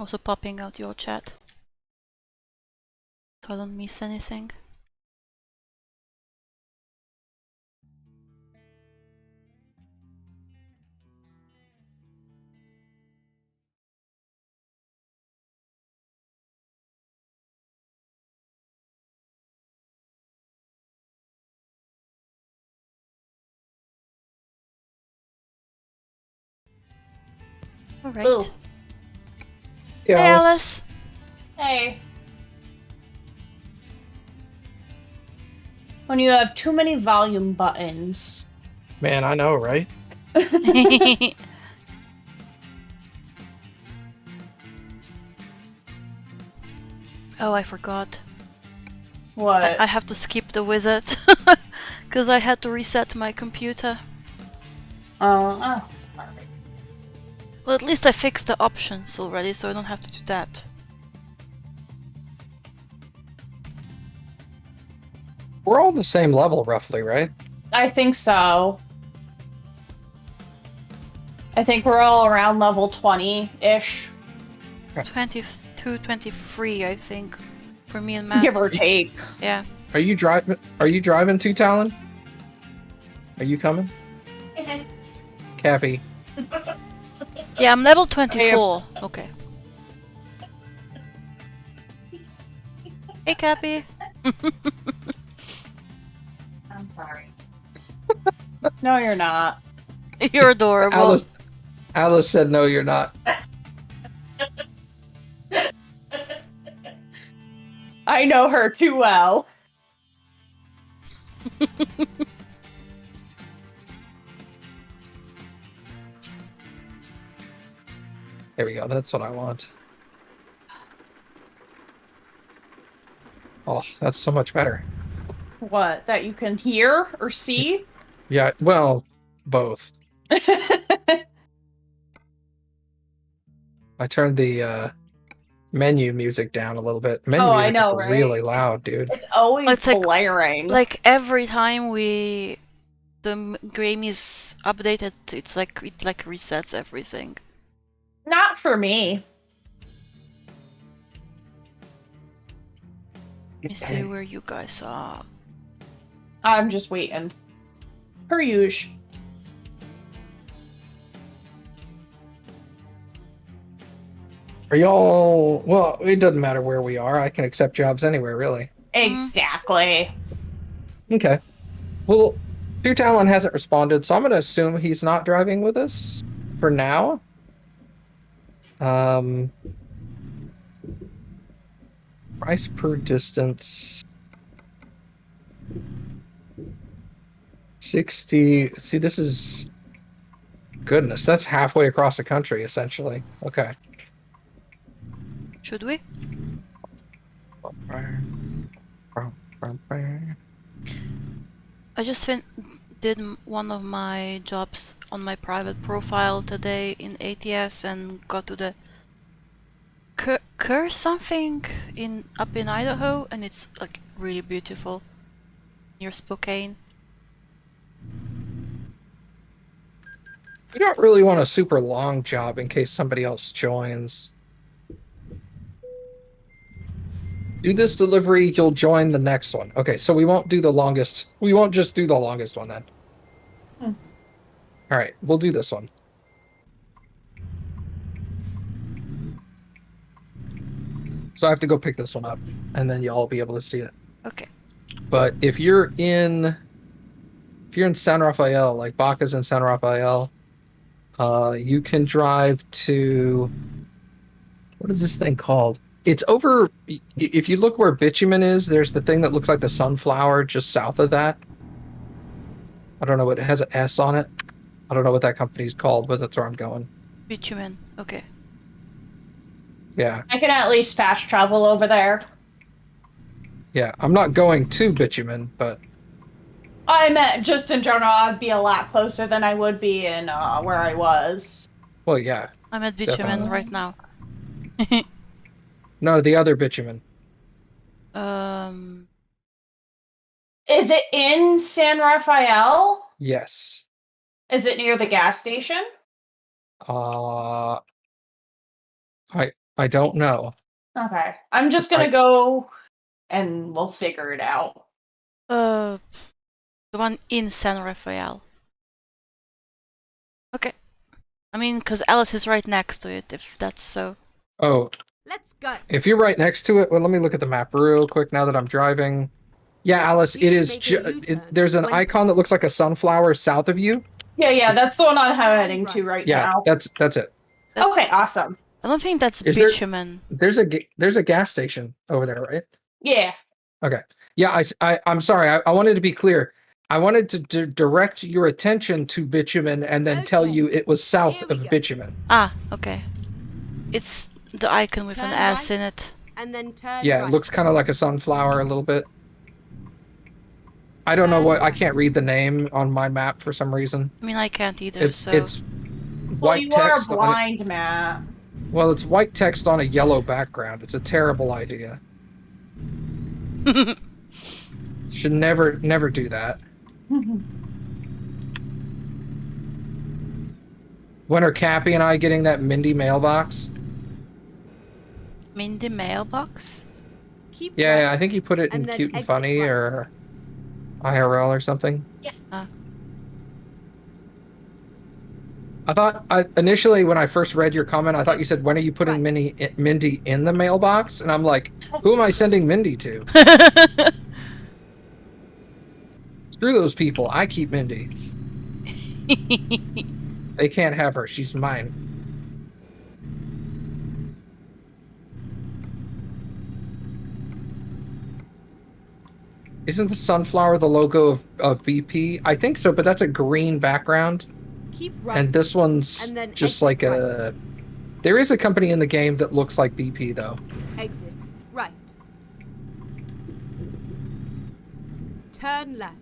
Also popping out your chat, so I don't miss anything. Alright. Ooh. Hey, Alice! Hey. When you have too many volume buttons. Man, I know, right? Oh, I forgot. What? I have to skip the wizard. Because I had to reset my computer. Oh, that's sorry. Well, at least I fixed the options already, so I don't have to do that. We're all the same level, roughly, right? I think so. I think we're all around level 20-ish. 22, 23, I think, for me and Matt. Give or take. Yeah. Are you driving? Are you driving too, Talon? Are you coming? Cappy. Yeah, I'm level 24. Okay. Hey, Cappy. I'm sorry. No, you're not. You're adorable. Alice said, "No, you're not." I know her too well. There we go. That's what I want. Oh, that's so much better. What? That you can hear or see? Yeah, well, both. I turned the menu music down a little bit. Menu Oh, I music know, is right? really loud, dude. It's always It's like- blaring. Like every time the game is updated, it's like it resets everything. Not for me. Let me see where you guys are. I'm just waiting. Per usual. Are y'all? Well, it doesn't matter where we are. I can accept jobs anywhere, really. Exactly. Okay. Well, Two Talon hasn't responded, so I'm going to assume he's not driving with us for now. Price per distance. 60. See, this is... Goodness, that's halfway across the country, essentially. Okay. Should we? I just did one of my jobs on my private profile today in ATS and got to the Kerr something up in Idaho, and it's like really beautiful near Spokane. We don't really want a super long job in case somebody else joins. Do this delivery, you'll join the next one. Okay, so we won't do the longest. We won't just do the longest one then. All right, we'll do this one. So I have to go pick this one up, and then you'll all be able to see it. Okay. But if you're in San Rafael, like Baka's in San Rafael, you can drive to, what is this thing called? It's over, if you look where bitumen is, there's the thing that looks like the sunflower just south of that. I don't know what, it has an S on it. I don't know what that company's called, but that's where I'm going. Bitumen. Okay. Yeah. I can at least fast travel over there. Yeah, I'm not going to bitumen, but... I meant just in general, I'd be a lot closer than I would be in where I was. Well, yeah. I'm at bitumen Definitely. right now. No, the other bitumen. Is it in San Rafael? Yes. Is it near the gas station? I don't know. Okay. I'm just gonna go and we'll figure it out. The one in San Rafael. Okay. I mean, because Alice is right next to it, if that's so. Oh, Let's go. if you're right next to it, well, let me look at the map real quick now that I'm driving. Yeah, Alice, it is. There's an icon that looks like a sunflower south of you. Yeah, that's the one I'm heading to right Yeah, now. that's it. Okay, awesome. I don't think that's Is there- bitumen. There's a gas station over there, right? Yeah. Okay. Yeah, I'm sorry. I wanted to be clear. I wanted to direct your attention to bitumen and then tell Okay. you it was south Here we of go. bitumen. Ah, okay. It's the icon with an Turn S right. in it. And then turn Yeah, right. it looks kind of like a sunflower a little bit. I don't know Turn what. I right. can't read the name on my map for some reason. I mean, I can't either, It's so... it's Well, white you are text on it. blind, Matt. Well, it's white text on a yellow background. It's a terrible idea. Should never do that. When are Cappy and I getting that Mindy mailbox? Mindy mailbox? Keep Yeah, right. I think you put it in And then Cute and exit Funny right. or IRL or something. Ah. I thought initially when I first read your comment, I thought you said, "When are you putting Mindy in the mailbox?" And I'm like, "Who am I sending Mindy to?" Screw those people. I keep Mindy. They can't have her. She's mine. Isn't the sunflower the logo of BP? I think so, but that's a green background. Keep right. And this one's And then just exit like a... There is a company in the game that looks like BP, though. Exit right. Turn left.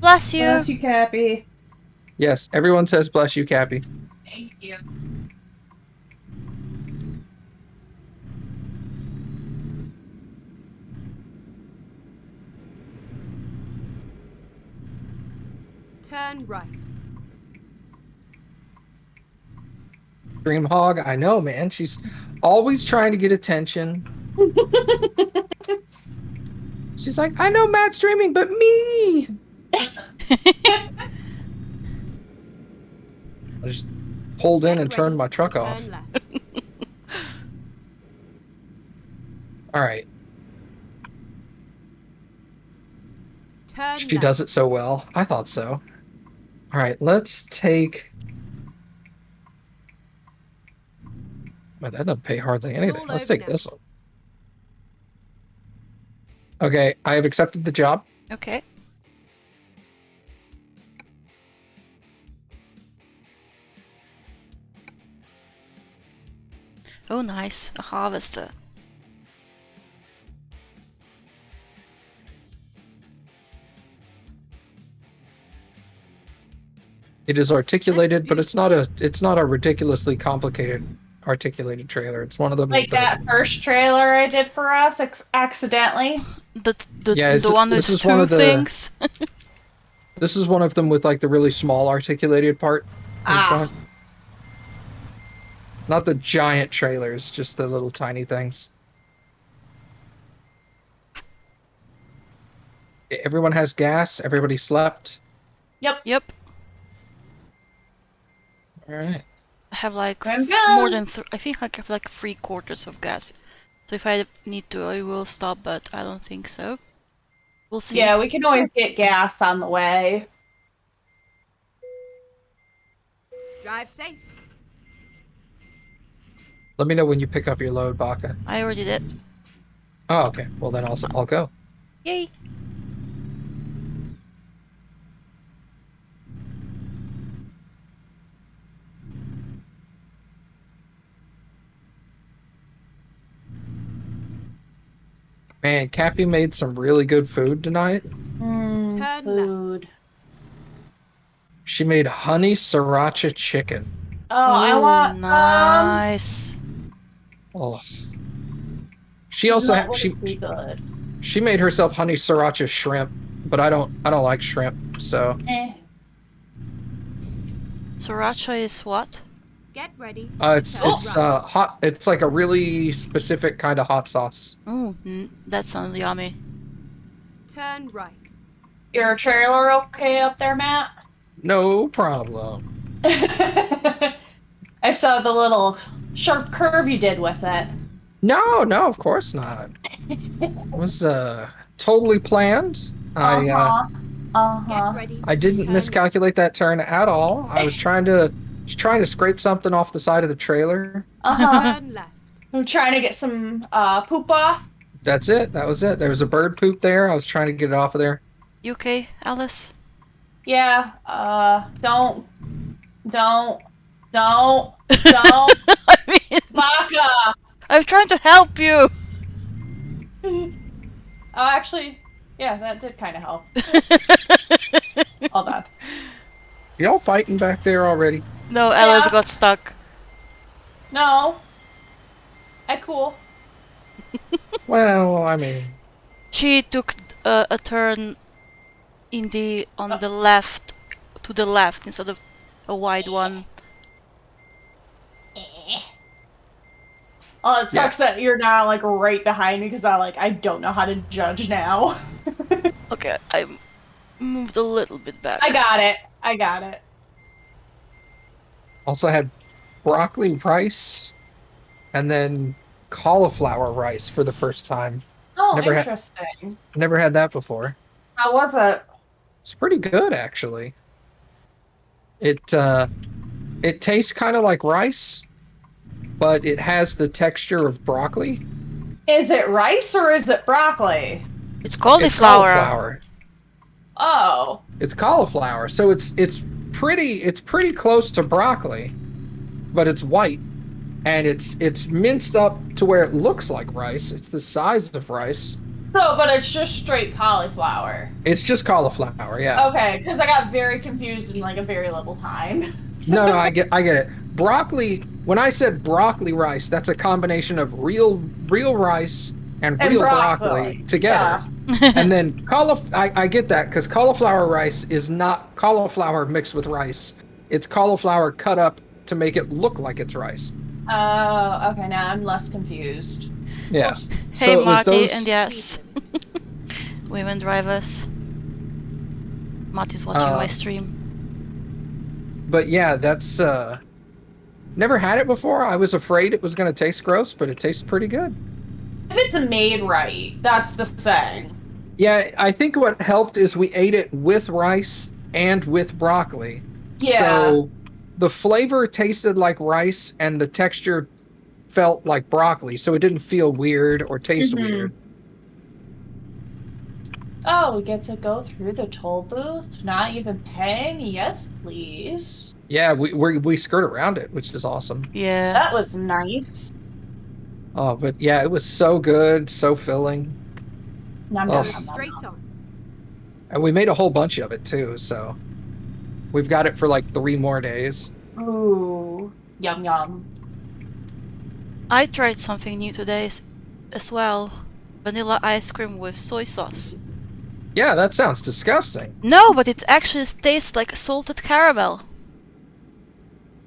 Bless you! Bless you, Cappy. Yes, everyone says bless you, Cappy. Thank you. Turn right. Dream Hog, I know, man. She's always trying to get attention. She's like, I know Matt's streaming, but me! I just pulled in and turned my truck off. Turn left. All right. Turn She left. does it so well. I thought so. All right, let's take... Well, that doesn't pay hardly anything. all Let's over take now. this one. Okay, I have accepted the job. Okay. Oh, nice. A harvester. It is articulated, Let's but do it's not a ridiculously complicated articulated trailer. It's one of them Like that first trailer I did for us accidentally. Yeah, The one with this is one two of the- things? This is one of them with like the really small articulated part in front. Not the giant trailers, just the little tiny things. Everyone has gas. Everybody slept. Yep. All right. I have like I'm more done. than I think I have like 3/4 of gas. So if I need to, I will stop, but I don't think so. We'll see. Yeah, we can always get gas on the way. Drive safe. Let me know when you pick up your load, Baka. I already did. Oh, okay. Well, then I'll go. Yay! Man, Cappy made some really good food tonight. Turn Food. She made honey sriracha chicken. Oh, I want nice. Oh. She also that would be good. she made herself honey sriracha shrimp, but I don't like shrimp, so Eh. Sriracha is what? Get ready. It's Turn right. hot. It's like a really specific kind of hot sauce. Ooh, that sounds yummy. Turn right. Your trailer okay up there, Matt? No problem. I saw the little sharp curve you did with it. No, of course not. It was totally planned. Get ready. I didn't Turn miscalculate that turn at all. I was trying to scrape something off the side of the trailer. Turn left. I'm trying to get some poop off. That's it. That was it. There was a bird poop there. I was trying to get it off of there. You okay, Alice? Yeah, don't. I mean, Baka! I'm trying to help you! Oh, actually, yeah, that did kind of help. Hold on. Y'all fighting back there already? No, Alice Yeah. got stuck. No. Cool. Well, I mean, She took a turn on the left, to the left instead of a wide one. Oh, it sucks that you're now like right behind me because I don't know how to judge now. Okay, I moved a little bit back. I got it. also had broccoli rice and then cauliflower rice for the first time. Oh, Never had- interesting. Never had that before. How was it? It's pretty good, actually. It tastes kind of like rice, but it has the texture of broccoli. Is it rice or is it broccoli? It's cauliflower. It's cauliflower. Oh. It's cauliflower, so it's pretty close to broccoli, but it's white, and it's minced up to where it looks like rice. It's the size of rice. So, but it's just straight cauliflower. It's just cauliflower, yeah. Okay, because I got very confused in like a very little time. No, I get it. Broccoli. When I said broccoli rice, that's a combination of real rice and real broccoli together. Yeah. And then I get that because cauliflower rice is not cauliflower mixed with rice. It's cauliflower cut up to make it look like it's rice. Oh, okay. Now I'm less confused. Yeah. Hey, So it was Marty, those- and yes, women drivers. Marty's watching my stream. But yeah, that's never had it before. I was afraid it was going to taste gross, but it tastes pretty good. If it's made right, that's the thing. Yeah, I think what helped is we ate it with rice and with broccoli. Yeah. So the flavor tasted like rice and the texture felt like broccoli, so it didn't feel weird or taste weird. Oh, we get to go through the toll booth, not even paying? Yes, please. Yeah, we skirt around it, which is awesome. Yeah. That was nice. Oh, but yeah, it was so good, so filling. Nom, Oh. nom, Go nom, nom, straight nom. on. And we made a whole bunch of it too, so we've got it for like 3 more days. Ooh, yum yum. I tried something new today as well. Vanilla ice cream with soy sauce. Yeah, that sounds disgusting. No, but it actually tastes like salted caramel.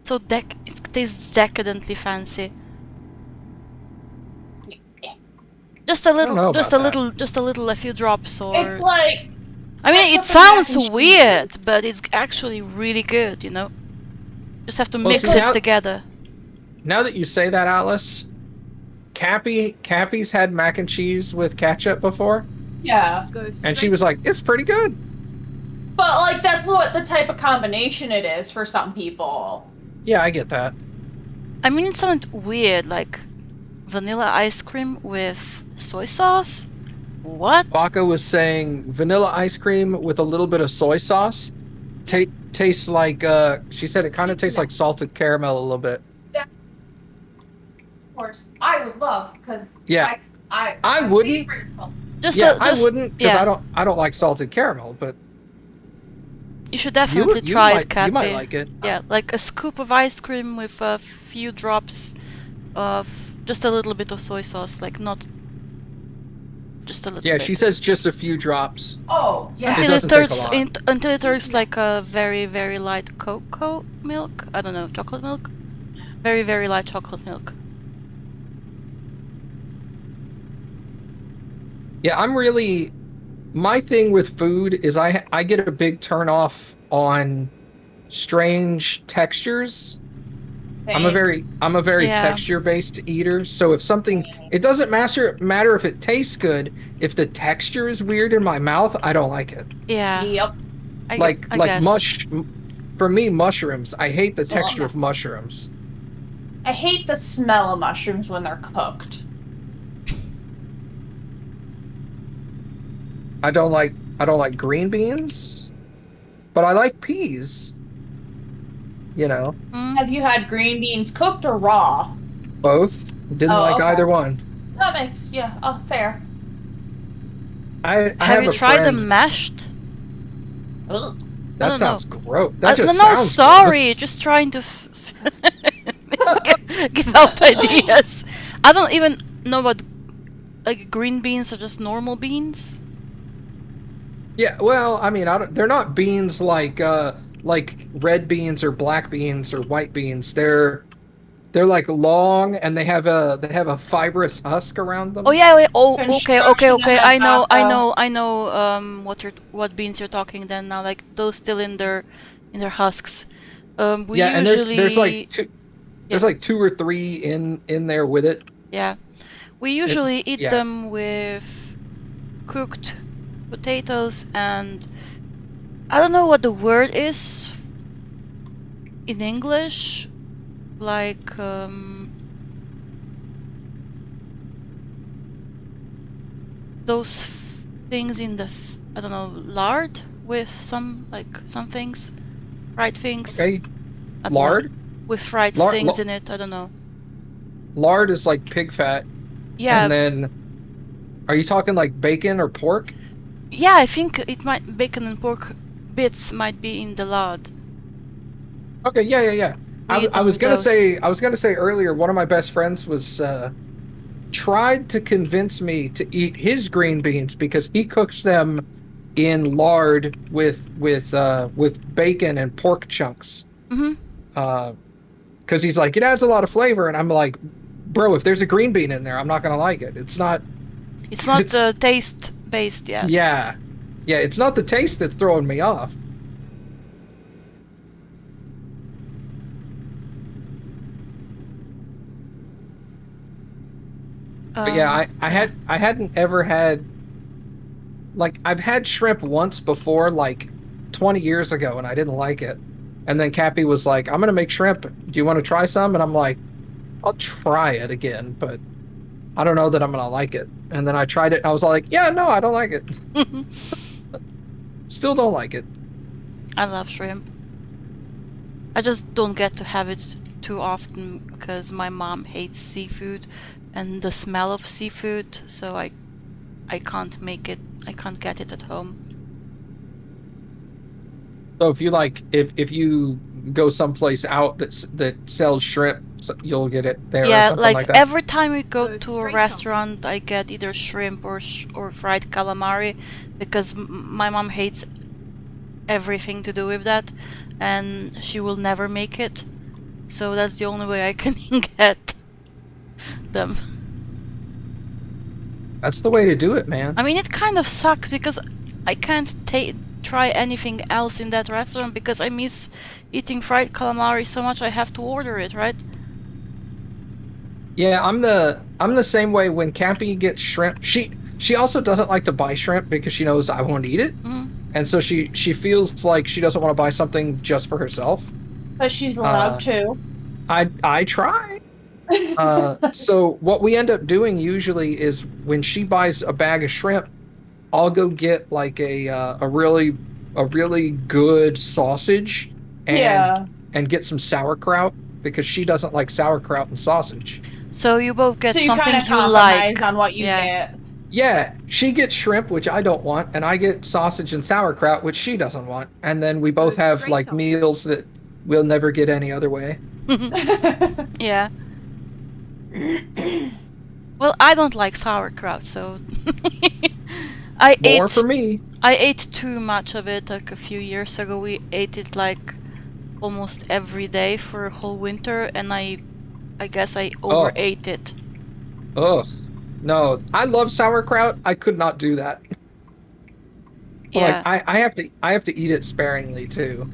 So it tastes decadently fancy. Just a know little, about that. just a little, a few drops, or. It's like I mean, it it's something mac sounds and cheese. weird, but it's actually really good. You know, just have to Well, mix see, it now- together. Now that you say that, Alice, Cappy's had mac and cheese with ketchup before, yeah. Go straight. and she was like, "It's pretty good." But like that's what the type of combination it is for some people. Yeah, I get that. I mean, it sounded weird, like vanilla ice cream with soy sauce. What? Baka was saying vanilla ice cream with a little bit of soy sauce tastes like. She said it kind of tastes like salted caramel a little bit. Of course, I would love because Yeah. I wouldn't. Just Yeah, just, I wouldn't because yeah. I don't like salted caramel, but You should definitely try it, Cappy. you might like it. Yeah, like a scoop of ice cream with a few drops of just a little bit of soy sauce, like not just a little Yeah, bit. she says just a few drops. Oh, yeah. It Until doesn't take a turns lot. until it turns like a very, very light cocoa milk. I don't know, chocolate milk. Very, very light chocolate milk. Yeah, I'm really. My thing with food is I get a big turn off on strange textures. I'm a very Yeah. texture based eater. So if something, it doesn't matter if it tastes good. If the texture is weird in my mouth, I don't like it. Yeah. Yep. I Like guess. for me, mushrooms. I hate the texture Ugh. of mushrooms. I hate the smell of mushrooms when they're cooked. I don't like green beans, but I like peas. You know, Mm. Have you had green beans cooked or raw? both. Didn't Oh, like okay. either one. That makes, yeah, fair. I Have have you a tried them friend. mashed? Ugh. I That don't know. sounds gross. That just No, sounds sorry. gross. Just trying to give out ideas. I don't even know what like green beans are just normal beans. Yeah, well, I mean, I don't, they're not beans like red beans or black beans or white beans. They're like long and they have a fibrous husk around Oh them. yeah, wait, oh Construction okay. ahead, Baka. I know what beans you're talking then now, like those still in their husks. We Yeah, and usually there's yeah, like two or three in there with it. yeah. We It usually eat yeah. them with cooked potatoes and I don't know what the word is in English, like those things in the I don't know, lard with some things, fried things. Okay. Not lard. Lard? With fried Lard things in it. I don't know. lard is like pig fat. Yeah, And then are you talking like bacon or pork? yeah. I think it might bacon and pork bits might be in the lard. Okay, yeah. We eat I them was with gonna those. say earlier one of my best friends was tried to convince me to eat his green beans because he cooks them in lard with bacon and pork chunks. Mhm. Because he's like, it adds a lot of flavor, and I'm like, bro, if there's a green bean in there, I'm not gonna like it. It's not. It's not It's taste based. Yes. yeah, yeah. It's not the taste that's throwing me off. But yeah, I hadn't ever had like I've had shrimp once before, like 20 years ago, and I didn't like it. And then Cappy was like, I'm gonna make shrimp. Do you want to try some? And I'm like, I'll try it again, but I don't know that I'm gonna like it. And then I tried it and I was like, yeah, no, I don't like it. Still don't like it. I love shrimp. I just don't get to have it too often because my mom hates seafood and the smell of seafood, so I can't make it. I can't get it at home. So if you like if you go someplace out that sells shrimp, you'll get it there or Yeah, something like like that. every time we go Go to a straight on. restaurant, I get either shrimp or fried calamari because my mom hates everything to do with that, and she will never make it. So that's the only way I can get them. That's the way to do it, man. I mean, it kind of sucks because I can't try anything else in that restaurant because I miss eating fried calamari so much I have to order it, right? Yeah, I'm the same way when Cappy gets shrimp. She also doesn't like to buy shrimp because she knows I won't eat it. Mm. And so she feels like she doesn't want to buy something just for herself. But she's allowed to. I try. So what we end up doing usually is when she buys a bag of shrimp, I'll go get like a really good sausage Yeah. and get some sauerkraut because she doesn't like sauerkraut and sausage. So you both get So you something kind of you compromise like. on what you Yeah. get. Yeah, she gets shrimp, which I don't want, and I get sausage and sauerkraut, which she doesn't want. And then we both Go have straight like on. meals that we'll never get any other way. Yeah. Well, I don't like sauerkraut, so I More ate for me. I ate too much of it like a few years ago. We ate it like almost every day for a whole winter, and I guess I Oh, overate it. ugh. No, I love sauerkraut. I could not do that. Like Yeah, I have to eat it sparingly too.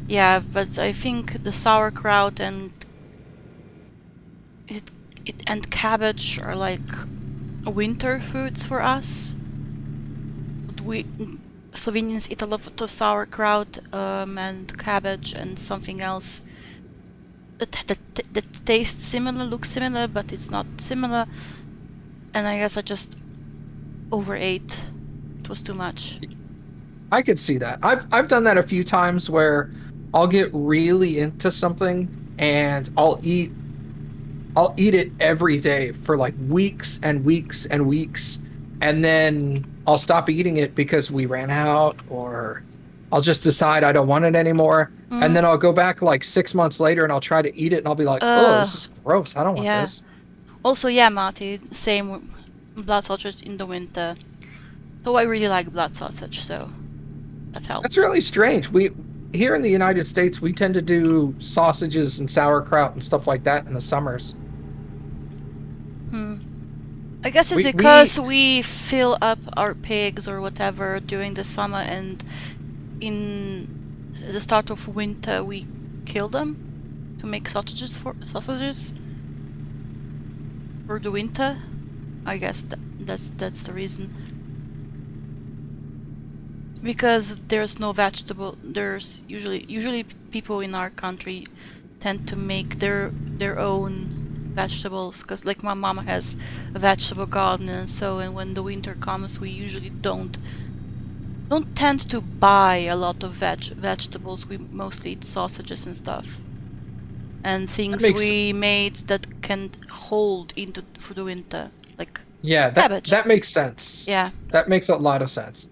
yeah, but I think the sauerkraut and is it and cabbage are like winter foods for us. But we Slovenians eat a lot of sauerkraut, and cabbage and something else that tastes similar, looks similar, but it's not similar. And I guess I just overate. It was too much. I could see that. I've done that a few times where I'll get really into something and I'll eat it every day for like weeks and weeks and weeks, and then I'll stop eating it because we ran out, or I'll just decide I don't want it anymore. And Mm. then I'll go back like 6 months later and I'll try to eat it and I'll be like, oh, Uh, this is gross. I don't want yeah. this. Also, yeah, Marty, same blood sausage in the winter. So I really like blood sausage, so that That's helps. really strange. We here in the United States, we tend to do sausages and sauerkraut and stuff like that in the summers. Hmm. I guess it's We because we fill up our pigs or whatever during the summer, and in the start of winter we kill them to make sausages for the winter. I guess that's the reason. Because there's no vegetable. There's usually people in our country tend to make their own vegetables, because like my mom has a vegetable garden, and so, and when the winter comes we usually don't tend to buy a lot of vegetables. We mostly eat sausages and stuff, and that things makes we made that can hold into for the winter, like Yeah, cabbage. that makes sense. Yeah, That makes a lot of sense.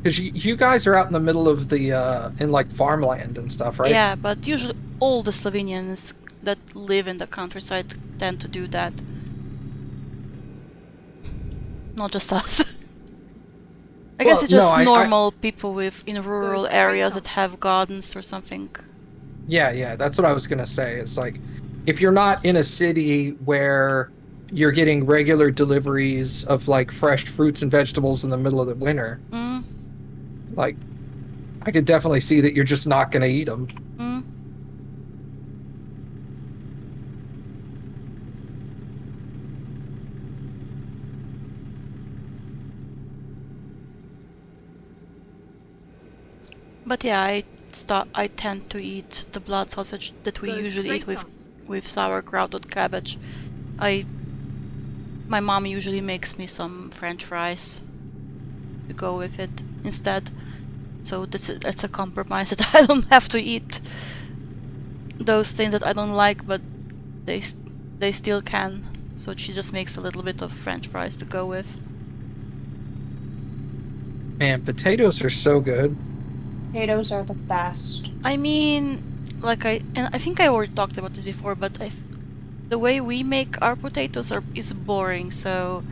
Because you guys are out in the middle of the in like farmland and stuff, right? yeah, but usually all the Slovenians that live in the countryside tend to do that. Not just us. I guess Well, it's no, just I normal people with in rural straight areas on. that have gardens or something. yeah, that's what I was gonna say. It's like if you're not in a city where you're getting regular deliveries of like fresh fruits and vegetables in the middle of the winter, Mm, like I could definitely see that you're just not gonna eat them. mm. But yeah, I tend to eat the blood sausage that we Go usually eat straight with on. sauerkraut or cabbage. I My mom usually makes me some French fries to go with it instead. So that's a compromise, that I don't have to eat those things that I don't like, but they they still can. So she just makes a little bit of French fries to go with. Man, potatoes are so good. Potatoes are the best. I mean, like I think I already talked about this before, but the way we make our potatoes is boring. So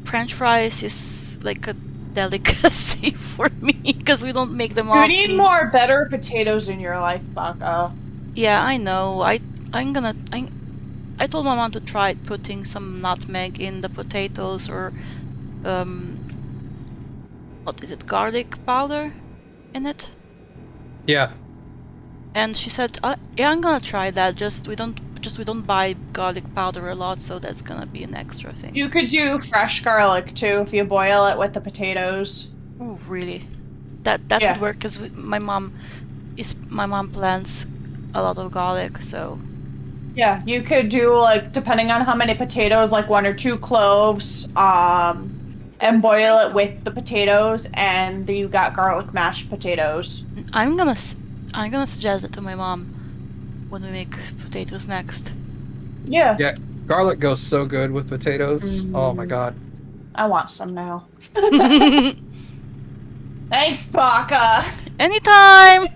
French fries is like a delicacy for me because we don't make them You need often. more better potatoes in your life, Baka. Yeah, I know. I told my mom to try putting some nutmeg in the potatoes, or um what is it, garlic powder in it. Yeah. And she said, "Yeah, I'm gonna try that. We don't buy garlic powder a lot, so that's gonna be an extra thing." You could do fresh garlic too if you boil it with the potatoes. Oh, really? That would Yeah. work, because my mom plants a lot of garlic, so. Yeah, you could do like depending on how many potatoes, like 1 or 2 cloves, and boil it with the potatoes, and you got garlic mashed potatoes. I'm gonna I'm gonna suggest it to my mom when we make potatoes next. Yeah. Yeah. Garlic goes so good with potatoes. Oh my God. I want some now. Thanks, Baka. Anytime.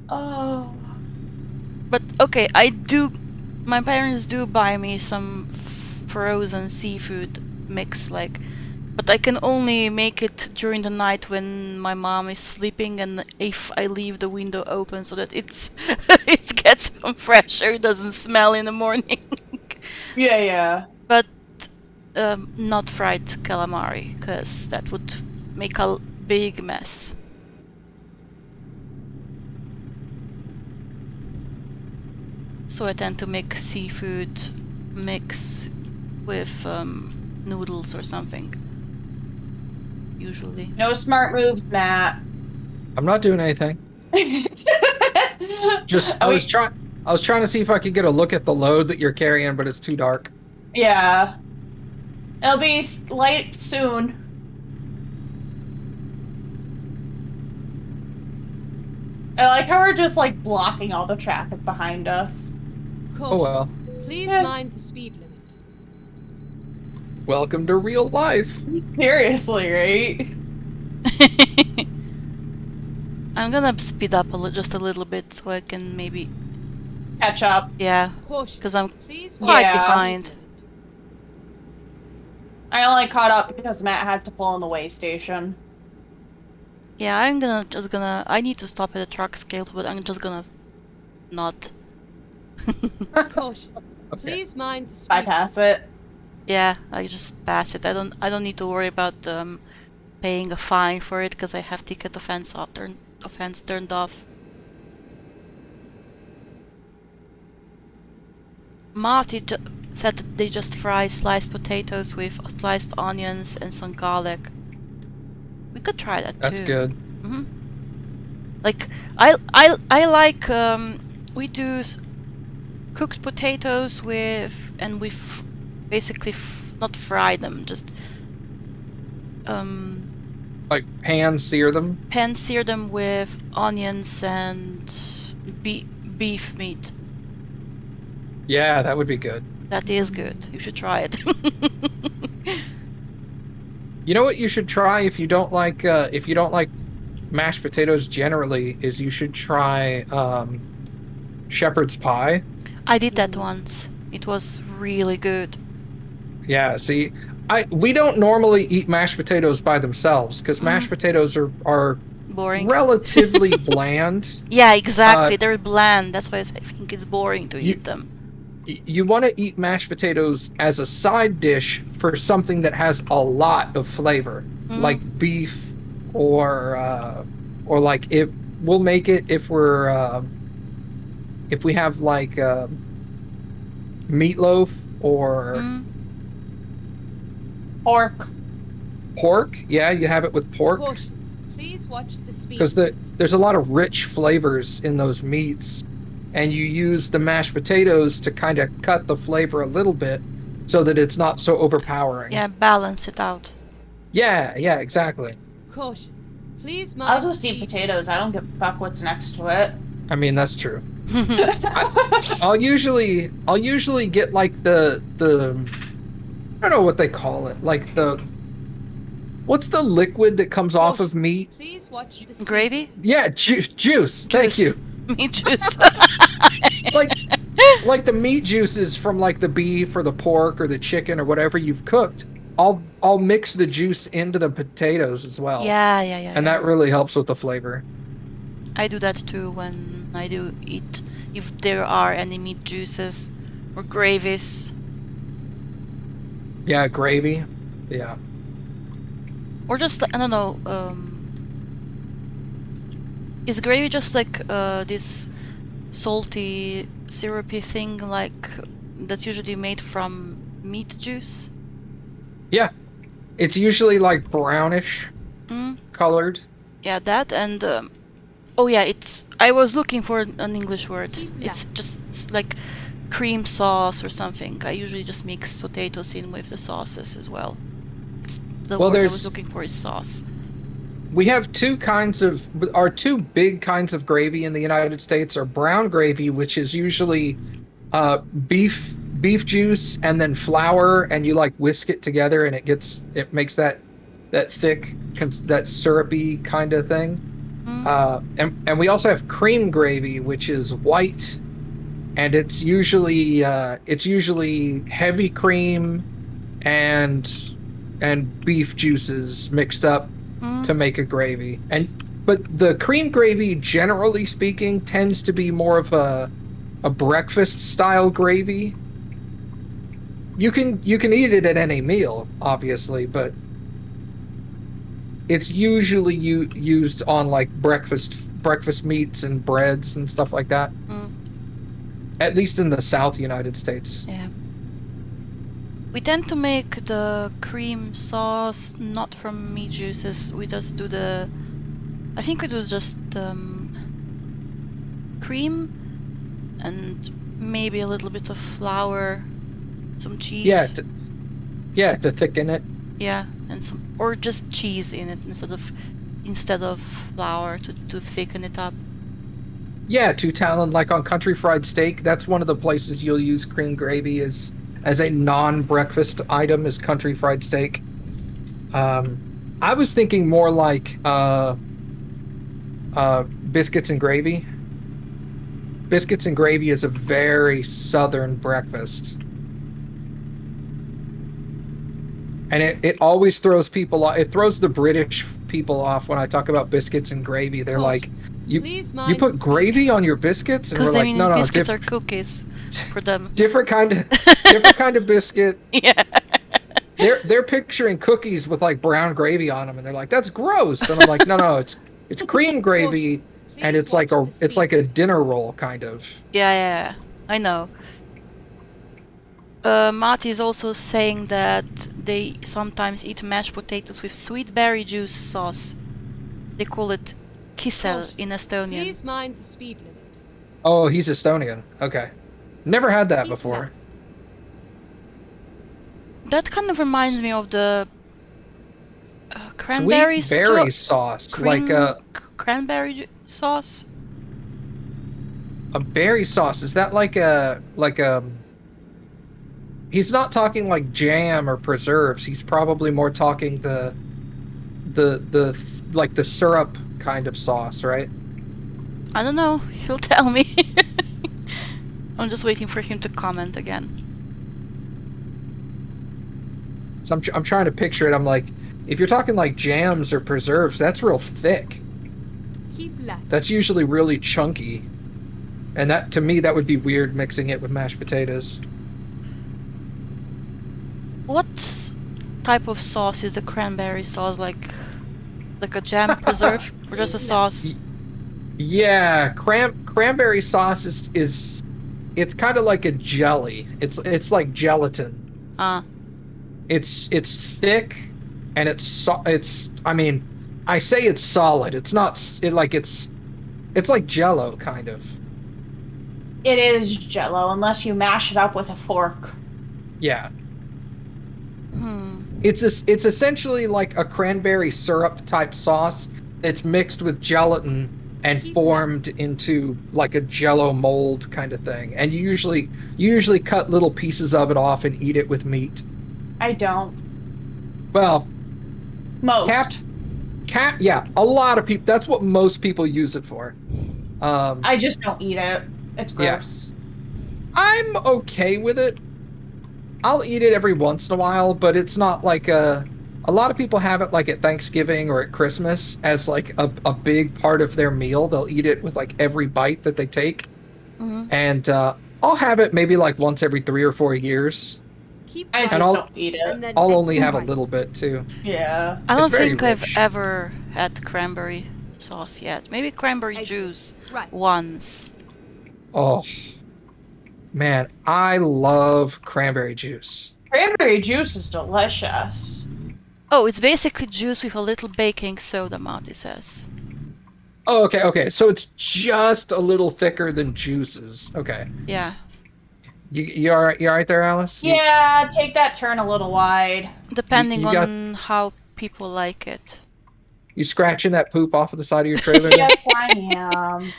Oh. But okay, I do My parents do buy me some frozen seafood mix, like, but I can only make it during the night when my mom is sleeping, and if I leave the window open so that it's it gets some fresher, it doesn't smell in the morning. Yeah, yeah. But not fried calamari, because that would make a big mess. So I tend to make seafood mix with noodles or something. Usually. No smart moves, Matt. I'm not doing anything. Just I was trying to see if I could get a look at the load that you're carrying, but it's too dark. Yeah. It'll be light soon. I like how we're just like blocking all the traffic behind us. Caution. Oh well. Please Yeah. mind the speed limit. Welcome to real life. Seriously, right? I'm gonna speed up just a little bit so I can maybe, Catch up. yeah, Caution. because I'm Please quite Yeah. behind. I only caught up because Matt had to pull in the way station. Yeah, I need to stop at the truck scale, but I'm just gonna not. Caution. Okay. Please mind the speed. Bypass it. Yeah, I just pass it. I don't need to worry about paying a fine for it because I have ticket offense turned off. Marty said that they just fry sliced potatoes with sliced onions and some garlic. We could try that too. That's good. Mm-hmm. Like I like we do cooked potatoes with basically not fry them, just Like pan sear them. pan sear them with onions and beef meat. Yeah, that would be good. That is good. You should try it. You know what you should try if you don't like mashed potatoes generally is you should try shepherd's pie. I did that once. It was really good. Yeah, see, we don't normally eat mashed potatoes by themselves because mashed potatoes are Boring. relatively bland. Yeah, exactly. They're bland. That's why I think it's boring to You- eat them. You want to eat mashed potatoes as a side dish for something that has a lot of flavor, like beef or like we'll make it if we have like meatloaf or pork. Yeah, you have it with pork Caution. Please watch the speed. because there's a lot of rich flavors in those meats, and you use the mashed potatoes to kind of cut the flavor a little bit so that it's not so overpowering. Yeah, balance it out. Yeah, exactly. Caution. Please mind. I'll just the eat speed potatoes. I don't give a fuck what's next to it. I mean, that's true. I'll usually get like the I don't know what they call it. Like what's the liquid that comes off of meat? Please watch the speed. Gravy? Yeah, juice. Thank you. Meat juice. Like the meat juices from like the beef or the pork or the chicken or whatever you've cooked. I'll mix the juice into the potatoes as well. Yeah. And that really helps with the flavor. I do that too when I do eat, if there are any meat juices or gravies. Yeah, gravy. Yeah. Or just, I don't know, is gravy just like this salty, syrupy thing like that's usually made from meat juice? Yeah. It's usually like brownish colored. Yeah, that and oh yeah, I was looking for an English word. Keep It's just like cream sauce or something. I usually just mix potatoes in with the sauces as well. The word I was looking for is sauce. We have two big kinds of gravy in the United States are brown gravy, which is usually beef juice and then flour, and you like whisk it together, and it makes that thick, that syrupy kind of thing. And we also have cream gravy, which is white and it's usually heavy cream and beef juices mixed up to make a gravy. But the cream gravy, generally speaking, tends to be more of a breakfast style gravy. You can eat it at any meal, obviously, but it's usually used on like breakfast meats and breads and stuff like that. At least in the South United States. Yeah. We tend to make the cream sauce not from meat juices. We just do I think we do just cream and maybe a little bit of flour, some cheese. Yeah, to thicken it. Yeah, and or just cheese in it instead of flour to thicken it up. Yeah, to Talon, like on country fried steak, that's one of the places you'll use cream gravy as a non-breakfast item is country fried steak. I was thinking more like biscuits and gravy. Biscuits and gravy is a very southern breakfast. And it always throws people off. It throws the British people off when I talk about biscuits and gravy. They're like, you put gravy on your biscuits? And we're Because like, no, biscuits are cookies for them. different kind of biscuit. Yeah. They're picturing cookies with like brown gravy on them, and they're like, that's gross. And I'm like, no, it's cream gravy, and it's like a dinner roll kind of. Yeah, I know. Marty is also saying that they sometimes eat mashed potatoes with sweet berry juice sauce. They call it kissel in Estonian. Please mind the speed limit. Oh, he's Estonian. Okay. Never had that before. That kind of reminds me of the cranberry sweet berry sauce, cranberry sauce. A berry sauce, is that like a he's not talking like jam or preserves. He's probably more talking the like the syrup kind of sauce, right? I don't know. He'll tell me. I'm just waiting for him to comment again. So I'm trying to picture it. I'm like, if you're talking like jams or preserves, that's real thick. Keep left. That's usually really chunky. And that, to me, that would be weird mixing it with mashed potatoes. What type of sauce is the cranberry sauce? Like a jam preserve or just a sauce? Yeah, cranberry sauce is it's kind of like a jelly. It's like gelatin. It's thick, and it's I mean, I say it's solid. It's not it's like Jell-O kind of. It is Jell-O unless you mash it up with a fork. Yeah. It's essentially like a cranberry syrup type sauce that's mixed with gelatin and formed into like a Jell-O mold kind of thing. And you usually cut little pieces of it off and eat it with meat. I don't. Well, most. Yeah, a lot of people. That's what most people use it for. I just don't eat it. It's gross. Yeah. I'm okay with it. I'll eat it every once in a while, but it's not like a lot of people have it like at Thanksgiving or at Christmas as like a big part of their meal. They'll eat it with like every bite that they take. And I'll have it maybe like once every 3 or 4 years. I just don't eat it. I'll only have a little bit too. Yeah. I don't think rich. I've ever had cranberry sauce yet. Maybe cranberry juice once. Oh, man, I love cranberry juice. Cranberry juice is delicious. Oh, it's basically juice with a little baking soda, Marty says. Oh, okay. So it's just a little thicker than juices. Okay. Yeah. You all right there, Alice? Yeah, take that turn a little wide. Depending on how people like it. You scratching that poop off of the side of your trailer? Yes, I am.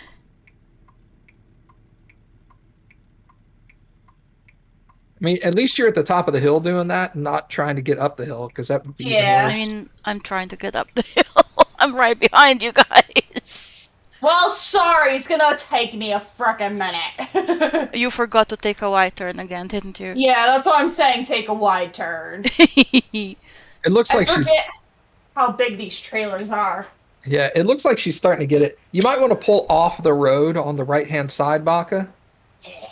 I mean, at least you're at the top of the hill doing that and not trying to get up the hill, because that would be even worse. I mean, I'm trying to get up the hill. I'm right behind you guys. Well, sorry, it's gonna take me a frickin' minute. You forgot to take a wide turn again, didn't you? Yeah, that's what I'm saying, take a wide turn. It looks I like she's forget how big these trailers are. yeah, it looks like she's starting to get it. You might want to pull off the road on the right-hand side, Baka,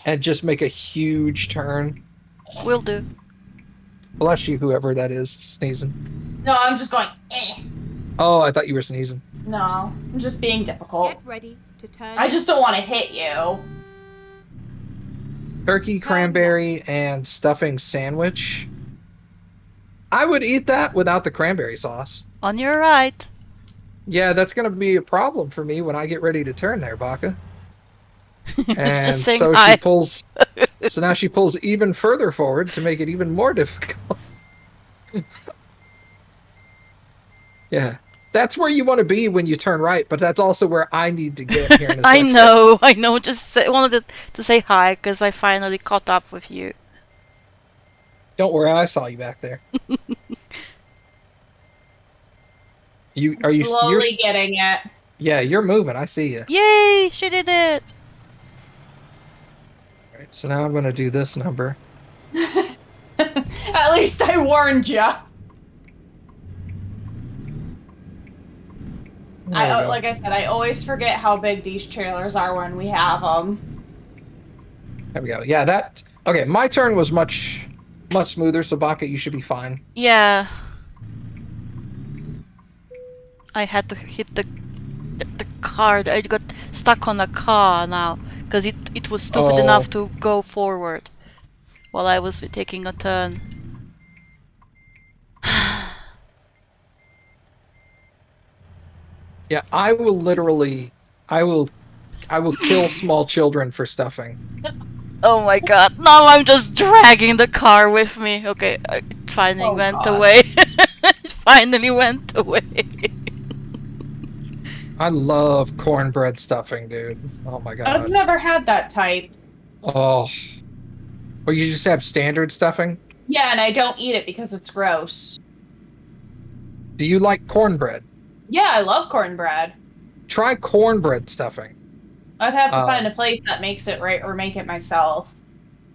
and just make a huge turn. Will do. Bless you, whoever that is, sneezing. No, I'm just going, eh. Oh, I thought you were sneezing. No, I'm just being difficult. Get ready to turn. I just don't want to hit you. Turkey, cranberry, and stuffing sandwich. I would eat that without the cranberry sauce. On your right. Yeah, that's going to be a problem for me when I get ready to turn there, Baka. And Just saying so hi. she pulls. So now she pulls even further forward to make it even more difficult. Yeah, that's where you want to be when you turn right, but that's also where I need to get here in a I second. know. Just wanted to say hi because I finally caught up with you. Don't worry, I saw you back there. You are you Slowly you're getting it. yeah, you're moving. I see you. Yay! She did it. All right, so now I'm going to do this number. At least I warned you. There we go. Like I said, I always forget how big these trailers are when we have them. There we go. Yeah, that. Okay, my turn was much smoother, so Baka, you should be fine. Yeah. I had to hit the car. I got stuck on a car now because it was stupid Oh. enough to go forward while I was taking a turn. Yeah, I will kill small children for stuffing. Oh my god, now I'm just dragging the car with me. Okay, it finally Oh went God. away. It finally went away. I love cornbread stuffing, dude. Oh my I've god. never had that type. Oh. Or you just have standard stuffing? Yeah, and I don't eat it because it's gross. Do you like cornbread? Yeah, I love cornbread. Try cornbread stuffing. I'd have to Um, find a place that makes it right or make it myself.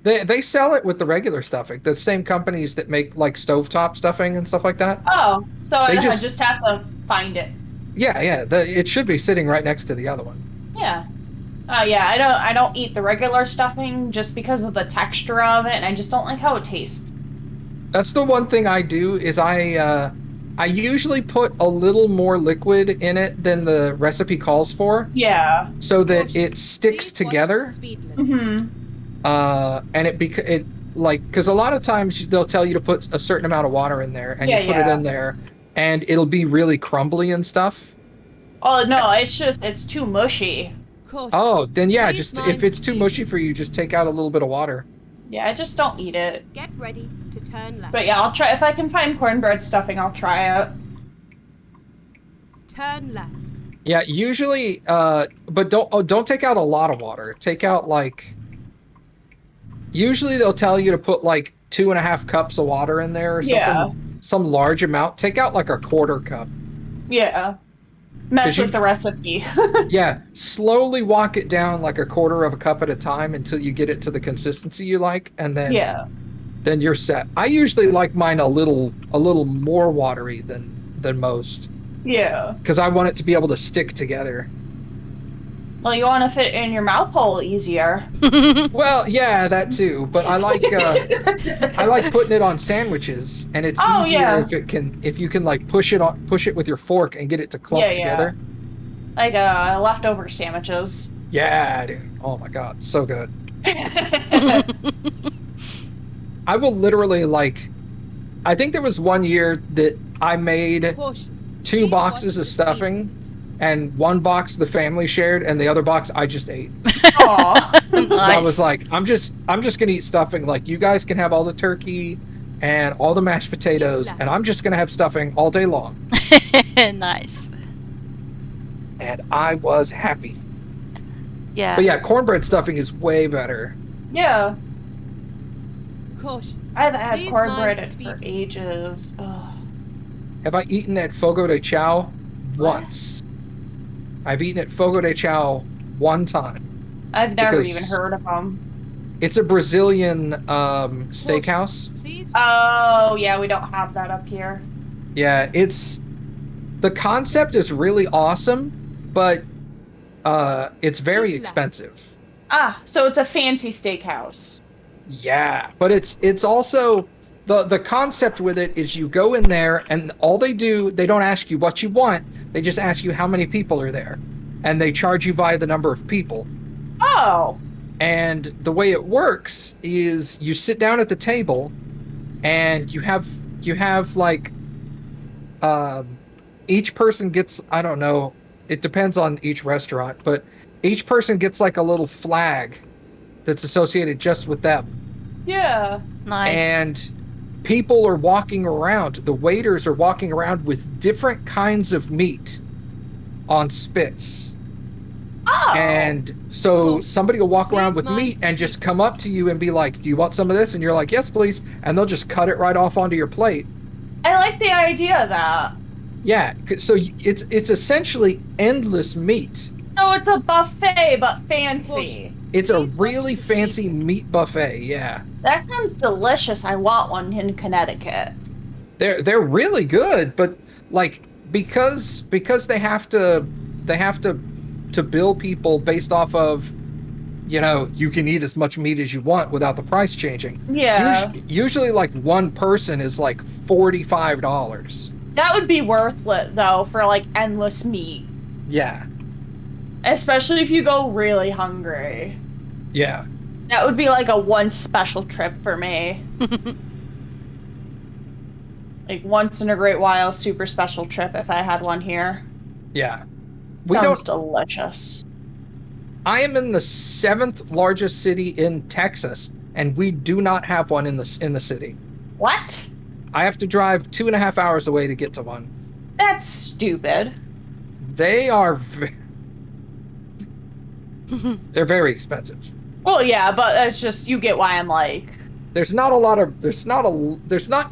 They sell it with the regular stuffing. The same companies that make like stovetop stuffing and stuff like that. Oh, so They I just- just have to find it. Yeah. It should be sitting right next to the other one. Yeah. Oh yeah, I don't eat the regular stuffing just because of the texture of it, and I just don't like how it tastes. That's the one thing I do is I usually put a little more liquid in it than the recipe calls for, Yeah. so that it sticks Please watch together. the speed limit. Mm-hmm. And it like because a lot of times they'll tell you to put a certain amount of water in there, and Yeah, you put it yeah. in there, and it'll be really crumbly and stuff. Oh no, it's too mushy. Caution. Oh, then yeah, Please just mind if it's the too speed. mushy for you, just take out a little bit of water. Yeah, I just don't eat it. Get ready to turn left. But yeah, I'll try if I can find cornbread stuffing. I'll try it. Turn left. Yeah, usually, but don't take out a lot of water. Take out like. Usually they'll tell you to put like 2.5 cups of water in there or something, Yeah. some large amount. Take out like a 1/4 cup. Yeah. Mess 'Cause you- with the recipe. Yeah, slowly walk it down like 1/4 cup at a time until you get it to the consistency you like, and then Yeah. then you're set. I usually like mine a little more watery than most Yeah. because I want it to be able to stick together. Well, you want to fit it in your mouth hole easier. Well, yeah, that too. But I like putting it on sandwiches, and it's Oh, easier yeah. if you can like push it with your fork and get it to clump Yeah, yeah. together. Like leftover sandwiches. Yeah, dude. Oh my god, so good. I will literally like. I think there was one year that I made Caution. 2 Please boxes watch of the stuffing, and 1 box the family shared, and the other box I just ate. Aw. So I Nice. was like, I'm just gonna eat stuffing. Like you guys can have all the turkey and all the mashed potatoes, and I'm just gonna have stuffing all day long. Nice. And I was happy. Yeah. But yeah, cornbread stuffing is way better. Yeah. Caution. I haven't had Please cornbread mind for speed. ages. Ugh. Have I eaten at Fogo de Chao? Once. I've eaten at Fogo de Chao one time. I've never Because- even heard of them. It's a Brazilian steakhouse. Please. Oh, yeah, we don't have that up here. Yeah, the concept is really awesome, but it's very expensive. Ah, so it's a fancy steakhouse. Yeah, but it's also the concept with it is you go in there and all they do, they don't ask you what you want, they just ask you how many people are there, and they charge you by the number of people. Oh. And the way it works is you sit down at the table and you have like each person gets, I don't know, it depends on each restaurant, but each person gets like a little flag that's associated just with them. Yeah. Nice. And people are walking around, the waiters are walking around with different kinds of meat on spits. Oh. And so Cool. somebody will walk around Please, with Mike, meat and speak. just come up to you and be like, "Do you want some of this?" And you're like, "Yes, please." And they'll just cut it right off onto your plate. I like the idea of that. Yeah, so it's essentially endless meat. So it's a buffet, but fancy. It's a Please watch really the fancy scene. meat buffet. Yeah, That sounds delicious. I want one in Connecticut. they're really good, but like because they have to bill people based off of, you know, you can eat as much meat as you want without the price changing. Yeah. Usually like one person is like $45. That would be worth it, though, for like endless meat. Yeah, Especially if you go really hungry. yeah. That would be like a one special trip for me. Like once in a great while, super special trip if I had one here. Yeah. We Sounds don't. delicious. I am in the 7th largest city in Texas, and we do not have one in the city. What? I have to drive 2.5 hours away to get to one. That's stupid. They are. They're very expensive. Well, yeah, but it's just you get why I'm like. There's not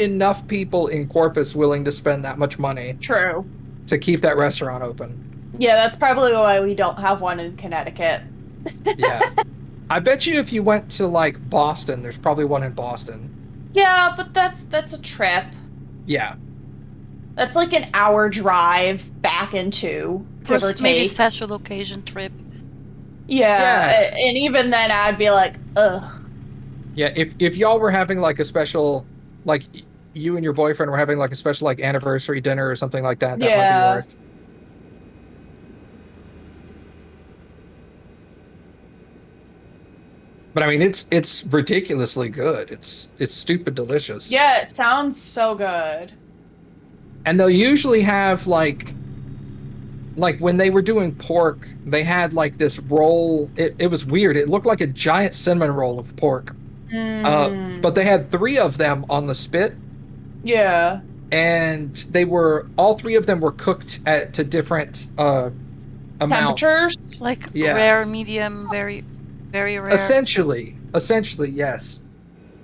enough people in Corpus willing to spend that much money True. to keep that restaurant open. Yeah, that's probably why we don't have one in Connecticut. Yeah. I bet you if you went to like Boston, there's probably one in Boston. Yeah, but that's a trip. Yeah. That's like an hour drive back and two, For give or maybe take. special occasion trip. Yeah, and even then I'd be like, ugh. Yeah, if y'all were having like a special, like you and your boyfriend were having like a special like anniversary dinner or something like that, that might Yeah. be worth. But I mean, it's ridiculously good. It's stupid delicious. Yeah, it sounds so good. And they'll usually have like when they were doing pork, they had like this roll. It was weird. It looked like a giant cinnamon roll of pork. But they had 3 of them on the spit, Yeah. and all 3 of them were cooked to different amounts. Temperatures? Like Yeah. rare, medium, very, very rare. Essentially, yes.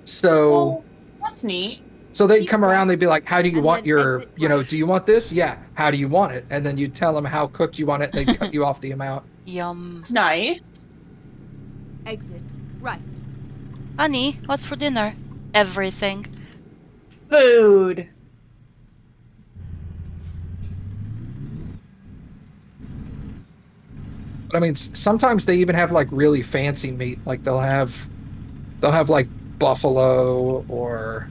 So Well, that's neat. they'd come around, they'd be like, "How do you And want then your, exit you know, right. do you want this? Yeah. How do you want it?" And then you'd tell them how cooked you want it, and they'd cut you off the amount. Yum. It's nice. Exit. Right. Honey, what's for dinner? Everything. Food. But I mean, sometimes they even have like really fancy meat. Like they'll have like buffalo or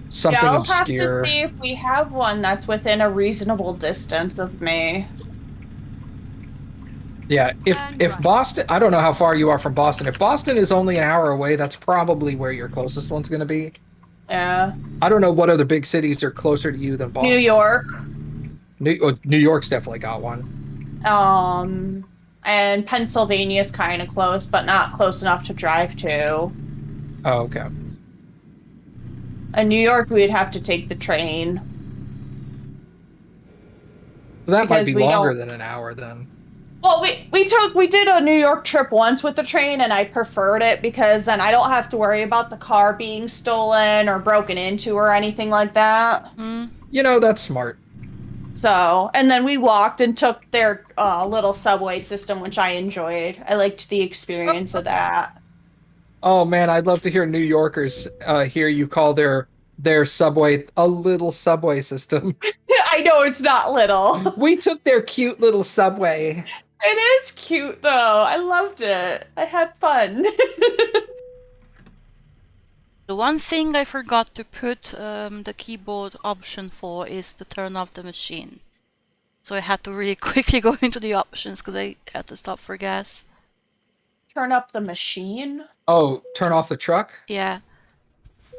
something Yeah, I'll obscure. have to see if we have one that's within a reasonable distance of me. Yeah, if Right. Boston, I don't know how far you are from Boston. If Boston is only an hour away, that's probably where your closest one's going to be. Yeah. I don't know what other big cities are closer to you than Boston. New York. New York's definitely got one. And Pennsylvania's kind of close, but not close enough to drive to. Oh, okay. In New York, we'd have to take the train. That might Because be we longer don't- than an hour then. Well, we did a New York trip once with the train, and I preferred it because then I don't have to worry about the car being stolen or broken into or anything like that. Hmm. You know, that's smart. So, and then we walked and took their little subway system, which I enjoyed. I liked the experience of that. Oh man, I'd love to hear New Yorkers hear you call their subway a little subway system. I know it's not little. We took their cute little subway. It is cute though. I loved it. I had fun. The one thing I forgot to put the keyboard option for is to turn off the machine. So I had to really quickly go into the options because I had to stop for gas. Turn up the machine. Oh, turn off the truck? Yeah,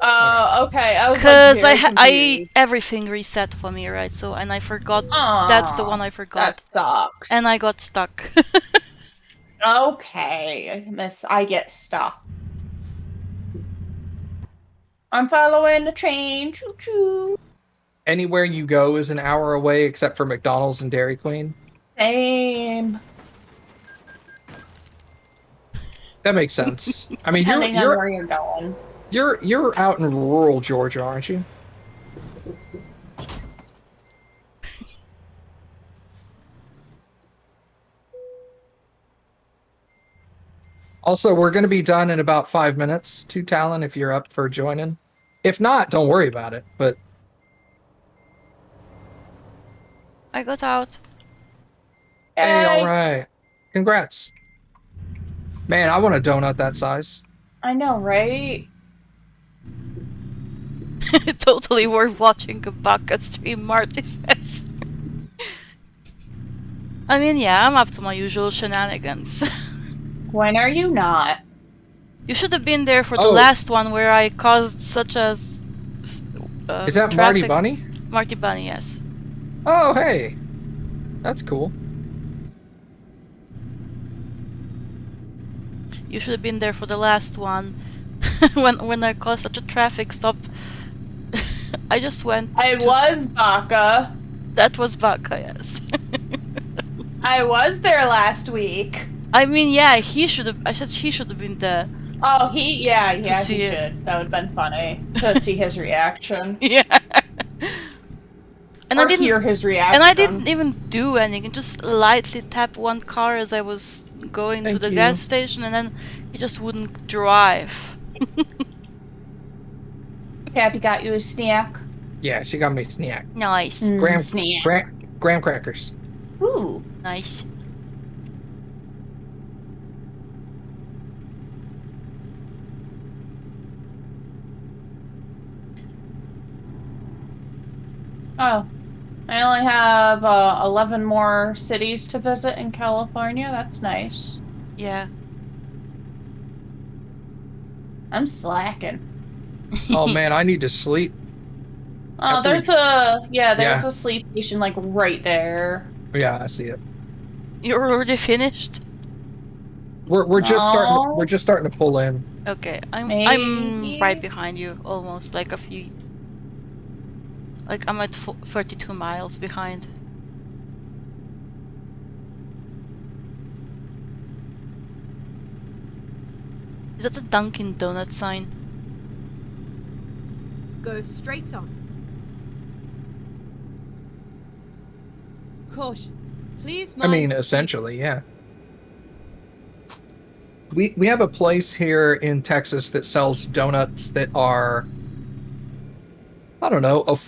Okay. I was like because very I confused. everything reset for me, right? So and I forgot that's the Aw, one I forgot, That sucks. and I got stuck. Okay, miss, I get stuck. I'm following the train. Choo choo. Anywhere you go is an hour away except for McDonald's and Dairy Queen. Same. That makes sense. I mean, Depending on where you're going. you're out in rural Georgia, aren't you? Also, we're going to be done in about 5 minutes. To Talon, if you're up for joining. If not, don't worry about it. But I got out. hey, all Yay. right, congrats, man. I want a donut that size. I know, right? Totally worth watching a Baka stream, Marty says. I mean, yeah, I'm up to my usual shenanigans. When are you not? You should have been there for the Oh. last one where I caused such a Is that Marty traffic. Bunny? Marty Bunny, yes. Oh, hey, that's cool. You should have been there for the last one. when I caused such a traffic stop. I just went. I was Baka. That was Baka, yes. I was there last week. I mean, yeah, he should have. I said he should have been there. Oh, yeah, To he see it. should. That would have been funny to see his reaction. Yeah. And or I didn't. hear his reaction. And I didn't even do anything. Just lightly tap one car as I was going to Thank the you. gas station, and then he just wouldn't drive. Pappy got you a snack. Yeah, she got me a snack. Nice. Graham, snack. graham crackers. Ooh. Nice. Oh. I only have 11 more cities to visit in California. That's nice. Yeah. I'm slacking. Oh man, I need to sleep. Oh, After there's we- there's Yeah. a sleep station like right there. Yeah, I see it. You're already finished? We're just starting. No. We're just starting to pull in. Okay, I'm Maybe. right behind you, almost like a few. Like I'm at 32 miles behind. Is that the Dunkin' Donut sign? Go straight on. Caution. Please I mean, mind the essentially, yeah. We have a place here in Texas that sells donuts that are, I don't know, 1.5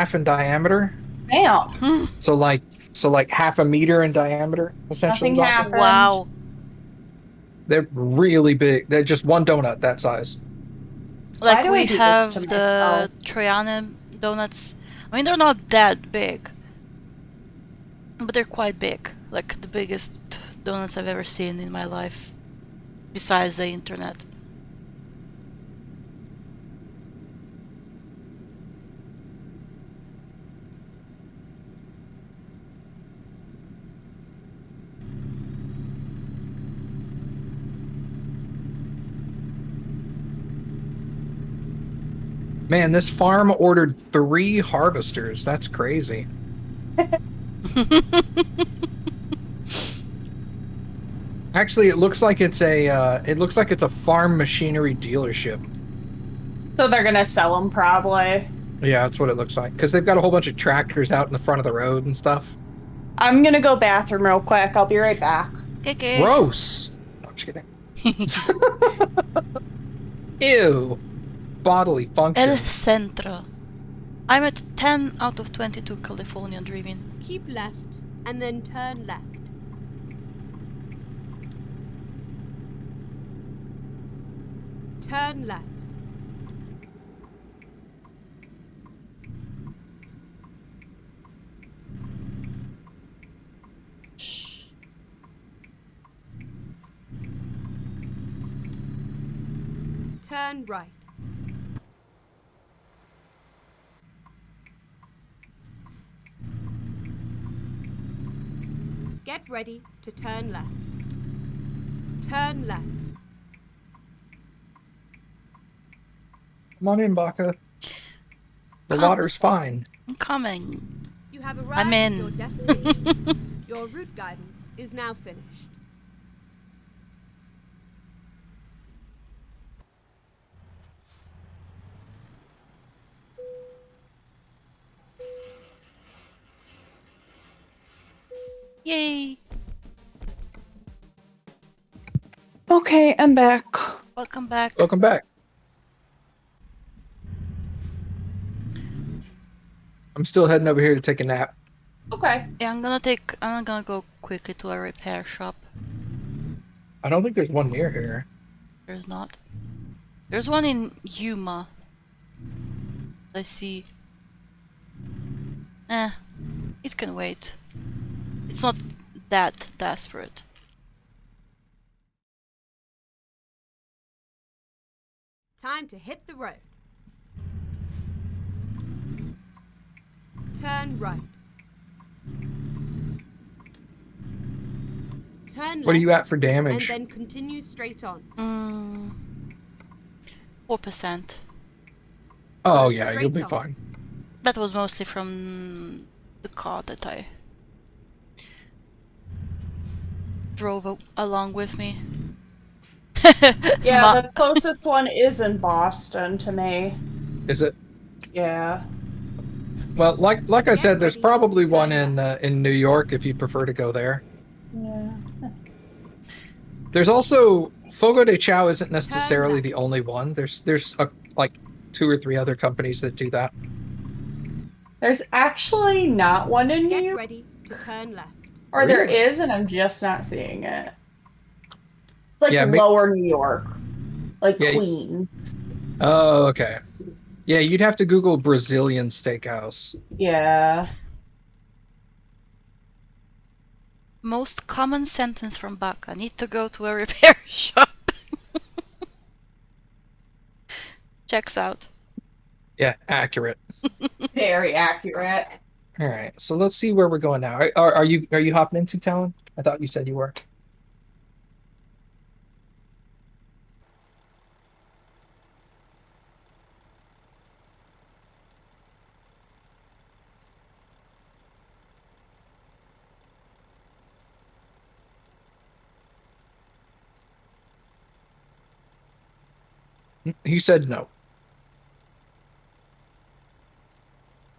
feet in diameter. Damn. So like half a meter in diameter, essentially. Nothing happened. Wow. They're really big. They're just one donut that size. Like do I we do this have to the myself? Troyana donuts. I mean, they're not that big, but they're quite big. Like the biggest donuts I've ever seen in my life, besides the internet. Man, this farm ordered 3 harvesters. That's crazy. Actually, it looks like it's a farm machinery dealership. So they're gonna sell them probably. Yeah, that's what it looks like. Because they've got a whole bunch of tractors out in the front of the road and stuff. I'm gonna go bathroom real quick. I'll be right back. Okay. Gross! No, I'm just kidding. Ew! Bodily El functions. Centro. I'm at 10 out of 22 California driving. Keep left and then turn left. Turn left. Turn right. Get ready to turn left. Turn left. Come on in, Baka. The Come- water's fine. I'm coming. You have arrived I'm at your in. destination. Your route guidance is now finished. Yay! Okay, I'm back. Welcome back. Welcome back. I'm still heading over here to take a nap. Okay. Yeah, I'm gonna go quickly to a repair shop. I don't think there's one near here. There's not. There's one in Yuma. Let's see. It can wait. It's not that desperate. Time to hit the road. Turn right. Turn left. What are you at for And damage? then continue straight on. 4%. Oh yeah, Straight you'll be on. fine. That was mostly from the car that I drove along with me. Yeah, the closest one is in Boston to me. Is it? Yeah. Well, like I Get said, there's ready, probably turn one left. in New York if you'd prefer to go there. Yeah. There's also Fogo de Chao isn't necessarily left. the only one. There's like 2 or 3 other companies that do that. There's actually not one in New Get York. ready to turn left. Or there Really? is, and I'm just not seeing it. It's like Yeah, lower New York. Like Yeah, Queens. Oh, okay. Yeah, you'd have to Google Brazilian steakhouse. Yeah. Most common sentence from Baka. Need to go to a repair shop. Checks out. Yeah, accurate. Very accurate. All right, so let's see where we're going now. Are you hopping into Talon? I thought you said you were. He said no.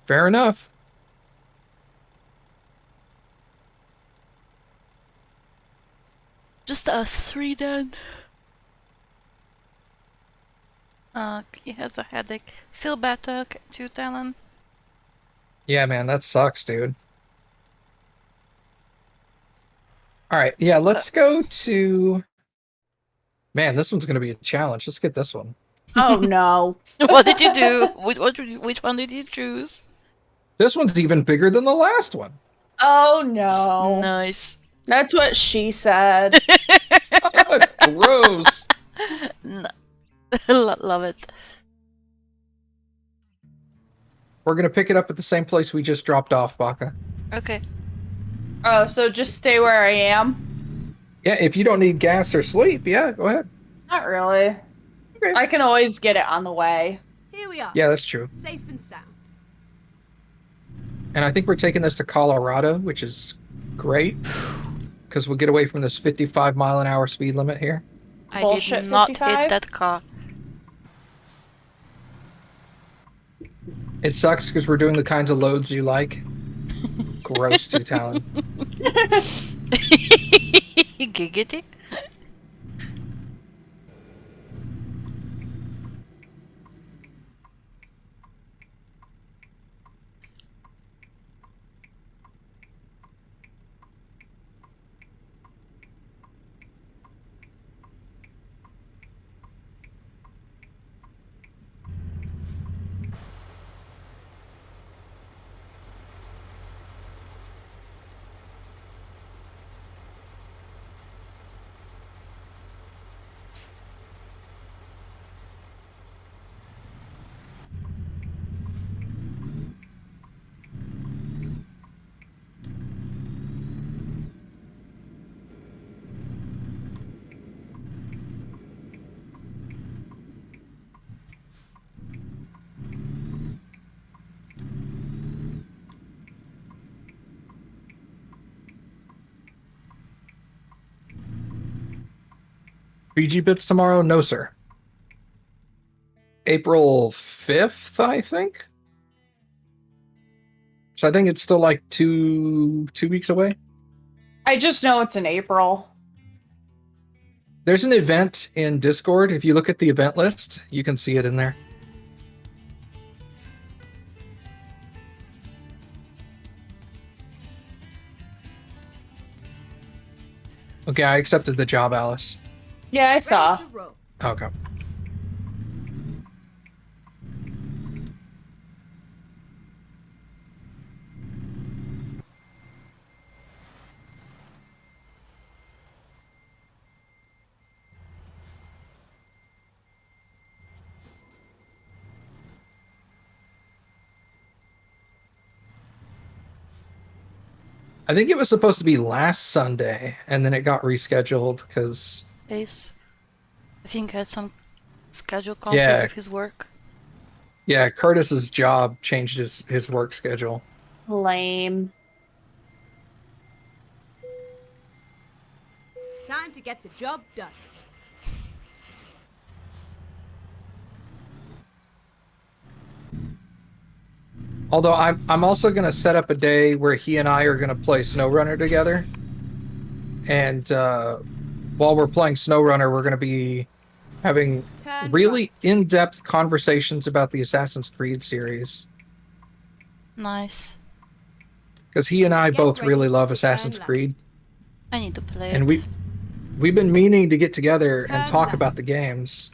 Fair enough. Just us 3 then. He has a headache. Feel better, too, Talon? Yeah, man, that sucks, dude. All right, yeah, let's go to... Man, this one's going to be a challenge. Let's get this one. Oh no. What did you do? Which one did you choose? This one's even bigger than the last one. Oh no. Nice. That's what she said. Gross. Love it. We're going to pick it up at the same place we just dropped off, Baka. Okay. Oh, so just stay where I am? Yeah, if you don't need gas or sleep, yeah, go ahead. Not really. Okay. I can always get it on the way. Here we are. Yeah, that's true. Safe and sound. And I think we're taking this to Colorado, which is great. Because we'll get away from this 55-mile-an-hour speed limit here. I Bullshit did not 55? hit that car. It sucks because we're doing the kinds of loads you like. Gross, Two Talon. Giggity. BG Bits tomorrow? No, sir. April 5th, I think. So I think it's still like two weeks away. I just know it's in April. There's an event in Discord. If you look at the event list, you can see it in there. Okay, I accepted the job, Alice. Yeah, I saw. Ready to roll. Okay. I think it was supposed to be last Sunday, and then it got rescheduled because Ace. I think had some schedule conflicts with his work. yeah, Curtis's job changed his work schedule. Lame. Time to get the job done. Although I'm also gonna set up a day where he and I are gonna play SnowRunner together, and while we're playing SnowRunner, we're gonna be having Turn really right. in-depth conversations about the Assassin's Creed series. Nice. Because he and I Get both ready really love to Assassin's turn left. Creed, I need to play and it. we've been meaning to get together and Turn talk left. about the games.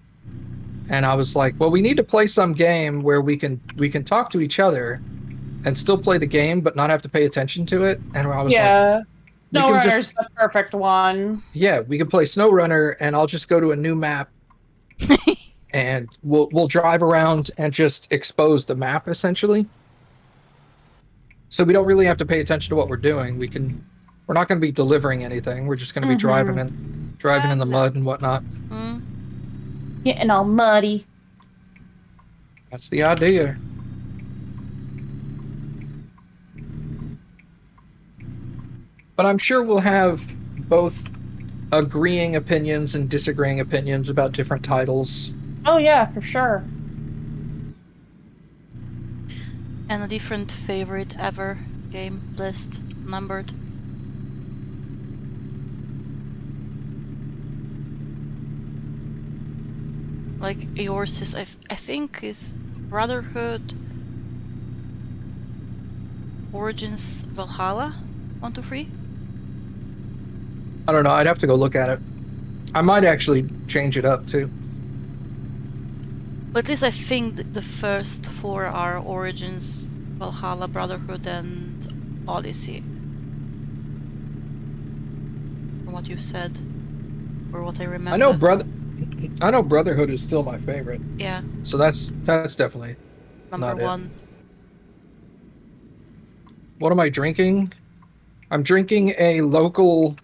And I was like, well, we need to play some game where we can talk to each other and still play the game, but not have to pay attention to it. And I was like, Yeah. we can just SnowRunner's the perfect one. yeah, we can play SnowRunner, and I'll just go to a new map, and we'll drive around and just expose the map essentially. So we don't really have to pay attention to what we're doing. We're not going to be delivering anything. We're just going to be driving in the mud and whatnot. Getting all muddy. That's the idea. But I'm sure we'll have both agreeing opinions and disagreeing opinions about different titles. Oh yeah, for sure. And a different favorite ever game list numbered. Like yours is, I think, is Brotherhood, Origins, Valhalla, 1, 2, 3. I don't know. I'd have to go look at it. I might actually change it up too. But at least I think the first 4 are Origins, Valhalla, Brotherhood, and Odyssey. From what you said, or what I remember. I know Brotherhood is still my favorite. Yeah. So that's definitely Number not it. 1. What am I drinking? I'm drinking a local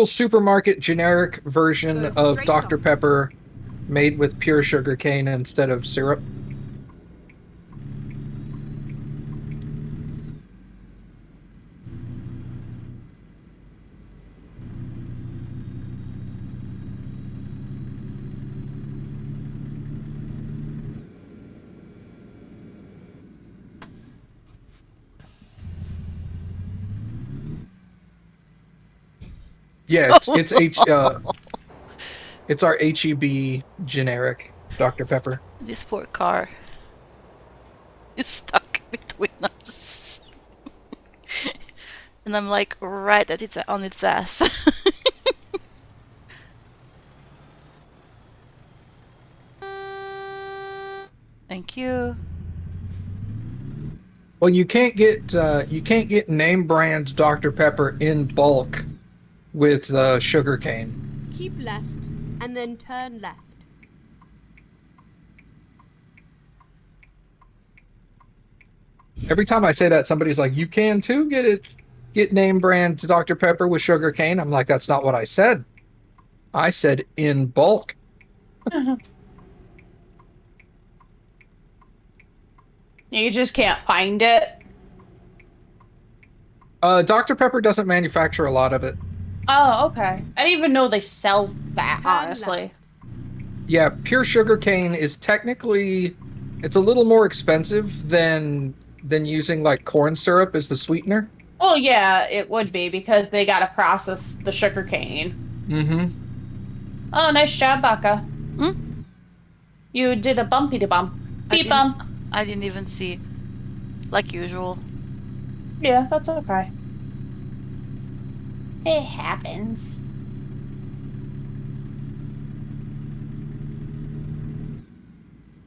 supermarket generic version Goes of straight Dr. on. Pepper made with pure sugar cane instead of syrup. Yeah, it's our HEB generic Dr. Pepper. This poor car is stuck between us. And I'm like right at its on its ass. Thank you. Well, you can't get name brand Dr. Pepper in bulk with sugarcane. Keep left and then turn left. Every time I say that, somebody's like, "You can too get name brand Dr. Pepper with sugarcane." I'm like, "That's not what I said. I said in bulk." You just can't find it. Dr. Pepper doesn't manufacture a lot of it. Oh, okay. I didn't even know they sell that, Turn honestly. left. Yeah, pure sugarcane is technically it's a little more expensive than using like corn syrup as the sweetener. Well, yeah, it would be because they gotta process the sugar cane. Mm-hmm. Oh, nice job, Baka. Hmm? You did a bumpy to bump. Beep bump. I didn't even see. Like usual. Yeah, that's okay. It happens.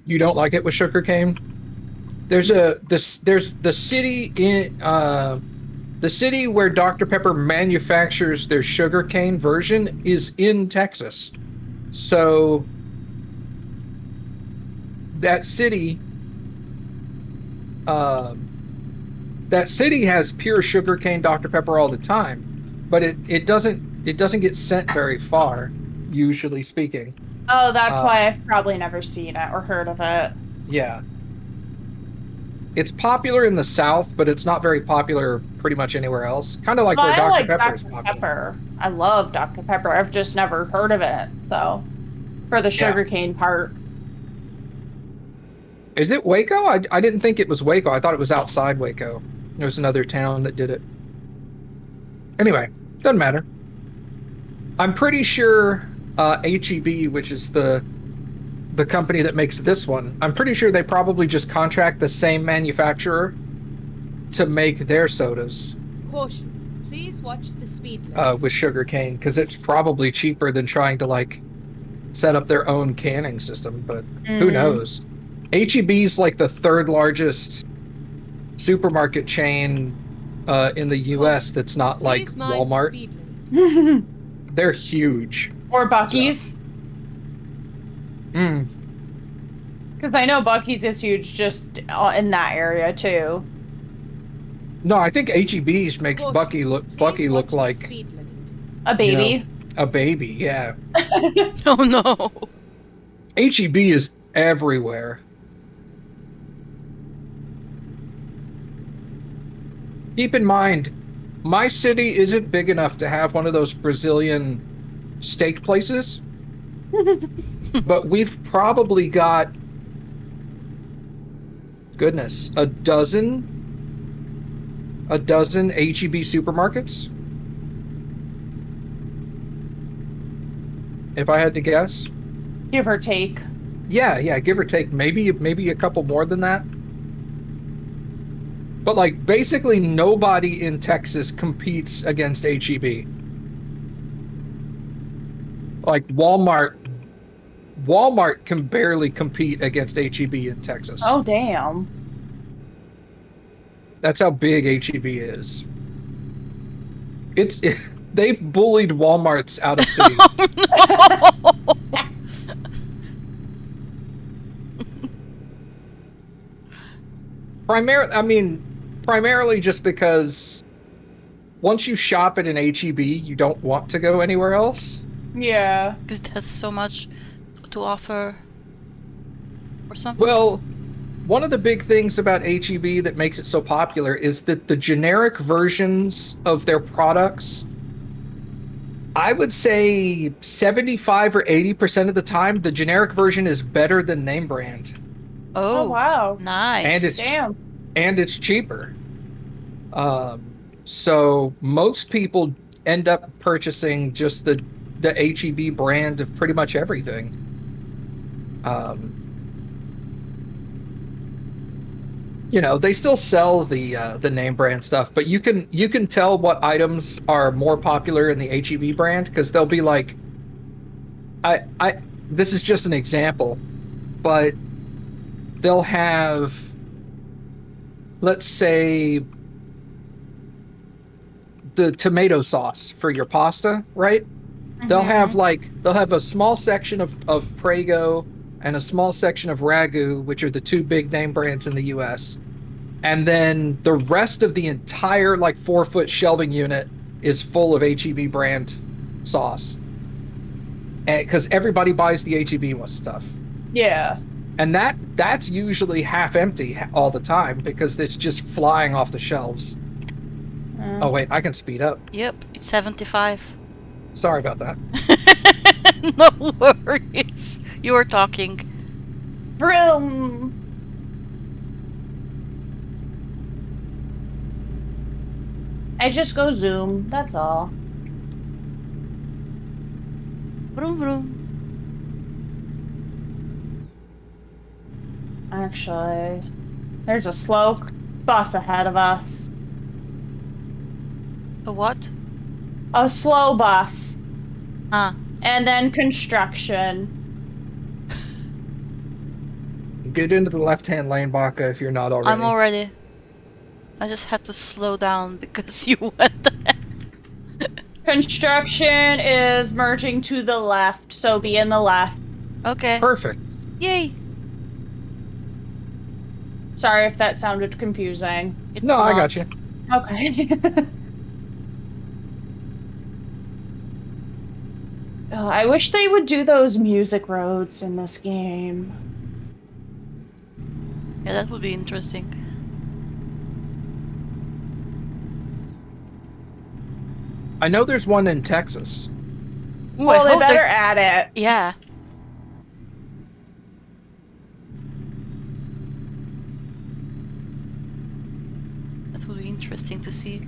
You don't like it with sugarcane? There's the city in the city where Dr. Pepper manufactures their sugarcane version is in Texas. So that city has pure sugarcane Dr. Pepper all the time, but it doesn't get sent very far, usually speaking. Oh, that's why I've probably never seen it or heard of it. Yeah. It's popular in the South, but it's not very popular pretty much anywhere else. Kind of like where I Dr. like Pepper is Dr. popular. Pepper. I love Dr. Pepper. I've just never heard of it, so for the sugarcane part. Is it Waco? I didn't think it was Waco. I thought it was outside Waco. There's another town that did it. Anyway, doesn't matter. I'm pretty sure HEB, which is the company that makes this one, I'm pretty sure they probably just contract the same manufacturer to make their sodas. Caution. Please watch the speed limit. With sugarcane, because it's probably cheaper than trying to like set up their own canning system, but who knows? HEB's like the third largest supermarket chain in the US that's not like Please mind the Walmart. speed limit. They're huge. Or Bucky's. Because I know Bucky's is huge just in that area too. No, I think HEB's makes Caution. Bucky look Please watch the like speed limit. A baby. You know, a baby. Yeah. Oh no. HEB is everywhere. Keep in mind, my city isn't big enough to have one of those Brazilian steak places, but we've probably got, goodness, a dozen HEB supermarkets, if I had to guess. Give or take. Yeah, give or take, maybe a couple more than that. But like basically nobody in Texas competes against HEB. Like Walmart can barely compete against HEB in Texas. Oh, damn. That's how big HEB is. They've bullied Walmarts out of cities. Primarily just because once you shop at an HEB, you don't want to go anywhere else. Yeah. Because it has so much to offer. Or something. Well, one of the big things about HEB that makes it so popular is that the generic versions of their products, I would say 75 or 80% of the time, the generic version is better than name brand. Oh, wow. Nice. And it's cheaper. So most people end up purchasing just the HEB brand of pretty much everything. You know, they still sell the name brand stuff, but you can tell what items are more popular in the HEB brand because they'll be like, I this is just an example, but they'll have, let's say, the tomato sauce for your pasta, right? They'll have a small section of Prego and a small section of Ragu, which are the two big name brands in the US. And then the rest of the entire like 4-foot shelving unit is full of HEB brand sauce. Because everybody buys the HEB stuff. Yeah. And that's usually half empty all the time because it's just flying off the shelves. Oh wait, I can speed up. Yep, it's 75. Sorry about that. No worries. You were talking. Vroom. I just go zoom, that's all. Vroom vroom. Actually, there's a slow bus ahead of us. A what? A slow bus. Ah. And then construction. Get into the left-hand lane, Baka, if you're not already. I'm already. I just had to slow down because you went ahead. Construction is merging to the left, so be in the left. Okay. Perfect. Yay. Sorry if that sounded confusing. It's No, I not. got you. Okay. Oh, I wish they would do those music roads in this game. Yeah, that would be interesting. I know there's one in Texas. Ooh, Well, I they hope better add it. Yeah. That would be interesting to see.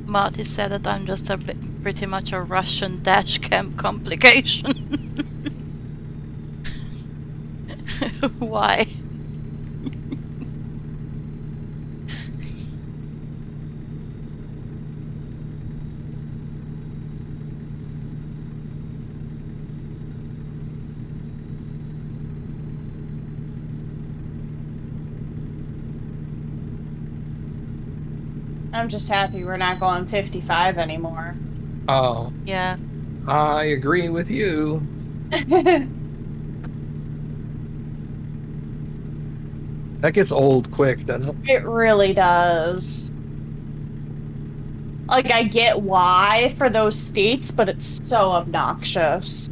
Marty said that I'm just pretty much a Russian dash cam complication. Why? I'm just happy we're not going 55 anymore. Oh, Yeah. I agree with you. That gets old quick, doesn't it? It really does. Like, I get why for those states, but it's so obnoxious.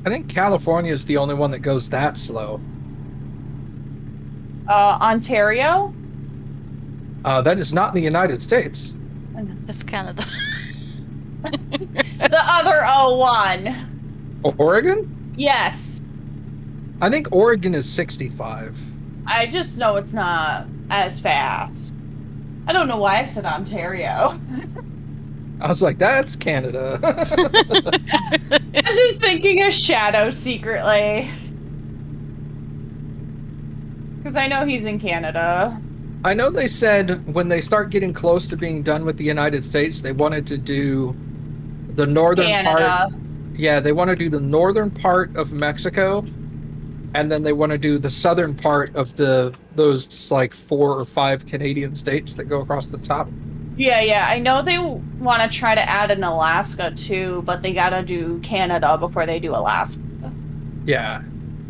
I think California is the only one that goes that slow. Ontario? That is not in the United States. That's Canada. The other 01. Oregon? Yes. I think Oregon is 65. I just know it's not as fast. I don't know why I said Ontario. I was like, that's Canada. I'm just thinking of Shadow secretly. Because I know he's in Canada. I know they said when they start getting close to being done with the United States, they wanted to do the northern part. Canada. Yeah, they want to do the northern part of Mexico, and then they want to do the southern part of those like 4 or 5 Canadian states that go across the top. Yeah. I know they want to try to add in Alaska too, but they gotta do Canada before they do Alaska. Yeah,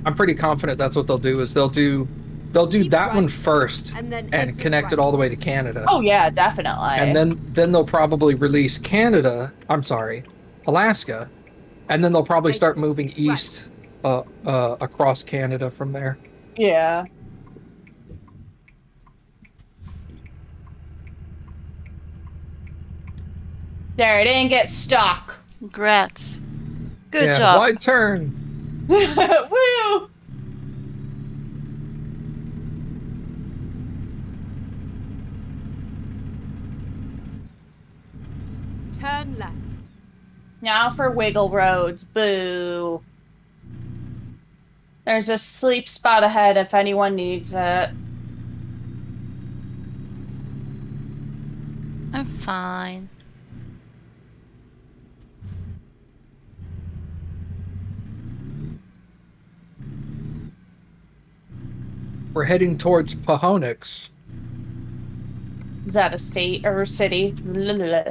I'm pretty confident that's what they'll do. Is they'll do Keep that one right, first and then and exit connect it right. all the way to Canada. Oh yeah, definitely. And then they'll probably release Alaska, and then they'll probably start Exit moving east across Canada from there. Yeah. There, it didn't get stuck. Congrats. Good Yeah, job. wide turn. Woo! Turn left. Now for wiggle roads. Boo. There's a sleep spot ahead if anyone needs it. I'm fine. We're heading towards Pahonix. Is that a state or a city? Blah.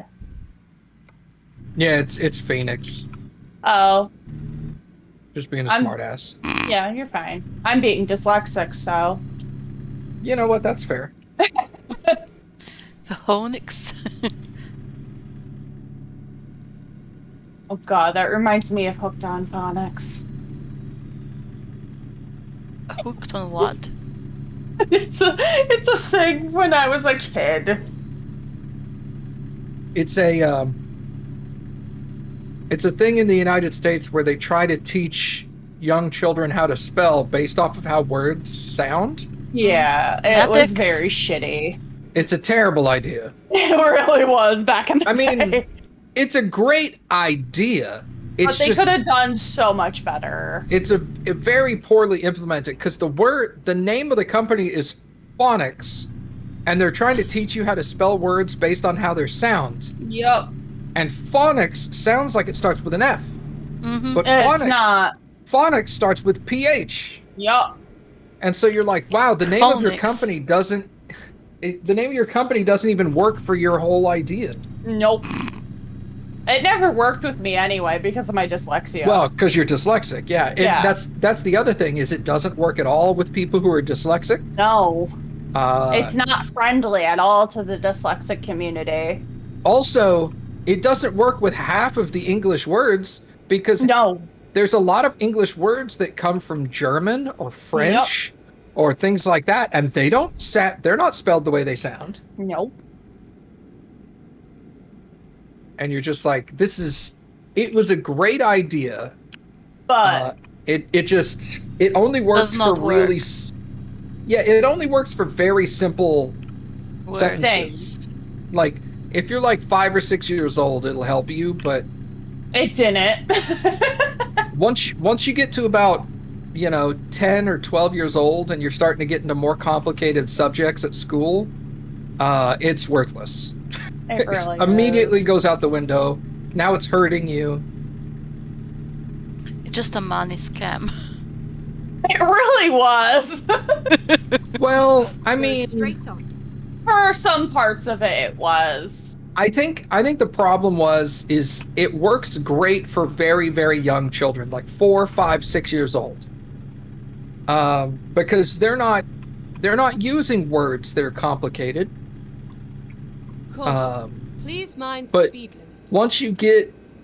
Yeah, it's Phoenix. Oh, Just being a I'm- smartass. yeah, you're fine. I'm being dyslexic, so. You know what? That's fair. Pahonix. Oh god, that reminds me of Hooked on Phonics. Hooked on what? It's a thing when I was a kid. It's a thing in the United States where they try to teach young children how to spell based off of how words sound. Yeah, it was Ethics. very shitty. It's a terrible idea. It really was back in the I mean, day. it's a great idea. But It's they just could have done so much better. it's a very poorly implemented because the name of the company is Phonics, and they're trying to teach you how to spell words based on how they sound. Yep. And phonics sounds like it starts with an F, Mm-hmm. but It's not. phonics starts with PH. Yep. And so you're like, wow, the name of your Phonics. company doesn't even work for your whole idea. Nope. It never worked with me anyway because of my dyslexia. Well, because you're dyslexic, yeah. Yeah. That's the other thing is it doesn't work at all with people who are dyslexic. no. Uh, It's not friendly at all to the dyslexic community. Also, it doesn't work with half of the English words because No. there's a lot of English words that come from German or French or things like that, and they're not spelled the way they sound. Nope. And you're just like, it was a great idea. But It only works Does not for work. it only works for very simple Words. sentences. Thanks. Like if you're like 5 or 6 years old, it'll help you, but It didn't. once you get to about 10 or 12 years old and you're starting to get into more complicated subjects at school, it's worthless. It really Immediately is. goes out the window. Now it's hurting you. It's just a money scam. It really was. Well, I Go mean, straight on. For some parts of it, it was. I think the problem is it works great for very, very young children, like 4, 5, 6 years old. Because they're not using words that are complicated. Caution. Please mind but- speed limit.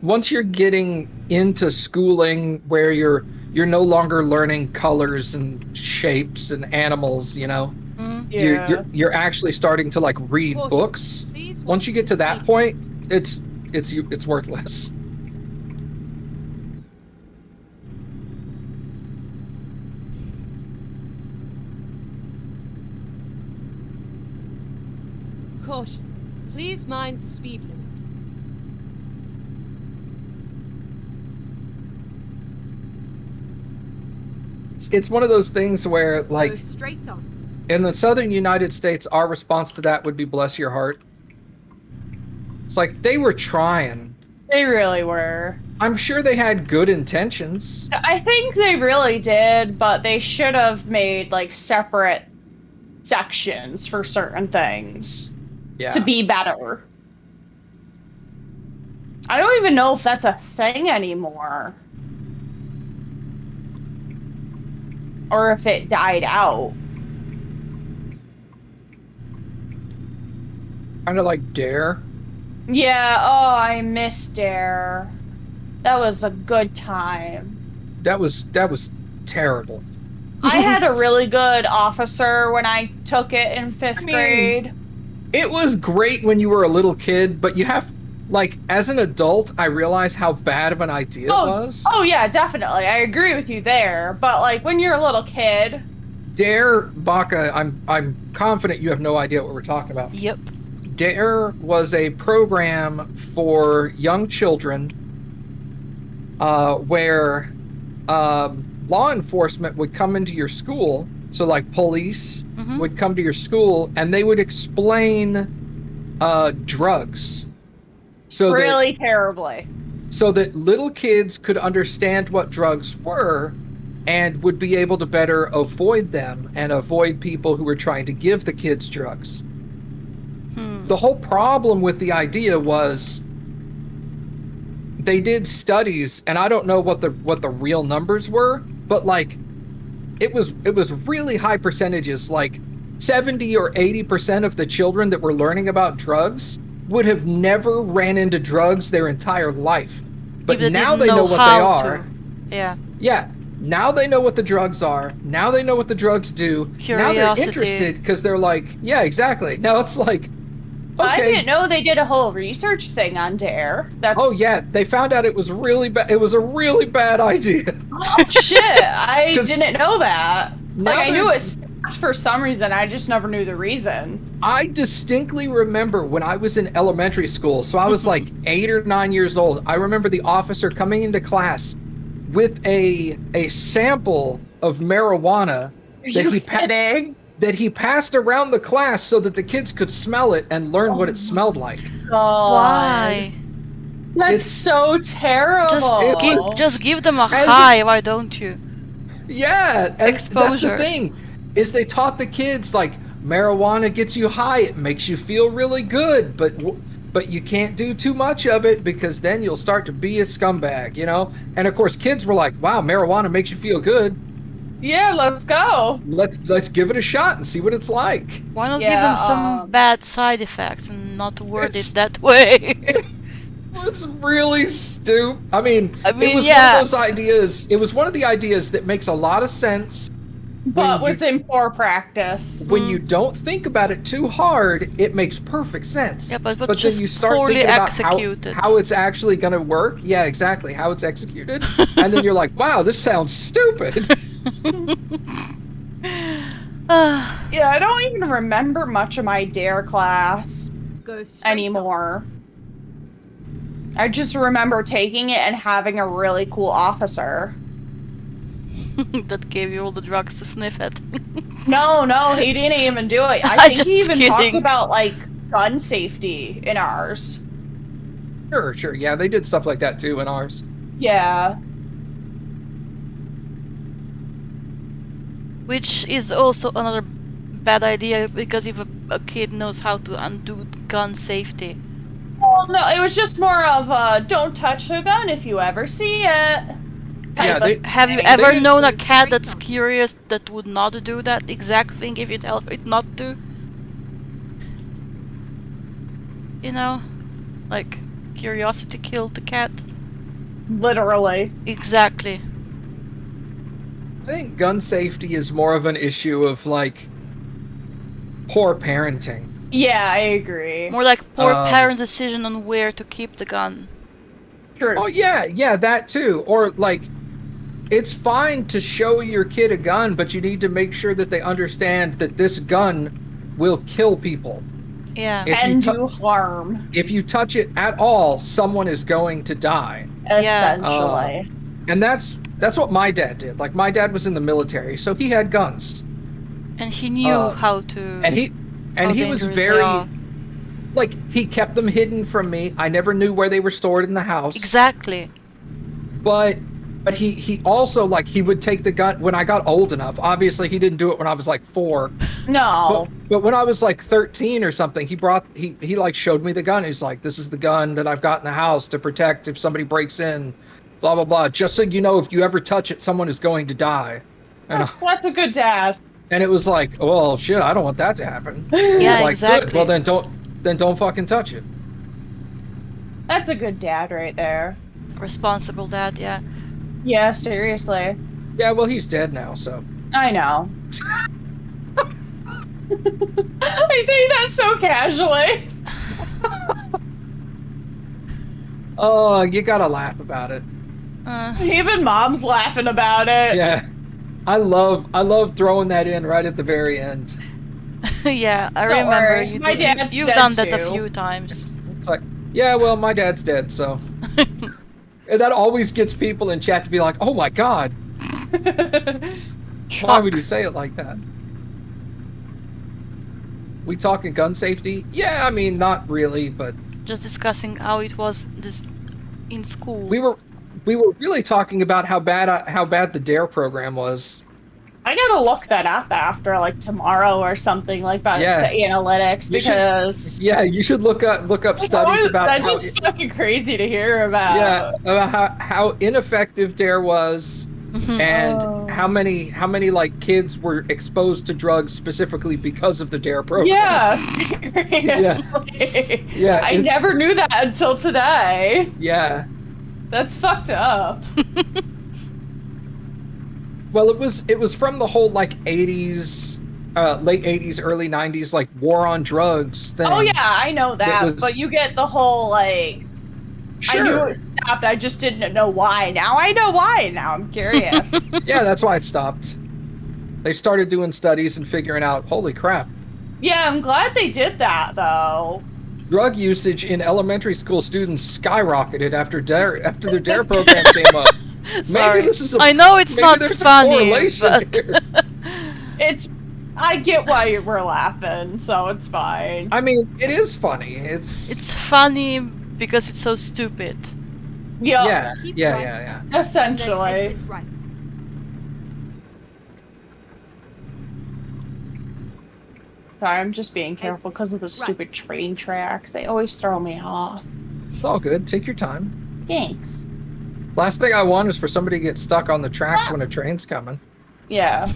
Once you're getting into schooling where you're no longer learning colors and shapes and animals, Mm. You're actually starting to like read Caution. books. Please Once you get to that speed point, limit. it's worthless. Caution. Please mind the speed limit. It's one of those things where Go like straight on. in the southern United States, our response to that would be bless your heart. It's like they were trying. They really were. I'm sure they had good intentions. I think they really did, but they should have made like separate sections for certain things Yeah. to be better. I don't even know if that's a thing anymore. Or if it died out. Kind of like Dare. Yeah, oh, I miss Dare. That was a good time. That was terrible. I had a really good officer when I took it in 5th I mean, grade. It was great when you were a little kid, but you have like as an adult, I realize how bad of an idea it was. Oh yeah, definitely. I agree with you there. But like when you're a little kid. Dare, Baka, I'm confident you have no idea what we're talking about. Yep. Dare was a program for young children where law enforcement would come into your school. So like police would come to your school and they would explain drugs. So really terribly. So that little kids could understand what drugs were and would be able to better avoid them and avoid people who were trying to give the kids drugs. The whole problem with the idea was they did studies, and I don't know what the real numbers were, but like it was really high percentages, like 70 or 80% of the children that were learning about drugs would have never ran into drugs their entire life. But now they know what they are. Yeah. Yeah. Now they know what the drugs are. Now they know what the drugs do. Curiosity. Now they're interested because they're like, yeah, exactly. Now it's like, okay. I didn't know they did a whole research thing on Dare. Oh yeah, they found out it was really bad. It was a really bad idea. Oh shit! I didn't know that. Like I knew it for some reason. I just never knew the reason. I distinctly remember when I was in elementary school. So I was like 8 or 9 years old. I remember the officer coming into class with a sample of marijuana that he passed around the class so that the kids could smell it and learn what it smelled like. Why? That's so terrible. Just give them a high. Why don't you? Yeah, and exposure. That's the thing, is they taught the kids like marijuana gets you high, it makes you feel really good, but you can't do too much of it because then you'll start to be a scumbag, you know? And of course, kids were like, "Wow, marijuana makes you feel good. Yeah, let's go. Let's give it a shot and see what it's like." Why not give them some bad side effects and not word it that way? It was really stupid. I mean, it was yeah. one of those ideas. It was one of the ideas that makes a lot of sense. But was in poor practice. When you don't think about it too hard, it makes perfect sense. Yeah, but then you start thinking about how it's actually going to work. Yeah, exactly. How it's executed. And then you're like, wow, this sounds stupid. Yeah, I don't even remember much of my Dare class anymore. I just remember taking it and having a really cool officer. That gave you all the drugs to sniff at. No, he didn't even do it. I think he even talked about, like, gun safety in ours. Sure. Yeah, they did stuff like that, too, in ours. Yeah. Which is also another bad idea, because if a kid knows how to undo gun safety. Well, no, it was just more of don't touch the gun if you ever see it. Yeah, have you ever known a cat that's curious that would not do that exact thing if you tell it not to? You know? Like, curiosity killed the cat. Literally. Exactly. I think gun safety is more of an issue of, like, poor parenting. Yeah, I agree. More like poor parents' decision on where to keep the gun. True. Oh yeah, that too. Or like, it's fine to show your kid a gun, but you need to make sure that they understand that this gun will kill people. Yeah. And do harm. If you touch it at all, someone is going to die. Essentially. And that's what my dad did. Like, my dad was in the military, so he had guns. And he knew how to. And he was dangerous they very are. like, he kept them hidden from me. I never knew where they were stored in the house. Exactly. But he also, like, he would take the gun when I got old enough. Obviously, he didn't do it when I was like 4. No. But when I was like 13 or something, he like showed me the gun. He's like, "This is the gun that I've got in the house to protect if somebody breaks in, blah blah blah. Just so you know, if you ever touch it, someone is going to die." And That's a good dad. And it was like, well, shit, I don't want that to happen. Yeah, like, exactly. Good. Well, then don't fucking touch it. That's a good dad right there. Responsible dad, yeah. Yeah, seriously. Yeah, well, he's dead now, so. I know. I say that so casually. Oh, you gotta laugh about it. Even Mom's laughing about it. Yeah. I love throwing that in right at the very end. Yeah, I Don't remember worry, you. my dad's You've dead done that a too. few times. It's like, yeah, well, my dad's dead, so. And that always gets people in chat to be like, "Oh my god, why would you say it like that?" We talking gun safety? Yeah, I mean, not really, but Just discussing how it was this in school. we were really talking about how bad the DARE program was. I gotta look that up after, like, tomorrow or something, like, about the analytics, because... You should look up studies about that's just fucking crazy to hear about. Yeah, about how ineffective DARE was, and how many like kids were exposed to drugs specifically because of the DARE program. Yeah, seriously. Yeah, I never knew that until today. Yeah. That's fucked up. Well, it was from the whole like 80s, late 80s, early 90s, like war on drugs thing. Oh yeah, I know that, but you get the whole like. Sure. I knew it stopped. I just didn't know why. Now I know why. Now I'm curious. Yeah, that's why it stopped. They started doing studies and figuring out, holy crap. Yeah, I'm glad they did that though. Drug usage in elementary school students skyrocketed after the DARE program came up. Sorry. Maybe this is I know it's not funny, but it's. I get why we're laughing, so it's fine. I mean, it is funny. It's funny because it's so stupid. Yeah. Essentially. Right. Sorry, I'm just being careful because of the stupid train tracks. They always throw me off. It's all good. Take your time. Thanks. Last thing I want is for somebody to get stuck on the tracks when a train's coming. Yeah.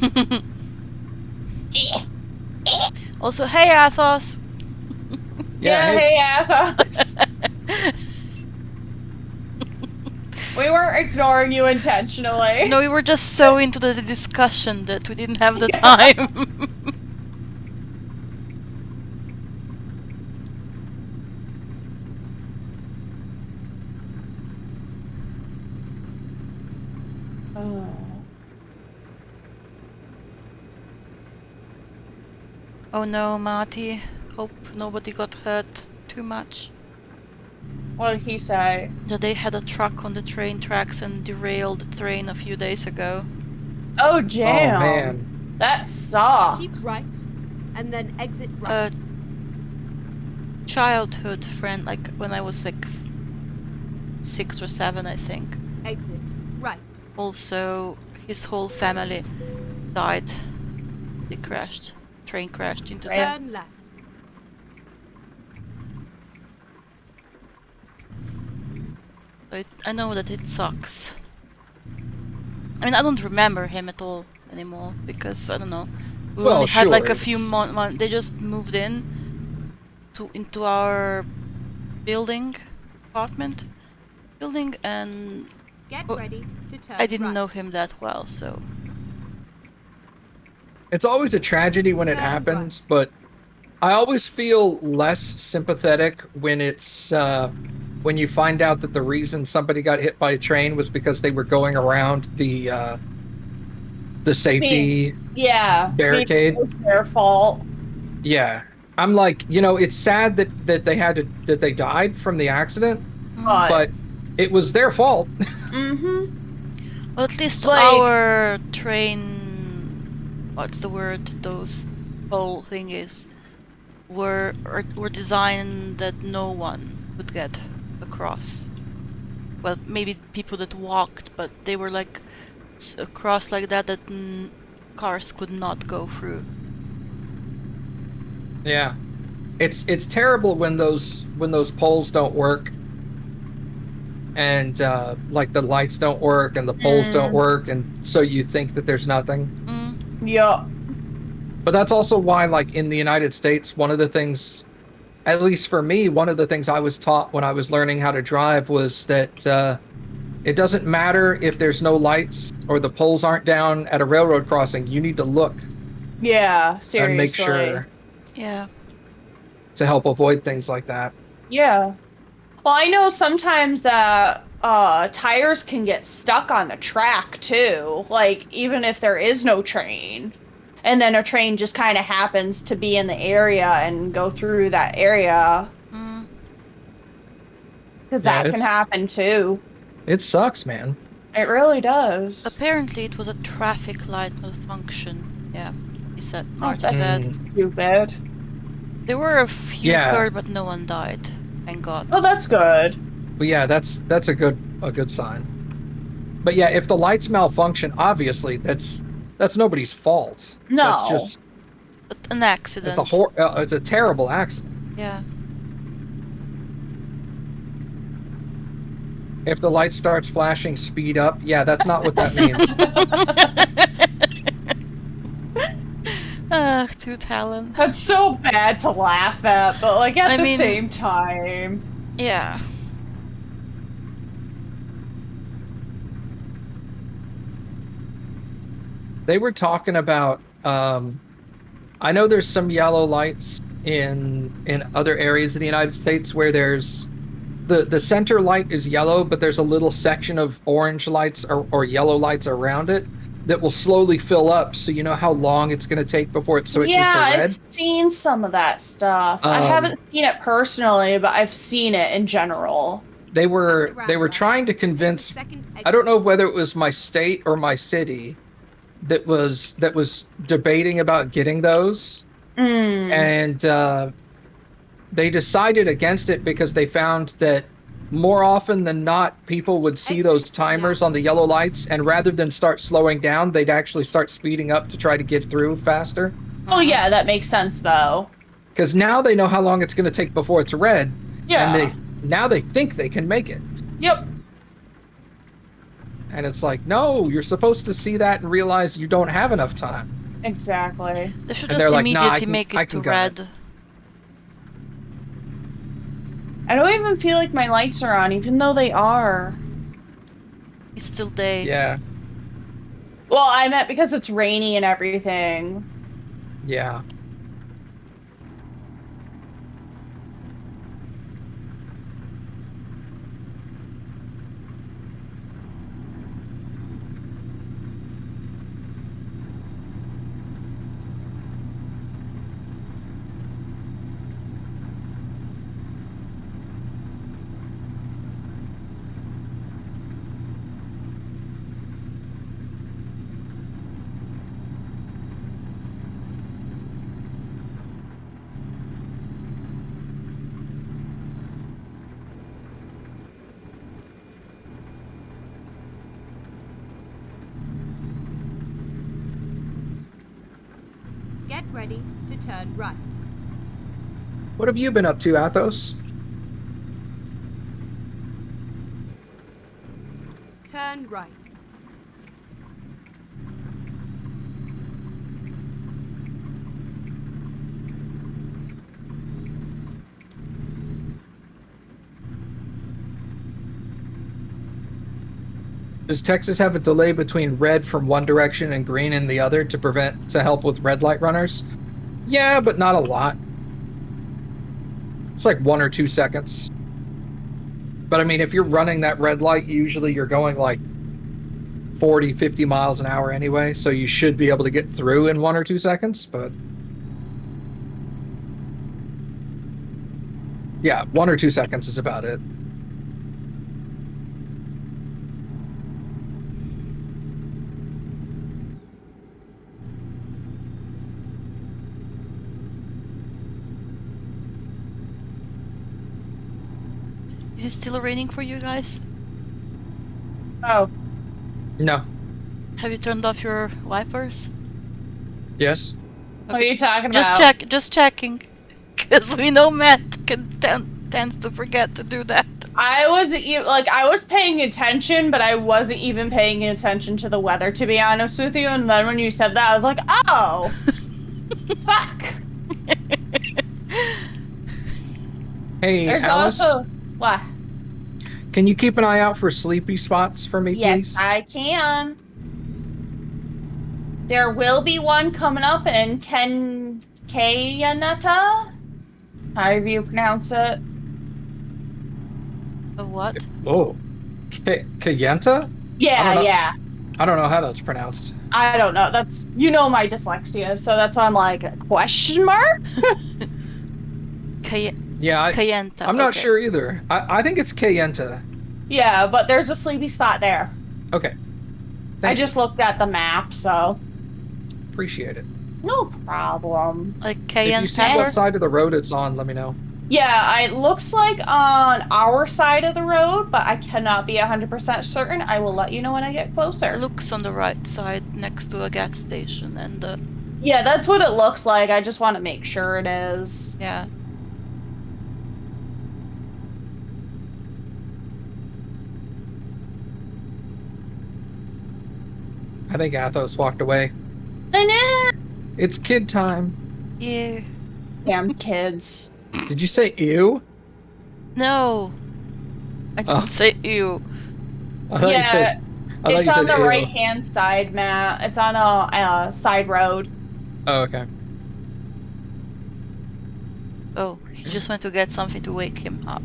Also, hey Athos. Hey Athos. We weren't ignoring you intentionally. No, we were just so into the discussion that we didn't have the time. Oh no, Marty. Hope nobody got hurt too much. What did he say? That they had a truck on the train tracks and derailed the train a few days ago. Oh, damn. Oh, man. That sucks. Keep right, and then exit right. Childhood friend, like when I was like 6 or 7, I think. Exit right. Also, his whole family died. They crashed. Train crashed into them. Turn left. So I know that it sucks. I mean, I don't remember him at all anymore because I don't know. We only had like a few months. They just moved into our apartment building, and get ready to turn I didn't right. know him that well, so. It's always a tragedy when it happens, but I always feel less sympathetic when it's when you find out that the reason somebody got hit by a train was because they were going around the safety Yeah, maybe it barricade. was their fault. Yeah. I'm like, it's sad that they had that they died from the accident, but it was their fault. Mm-hmm. Well, at least Like, our train, what's the word? Those pole thingies were designed that no one could get across. Well, maybe people that walked, but they were like across like that cars could not go through. Yeah. It's terrible when those poles don't work and like the lights don't work and the poles don't work, and so you think that there's nothing. yeah. But that's also why, like in the United States, one of the things, at least for me, one of the things I was taught when I was learning how to drive was that it doesn't matter if there's no lights or the poles aren't down at a railroad crossing. You need to look Yeah, and make seriously. sure Yeah. to help avoid things like that. Yeah. Well, I know sometimes that tires can get stuck on the track too, like even if there is no train. And then a train just kind of happens to be in the area and go through that area. Because Yeah, that can happen too. It sucks, man. It really does. Apparently, it was a traffic light malfunction. Yeah, he said. Oh, Marty that's said. stupid. There were a few Yeah. hurt, but no one died. Thank God. Oh, that's good. But yeah, that's a good sign. But yeah, if the lights malfunction, obviously that's nobody's fault. No. That's just An accident. it's a terrible accident. Yeah. If the light starts flashing, speed up. Yeah, that's not what that means. Too talent. That's so bad to laugh at, but like at I the mean- same time. Yeah. They were talking about I know there's some yellow lights in other areas of the United States where there's the center light is yellow, but there's a little section of orange lights or yellow lights around it that will slowly fill up, so you know how long it's going to take before it switches to red. I've seen some of that stuff. I haven't seen it personally, but I've seen it in general. They were trying to convince, I don't know whether it was my state or my city that was debating about getting those, and they decided against it because they found that more often than not, people would see those timers on the yellow lights, and rather than start slowing down, they'd actually start speeding up to try to get through faster. Oh yeah, that makes sense though. Because now they know how long it's going to take before it's red, Yeah. and now they think they can make it. Yep. And it's like, no, you're supposed to see that and realize you don't have enough time. Exactly. They should And just they're like, "Nah, immediately make I it to can gut it." red. I don't even feel like my lights are on, even though they are. It's still day. Yeah, Well, I meant because it's rainy and everything. yeah. Get ready to turn right. What have you been up to, Athos? Turn right. Does Texas have a delay between red from one direction and green in the other to help with red light runners? Yeah, but not a lot. It's like 1 or 2 seconds. But I mean, if you're running that red light, usually you're going like 40, 50 miles an hour anyway, so you should be able to get through in 1 or 2 seconds, but yeah, 1 or 2 seconds is about it. Is it still raining for you guys? Oh, No. Have you turned off your wipers? Yes. what are you talking Just about? just checking. Because we know Matt tends to forget to do that. I wasn't like I was paying attention, but I wasn't even paying attention to the weather, to be honest with you. And then when you said that, I was like, oh, fuck. Hey, There's Alice, also what? can you keep an eye out for sleepy spots for me, Yes, please? I can. There will be one coming up in Kayanetta, however you pronounce it. A what? Oh, Kayenta? Yeah, yeah. I don't know how that's pronounced. I don't know. That's my dyslexia, so that's why I'm like question mark. Yeah, Kayenta. I'm not okay. sure either. I think it's Kayenta. Yeah, but there's a sleepy spot there. Okay. I just looked at the map, so Appreciate it. no problem. Like If you see Kayenta. what side of the road it's on, let me know. Yeah, it looks like on our side of the road, but I cannot be 100% certain. I will let you know when I get closer. Looks on the right side next to a gas station and Yeah, that's what it looks like. I just want to make sure it is. yeah. I think Athos walked away. I know. It's kid time. Yeah. Damn kids. Did you say ew? No. I didn't say ew. I thought you said. I thought It's you on said the ew. right-hand side, Matt. It's on a side road. Oh, okay. Oh, he just went to get something to wake him up.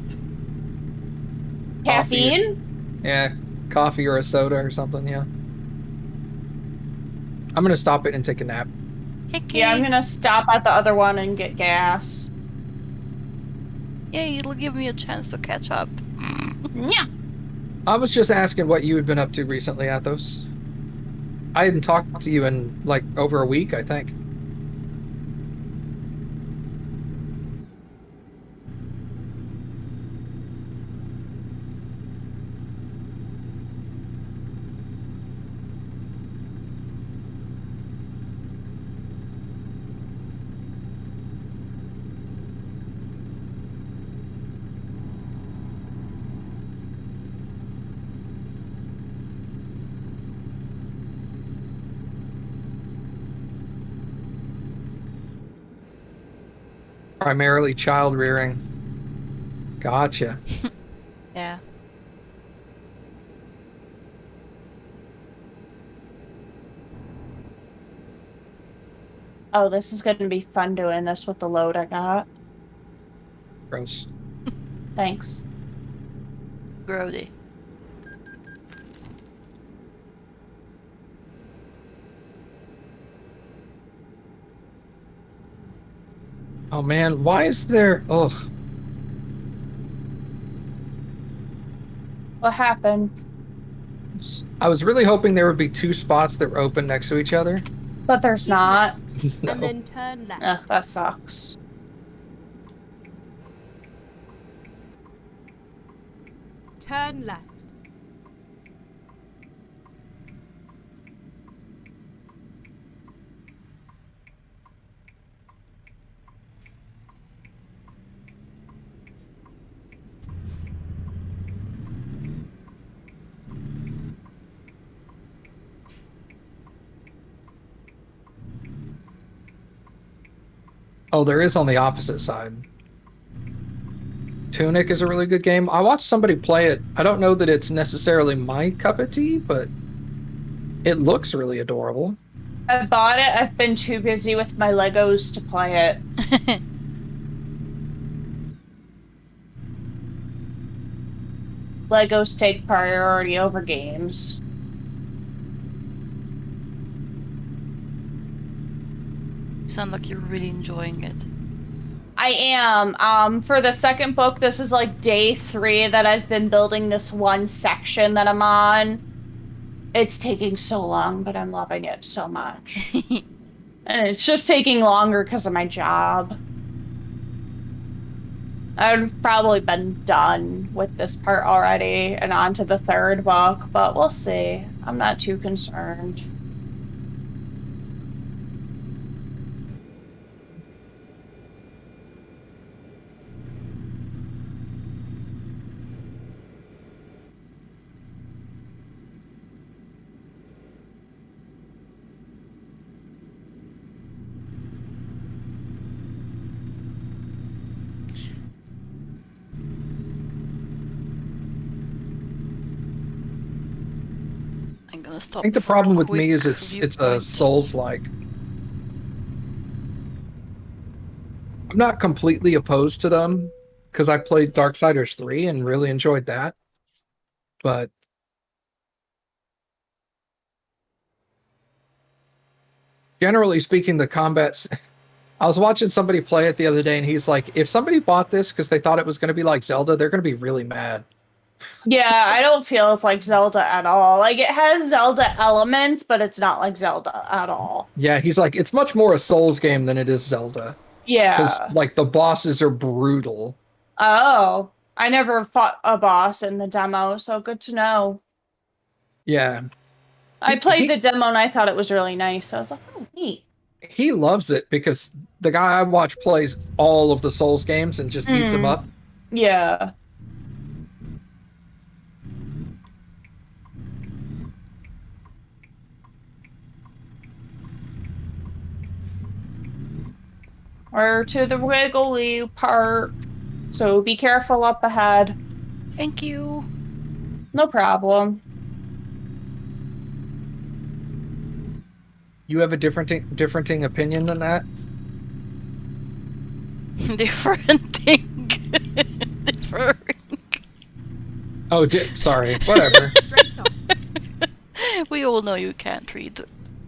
Coffee. Caffeine? Yeah, coffee or a soda or something. Yeah. I'm gonna stop it and take a nap. Hickey. Yeah, I'm gonna stop at the other one and get gas. Yeah, it'll give me a chance to catch up. Yeah. I was just asking what you had been up to recently, Athos. I hadn't talked to you in like over a week, I think. Primarily child rearing. Gotcha. Yeah. Oh, this is gonna be fun doing this with the load I got. Gross. Thanks. Grody. Oh man, why is there? Ugh. What happened? I was really hoping there would be 2 spots that were open next to each other. But there's not. No. And then turn left. Ugh, that sucks. Turn left. Oh, there is on the opposite side. Tunic is a really good game. I watched somebody play it. I don't know that it's necessarily my cup of tea, but it looks really adorable. I bought it. I've been too busy with my Legos to play it. Legos take priority over games. You sound like you're really enjoying it. I am. For the second book, this is like day 3 that I've been building this one section that I'm on. It's taking so long, but I'm loving it so much. And it's just taking longer because of my job. I've probably been done with this part already and on to the 3rd book, but we'll see. I'm not too concerned. I'm gonna stop. I think the for a problem with me quick is it's a viewpoint. Souls-like. I'm not completely opposed to them because I played Darksiders 3 and really enjoyed that. But generally speaking, the combat's... I was watching somebody play it the other day, and he's like, if somebody bought this because they thought it was going to be like Zelda, they're going to be really mad. Yeah, I don't feel it's like Zelda at all. Like, it has Zelda elements, but it's not like Zelda at all. Yeah, he's like, it's much more a Souls game than it is Zelda. Because, Yeah. like, the bosses are brutal. Oh, I never fought a boss in the demo, so good to know. Yeah. I played the demo and I thought it was really nice. So I was like, oh, neat. He loves it because the guy I watch plays all of the Souls games and just eats them up. Yeah. We're to the wiggly part, so be careful up ahead. Thank you. No problem. You have a differing opinion than that? Different thing. Different. Oh, sorry. Whatever. Straight up. We all know you can't read.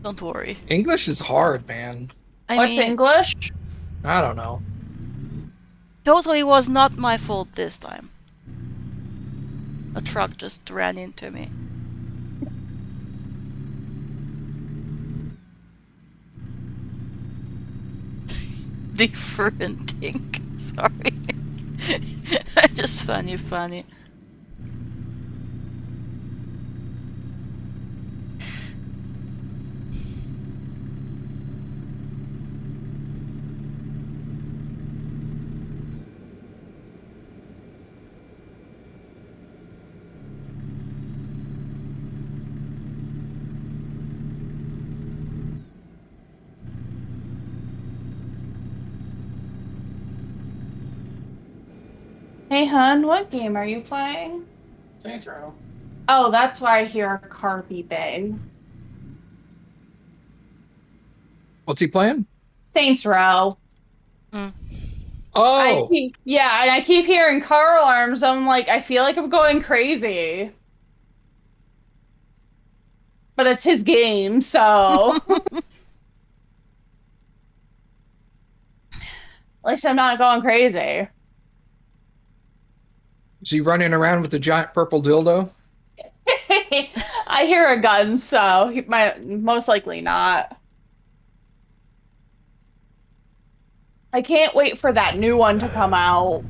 Don't worry. English is hard, man. What's English? I don't know. Totally was not my fault this time. A truck just ran into me. Different thing. Sorry. I just find you funny. Hey, hun, what game are you playing? Saints Row. Oh, that's why I hear a car beeping. What's he playing? Saints Row. Oh! Yeah, and I keep hearing car alarms. I'm like, I feel like I'm going crazy. But it's his game, so... At least I'm not going crazy. Is he running around with the giant purple dildo? I hear a gun, so he might most likely not. I can't wait for that new one to come out.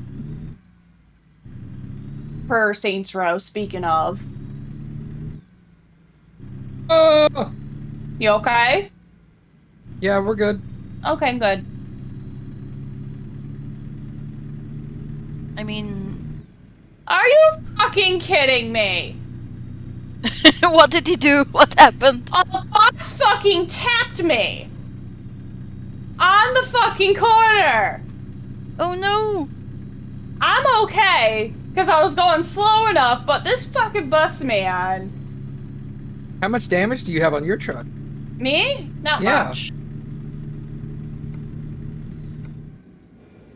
For Saints Row, speaking of. You okay? Yeah, we're good. Okay, good. I mean... Are you fucking kidding me? What did he do? What happened? A boss fucking tapped me! On the fucking corner! Oh no! I'm okay, because I was going slow enough, but this fucking bus man... How much damage do you have on your truck? Me? Not much.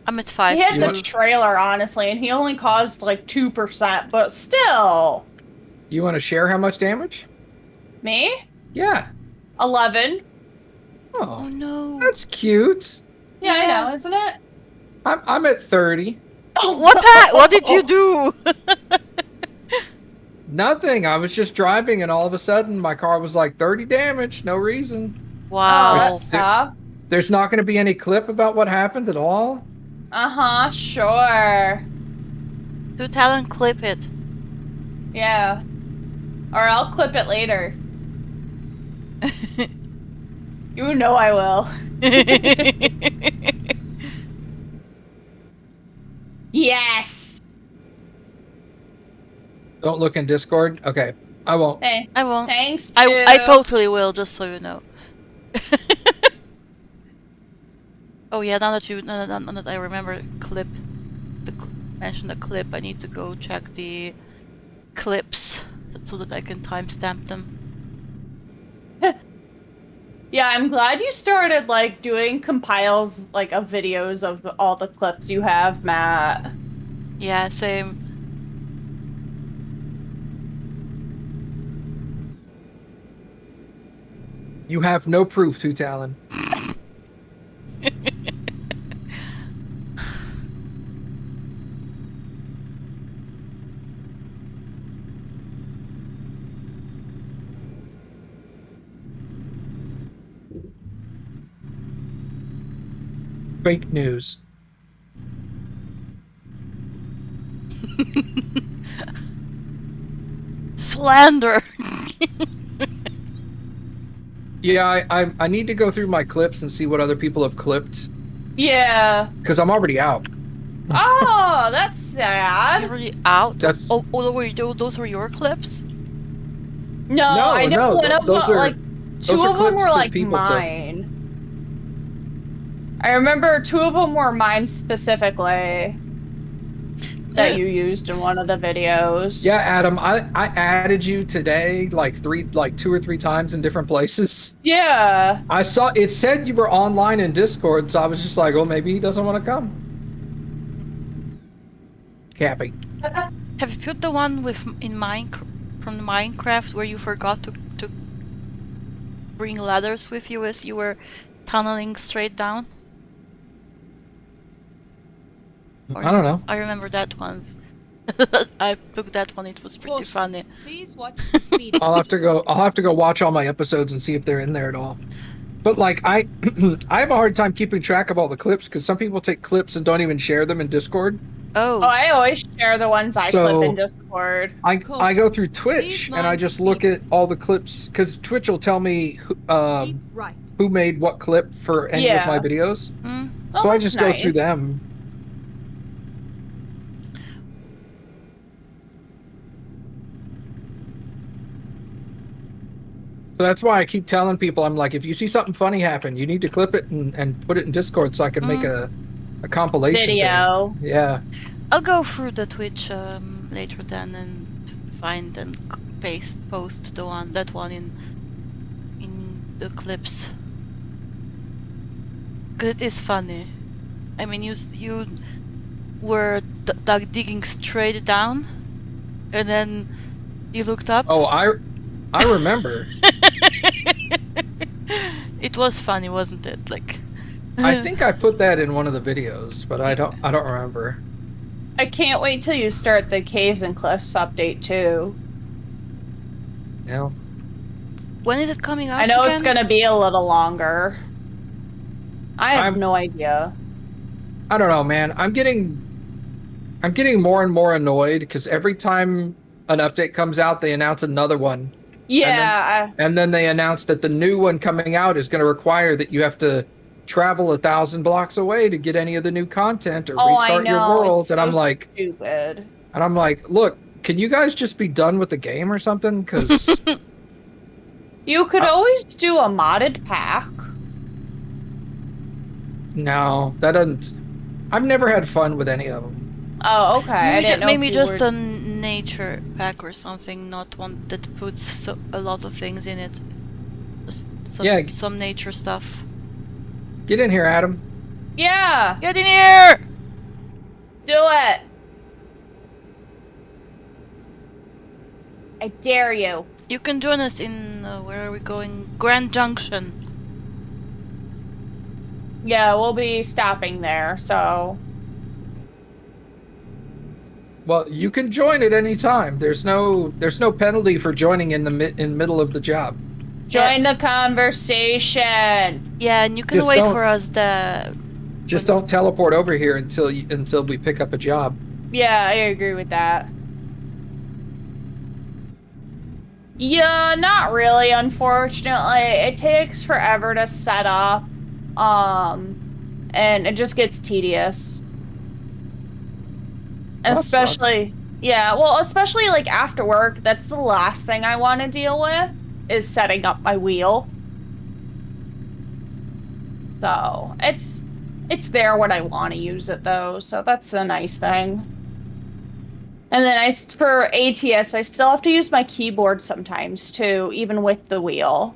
I'm at 5 He hit too. the trailer, honestly, and he only caused like 2%, but still. You want to share how much damage? Me? Yeah. 11. Oh Oh, no. that's cute. Yeah, I Yeah. know, isn't it? I'm at 30. What did you do? Nothing. I was just driving, and all of a sudden, my car was like 30 damage. No reason. Oh, Wow. that sucks. There's not going to be any clip about what happened at all. Uh-huh, sure. Do talent clip it. Yeah. Or I'll clip it later. You know I will. Yes! Don't look in Discord. Okay, I won't. Hey, I won't. thanks, I totally will, just so you know. Oh yeah, now that I remember mention the clip, I need to go check the clips so that I can timestamp them. Yeah, I'm glad you started, like, doing compiles, like, of videos of all the clips you have, Matt. Yeah, same. You have no proof, Two Talon. Fake news. Slander! Yeah, I need to go through my clips and see what other people have clipped. Yeah. Because I'm already out. Oh, that's You're sad. already out? That's Those were your clips? No, I know no, one of those them, are like, two those are of them clips were, that like, people took. mine. I remember 2 of them were mine specifically. That you used in one of the videos. Yeah, Adam, I added you today like 2 or 3 times in different places. Yeah. I saw it said you were online in Discord, so I was just like, oh, maybe he doesn't want to come. Cappy. Have you put the one from Minecraft where you forgot to bring ladders with you as you were tunneling straight down? I don't know. I remember that one. I took that one. It was pretty funny. Please watch the speed. I'll have to go watch all my episodes and see if they're in there at all. But like I have a hard time keeping track of all the clips because some people take clips and don't even share them in Discord. Oh, Oh, I always share the ones I clip in Discord. I go through Twitch and I just look at all the clips because Twitch will tell me who made what clip for any of my videos. Oh, So I that's just go through nice. them. So that's why I keep telling people, I'm like, if you see something funny happen, you need to clip it and put it in Discord so I can make a compilation video. thing. Yeah. I'll go through the Twitch later then and find and post that one in the clips. Cause it is funny. I mean, you were digging straight down, and then you looked up. Oh, I remember. It was funny, wasn't it? Like, I think I put that in one of the videos, but I don't remember. I can't wait till you start the Caves and Cliffs update too. Yeah. when is it coming out? I know again? it's gonna be a little longer. I have no idea. I don't know, man. I'm getting more and more annoyed because every time an update comes out, they announce another one. Yeah. And then they announce that the new one coming out is going to require that you have to travel 1,000 blocks away to get any of the new content or restart your world. It's and I'm like, stupid. And I'm like, look, can you guys just be done with the game or something? Because you could always do a modded pack. No, that doesn't. I've never had fun with any of them. Oh, okay. I didn't know maybe just a nature pack or something, not one that puts a lot of things in it. Just some nature stuff. Get in here, Adam. Yeah. Get in here! Do it. I dare you. You can join us in, where are we going? Grand Junction. Yeah, we'll be stopping there, so. Well, you can join at any time. There's no penalty for joining in the middle of the job. Join the conversation. Yeah, and you can Just wait don't- for us the... Just don't teleport over here until we pick up a job. Yeah, I agree with that. Yeah, not really, unfortunately. It takes forever to set up. And it just gets tedious. Well, that Especially, yeah, well, especially like after work, that's the last thing I want to deal with is setting up my wheel. So, it's there when I want to use it though, so that's a nice thing. And then for ATS, I still have to use my keyboard sometimes too, even with the wheel.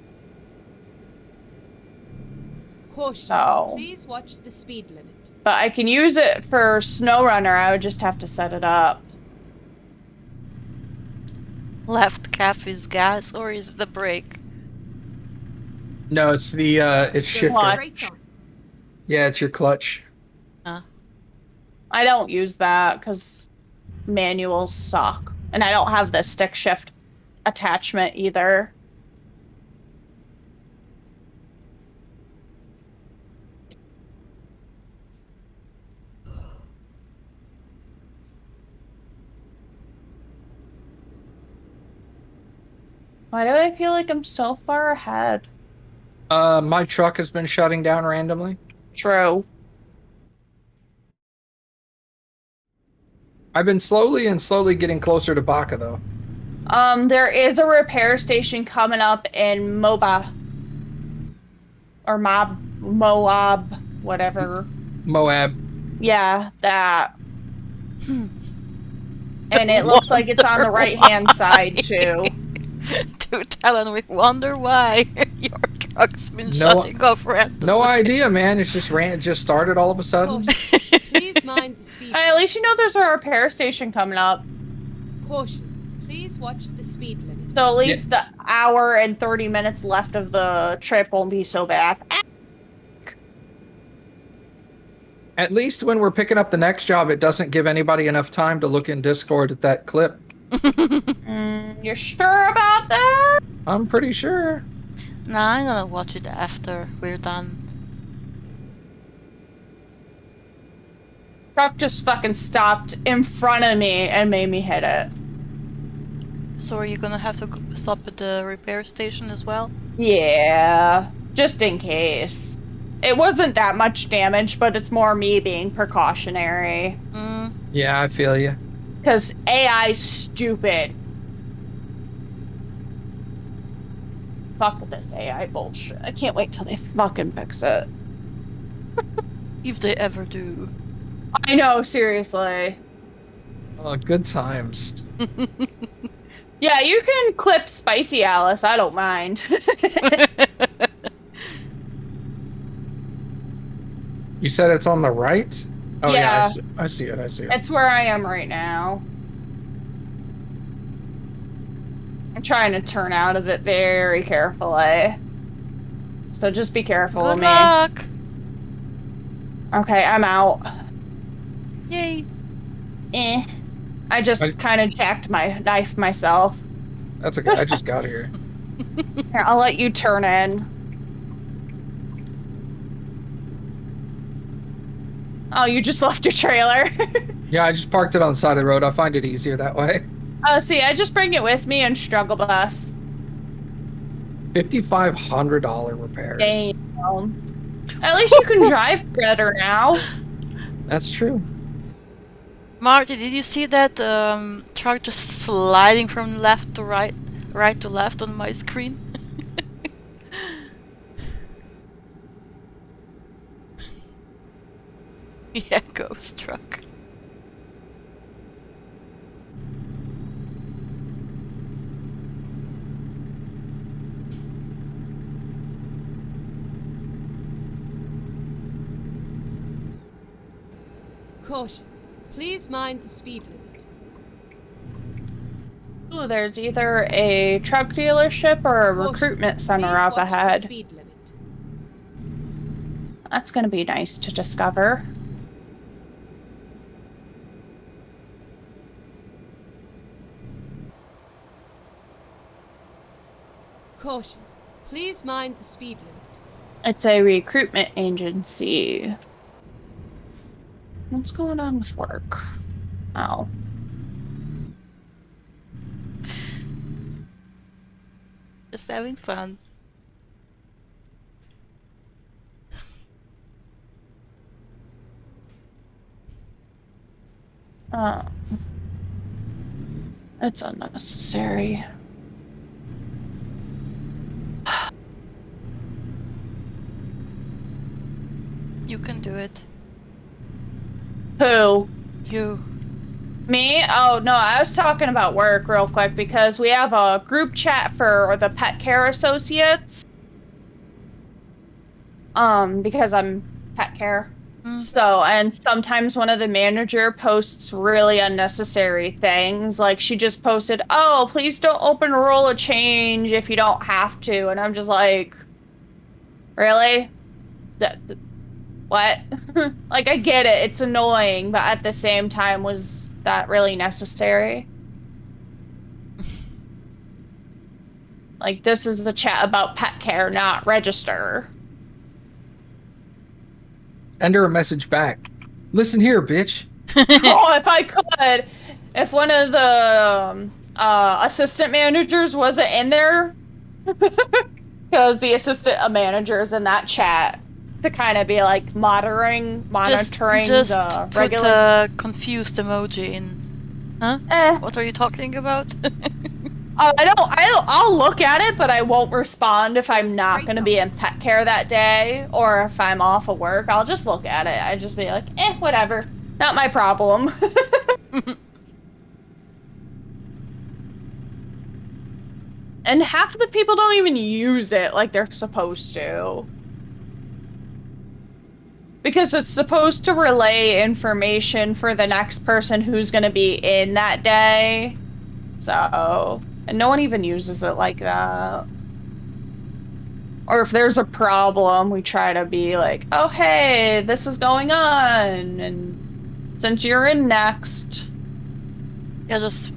Caution. So, Please watch the speed limit. but I can use it for SnowRunner. I would just have to set it up. Left calf is gas, or is the brake? No, it's the it's shifter. Clutch. Yeah, it's your clutch. I don't use that because manuals suck. And I don't have the stick shift attachment either. Why do I feel like I'm so far ahead? My truck has been shutting down randomly. True. I've been slowly getting closer to Baka though. There is a repair station coming up in Moab, whatever. Moab. Yeah, that. And it looks like it's on the right-hand side, too. To Talon, we wonder why your truck's been shutting off randomly. No idea, man. It's just started all of a sudden. Caution. Please mind the speed limit. At least you know there's a repair station coming up. Caution. Please watch the speed limit. So at least the hour and 30 minutes left of the trip won't be so bad. At least when we're picking up the next job, it doesn't give anybody enough time to look in Discord at that clip. You're sure about that? I'm pretty sure. Nah, I'm gonna watch it after we're done. Truck just fucking stopped in front of me and made me hit it. So are you gonna have to stop at the repair station as well? Yeah, just in case. It wasn't that much damage, but it's more me being precautionary. Yeah, I feel you. Because AI's stupid. Fuck this AI bullshit. I can't wait till they fucking fix it. If they ever do. I know, seriously. Oh, good times. Yeah, you can clip Spicy Alice. I don't mind. You said it's on the right? Oh Yeah. I see it. It's where I am right now. I'm trying to turn out of it very carefully. So just be careful of Good me. luck! Okay, I'm out. Yay! I just kind of jacked my knife myself. That's okay. I just got here. Here, I'll let you turn in. Oh, you just left your trailer. Yeah, I just parked it on the side of the road. I find it easier that way. Oh, see, I just bring it with me and struggle bus. $5,500 repairs. Damn. At least you can drive better now. That's true. Marty, did you see that truck just sliding from left to right to left on my screen? Yeah, ghost truck. Caution. Please mind the speed limit. Ooh, there's either a truck dealership or a Caution. recruitment center Please up watch the ahead. speed limit. That's going to be nice to discover. Caution. Please mind the speed limit. It's a recruitment agency. What's going on with work? Oh. Just having fun. It's unnecessary. You can do it. Who? You. Me? Oh, no, I was talking about work real quick because we have a group chat for the pet care associates. Because I'm pet care. So, and sometimes one of the manager posts really unnecessary things. Like she just posted, "Oh, please don't open a roll of change if you don't have to." And I'm just like, really? What? Like, I get it. It's annoying, but at the same time, was that really necessary? Like, this is a chat about pet care, not register. Send her a message back. Listen here, bitch. Oh, if I could. If one of the assistant managers wasn't in there, because the assistant managers in that chat to kind of be like monitoring Just the put regular. a confused emoji in. Huh? What are you talking about? I'll look at it, but I won't respond if I'm not Straight going to on. be in pet care that day, or if I'm off of work. I'll just look at it. I just be like, whatever, not my problem. And half of the people don't even use it like they're supposed to. Because it's supposed to relay information for the next person who's going to be in that day. So, and no one even uses it like that. Or if there's a problem, we try to be like, "Oh, hey, this is going on. And since you're in next." Yeah, just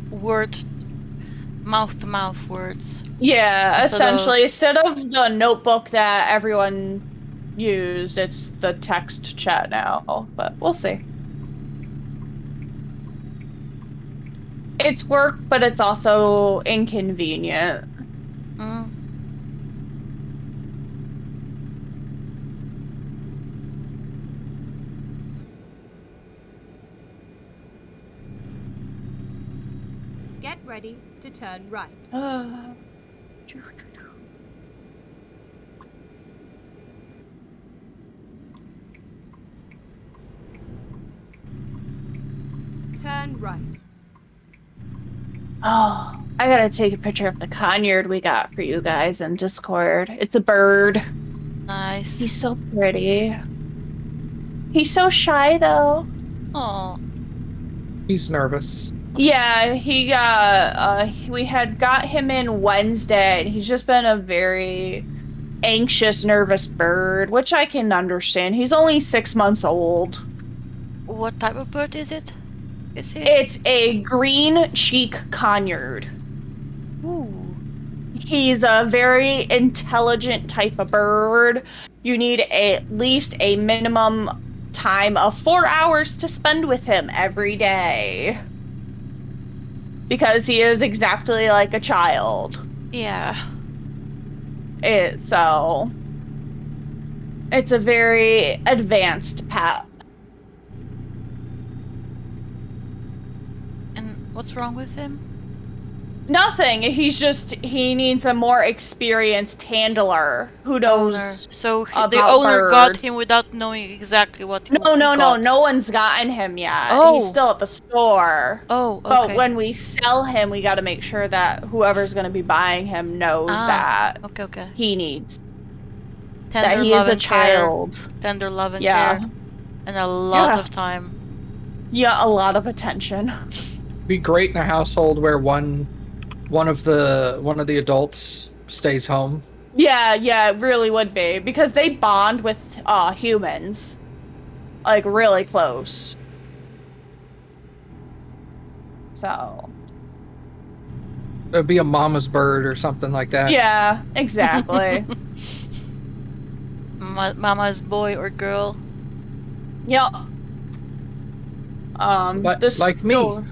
mouth-to-mouth words. Yeah, essentially, instead of the notebook that everyone used, it's the text chat now, but we'll see. It's work, but it's also inconvenient. Get ready to turn right. Turn right. Oh, I gotta take a picture of the conure we got for you guys in Discord. It's a bird. Nice. He's so pretty. He's so shy, though. Aw. He's nervous. Yeah, he got, we had got him in Wednesday, and he's just been a very anxious, nervous bird, which I can understand. He's only 6 months old. What type of bird is it? Is he? It's a green cheek conure. Ooh. He's a very intelligent type of bird. You need at least a minimum time of 4 hours to spend with him every day. Because he is exactly like a child. Yeah. So it's a very advanced pet. And what's wrong with him? Nothing. He needs a more experienced handler who knows. So the about owner got birds. him without knowing exactly what he No, got. no one's gotten him yet. Oh. He's still at the store. Oh, okay. But when we sell him, we got to make sure that whoever's going to be buying him knows that okay. he needs Tender that he love is a and child. Tender love and Yeah. care. And a lot of time. Yeah, a lot of attention. Be great in a household where one of the adults stays home. Yeah, it really would be because they bond with humans like really close. So, It'd be a mama's bird or something like that. yeah, exactly. Mama's boy or girl. Yep. The Like me. store.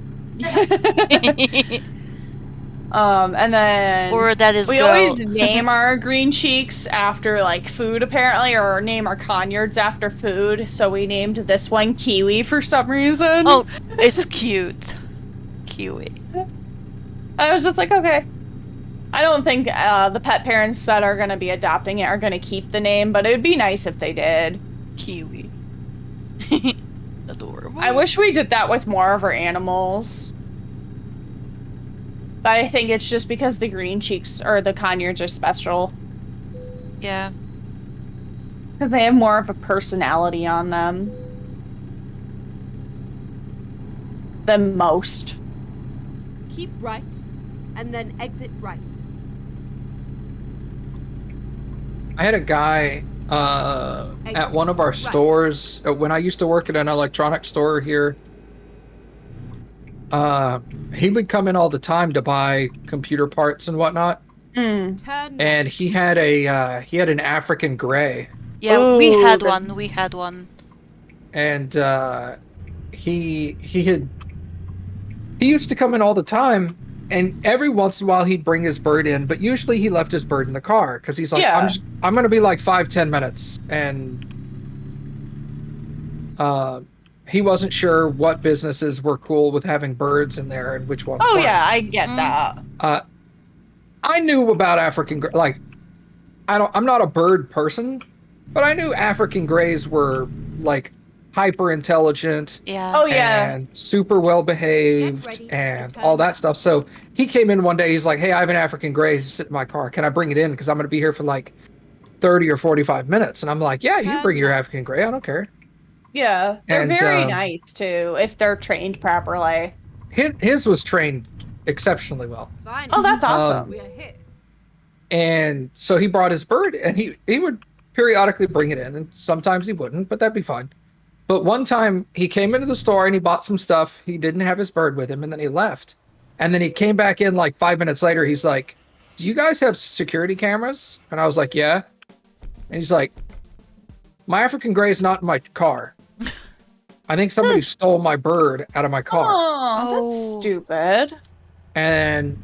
And then Or that is we girl. always name our green cheeks after like food apparently, or name our conures after food. So we named this one Kiwi for some reason. Oh, it's cute. Kiwi. I was just like, okay. I don't think the pet parents that are going to be adopting it are going to keep the name, but it would be nice if they did. Kiwi. Adorable. I wish we did that with more of our animals. But I think it's just because the green cheeks or the conures are special. Yeah. Because they have more of a personality on them than most. Keep right, and then exit right. I had a guy at one of our stores when I used to work at an electronics store here. He would come in all the time to buy computer parts and whatnot. Turn And he had an African gray. Yeah, Ooh, we had one. We had one. And he used to come in all the time, and every once in a while he'd bring his bird in, but usually he left his bird in the car because he's like, Yeah. I'm gonna be like 5-10 minutes, and he wasn't sure what businesses were cool with having birds in there and which ones Oh weren't. yeah, I get that. I knew about African like I'm not a bird person, but I knew African grays were like hyper intelligent. Yeah. Oh yeah. And super well behaved and all that stuff. So he came in one day, he's like, hey, I have an African gray sitting in my car. Can I bring it in? Because I'm going to be here for like 30 or 45 minutes. And I'm like, yeah, you bring your African gray. I don't care. Yeah, they're And, very nice too if they're trained properly. His was trained exceptionally well. Fine. Oh, that's awesome. We are hit. And so he brought his bird, and he would periodically bring it in, and sometimes he wouldn't, but that'd be fine. But one time he came into the store and he bought some stuff. He didn't have his bird with him, and then he left. And then he came back in like 5 minutes later. He's like, do you guys have security cameras? And I was like, yeah. And he's like, my African gray is not in my car. I think somebody stole my bird out of my car. Oh, that's stupid. And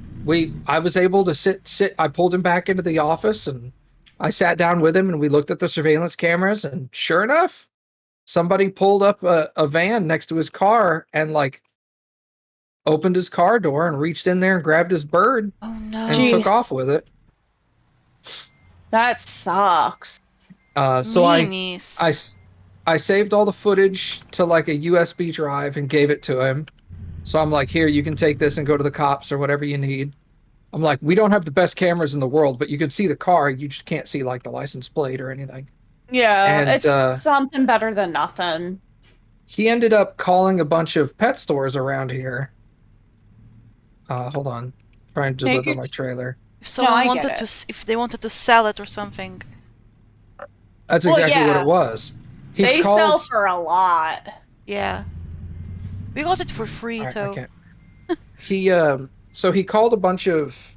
I was able to sit. I pulled him back into the office and I sat down with him and we looked at the surveillance cameras, and sure enough, somebody pulled up a van next to his car and like opened his car door and reached in there and grabbed his bird and took off with it. That sucks. So I saved all the footage to like a USB drive and gave it to him. So I'm like, here, you can take this and go to the cops or whatever you need. I'm like, we don't have the best cameras in the world, but you can see the car. You just can't see like the license plate or anything. Yeah, And, it's something better than nothing. He ended up calling a bunch of pet stores around here. Hold on. Trying to deliver my trailer. If someone No, wanted to, if they wanted to sell it or something. That's exactly what it was. They sell for a lot. Yeah. We got it for free, Right, though. I can't. So he called a bunch of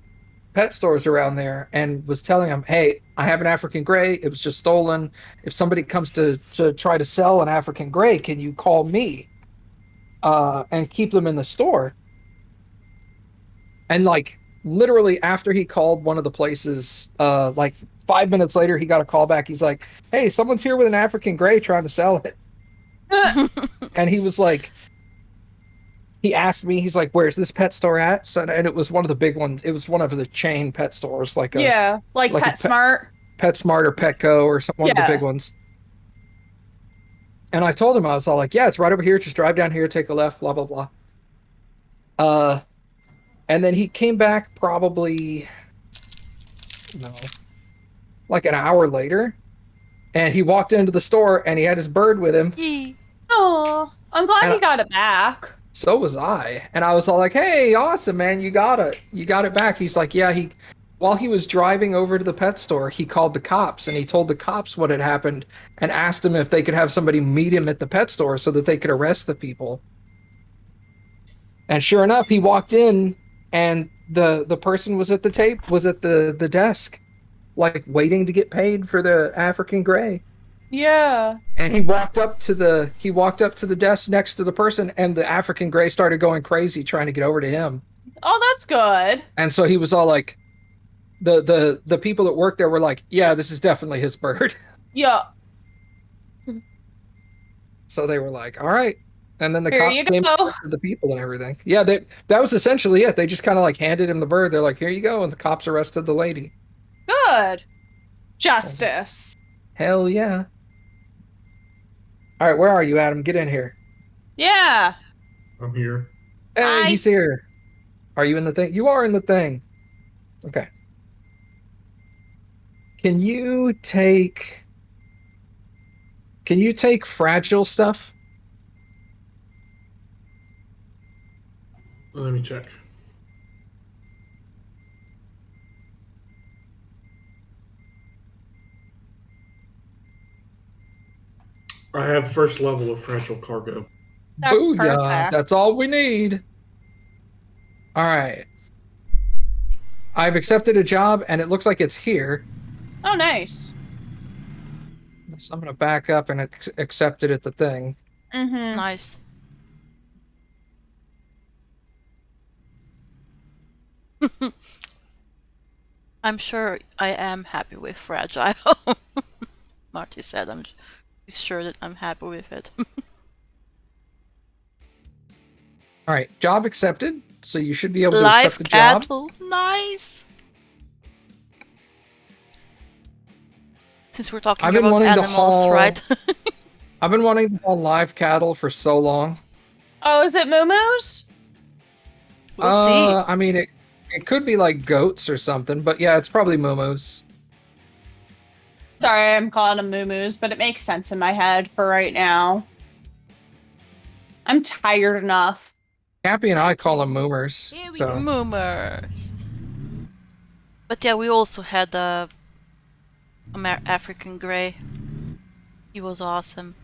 pet stores around there and was telling them, hey, I have an African gray. It was just stolen. If somebody comes to try to sell an African gray, can you call me and keep them in the store? And like literally after he called one of the places, like 5 minutes later, he got a call back. He's like, hey, someone's here with an African gray trying to sell it. And he was like, he asked me, he's like, where's this pet store at? So, and it was one of the big ones. It was one of the chain pet stores, like PetSmart. PetSmart or Petco or one of the big ones. And I told him, I was all like, yeah, it's right over here. Just drive down here, take a left, blah, blah, blah. And then he came back probably, like an hour later. And he walked into the store and he had his bird with him. Oh. I'm glad And he got it back. So was I. And I was all like, hey, awesome, man, you got it. You got it back. He's like, yeah, while he was driving over to the pet store, he called the cops and he told the cops what had happened and asked him if they could have somebody meet him at the pet store so that they could arrest the people. And sure enough, he walked in and the person was at the desk, like waiting to get paid for the African gray. Yeah. And he walked up to the desk next to the person, and the African gray started going crazy trying to get over to him. Oh, that's good. And so he was all like, the people that worked there were like, yeah, this is definitely his bird. Yeah. So they were like, all right. And then the Here cops you came go. to the people and everything. Yeah, that was essentially it. They just kind of like handed him the bird. They're like, here you go. And the cops arrested the lady. Good. Justice. Hell yeah. All right, where are you, Adam? Get in here. Yeah. I'm here. Hey, Hi. he's here. Are you in the thing? You are in the thing. Okay. Can you take fragile stuff? Let me check. I have first level of fragile cargo. That's Booyah. perfect. That's all we need. All right. I've accepted a job, and it looks like it's here. Oh, nice. So I'm going to back up and accept it at the thing. Mm-hmm. Nice. I'm sure I am happy with Fragile. Marty said he's sure that I'm happy with it. All right, job accepted. So you should be able to Live accept the job. cattle, nice. Since we're talking I've been about wanting to animals, haul- right? I've been wanting to haul live cattle for so long. Oh, is it moo-moos? We'll see. I mean, it could be like goats or something, but yeah, it's probably moo-moos. Sorry, I'm calling them moo-moos, but it makes sense in my head for right now. I'm tired enough. Cappy and I call them moomers. Here we So go. Moomers. But yeah, we also had a African Grey. He was awesome.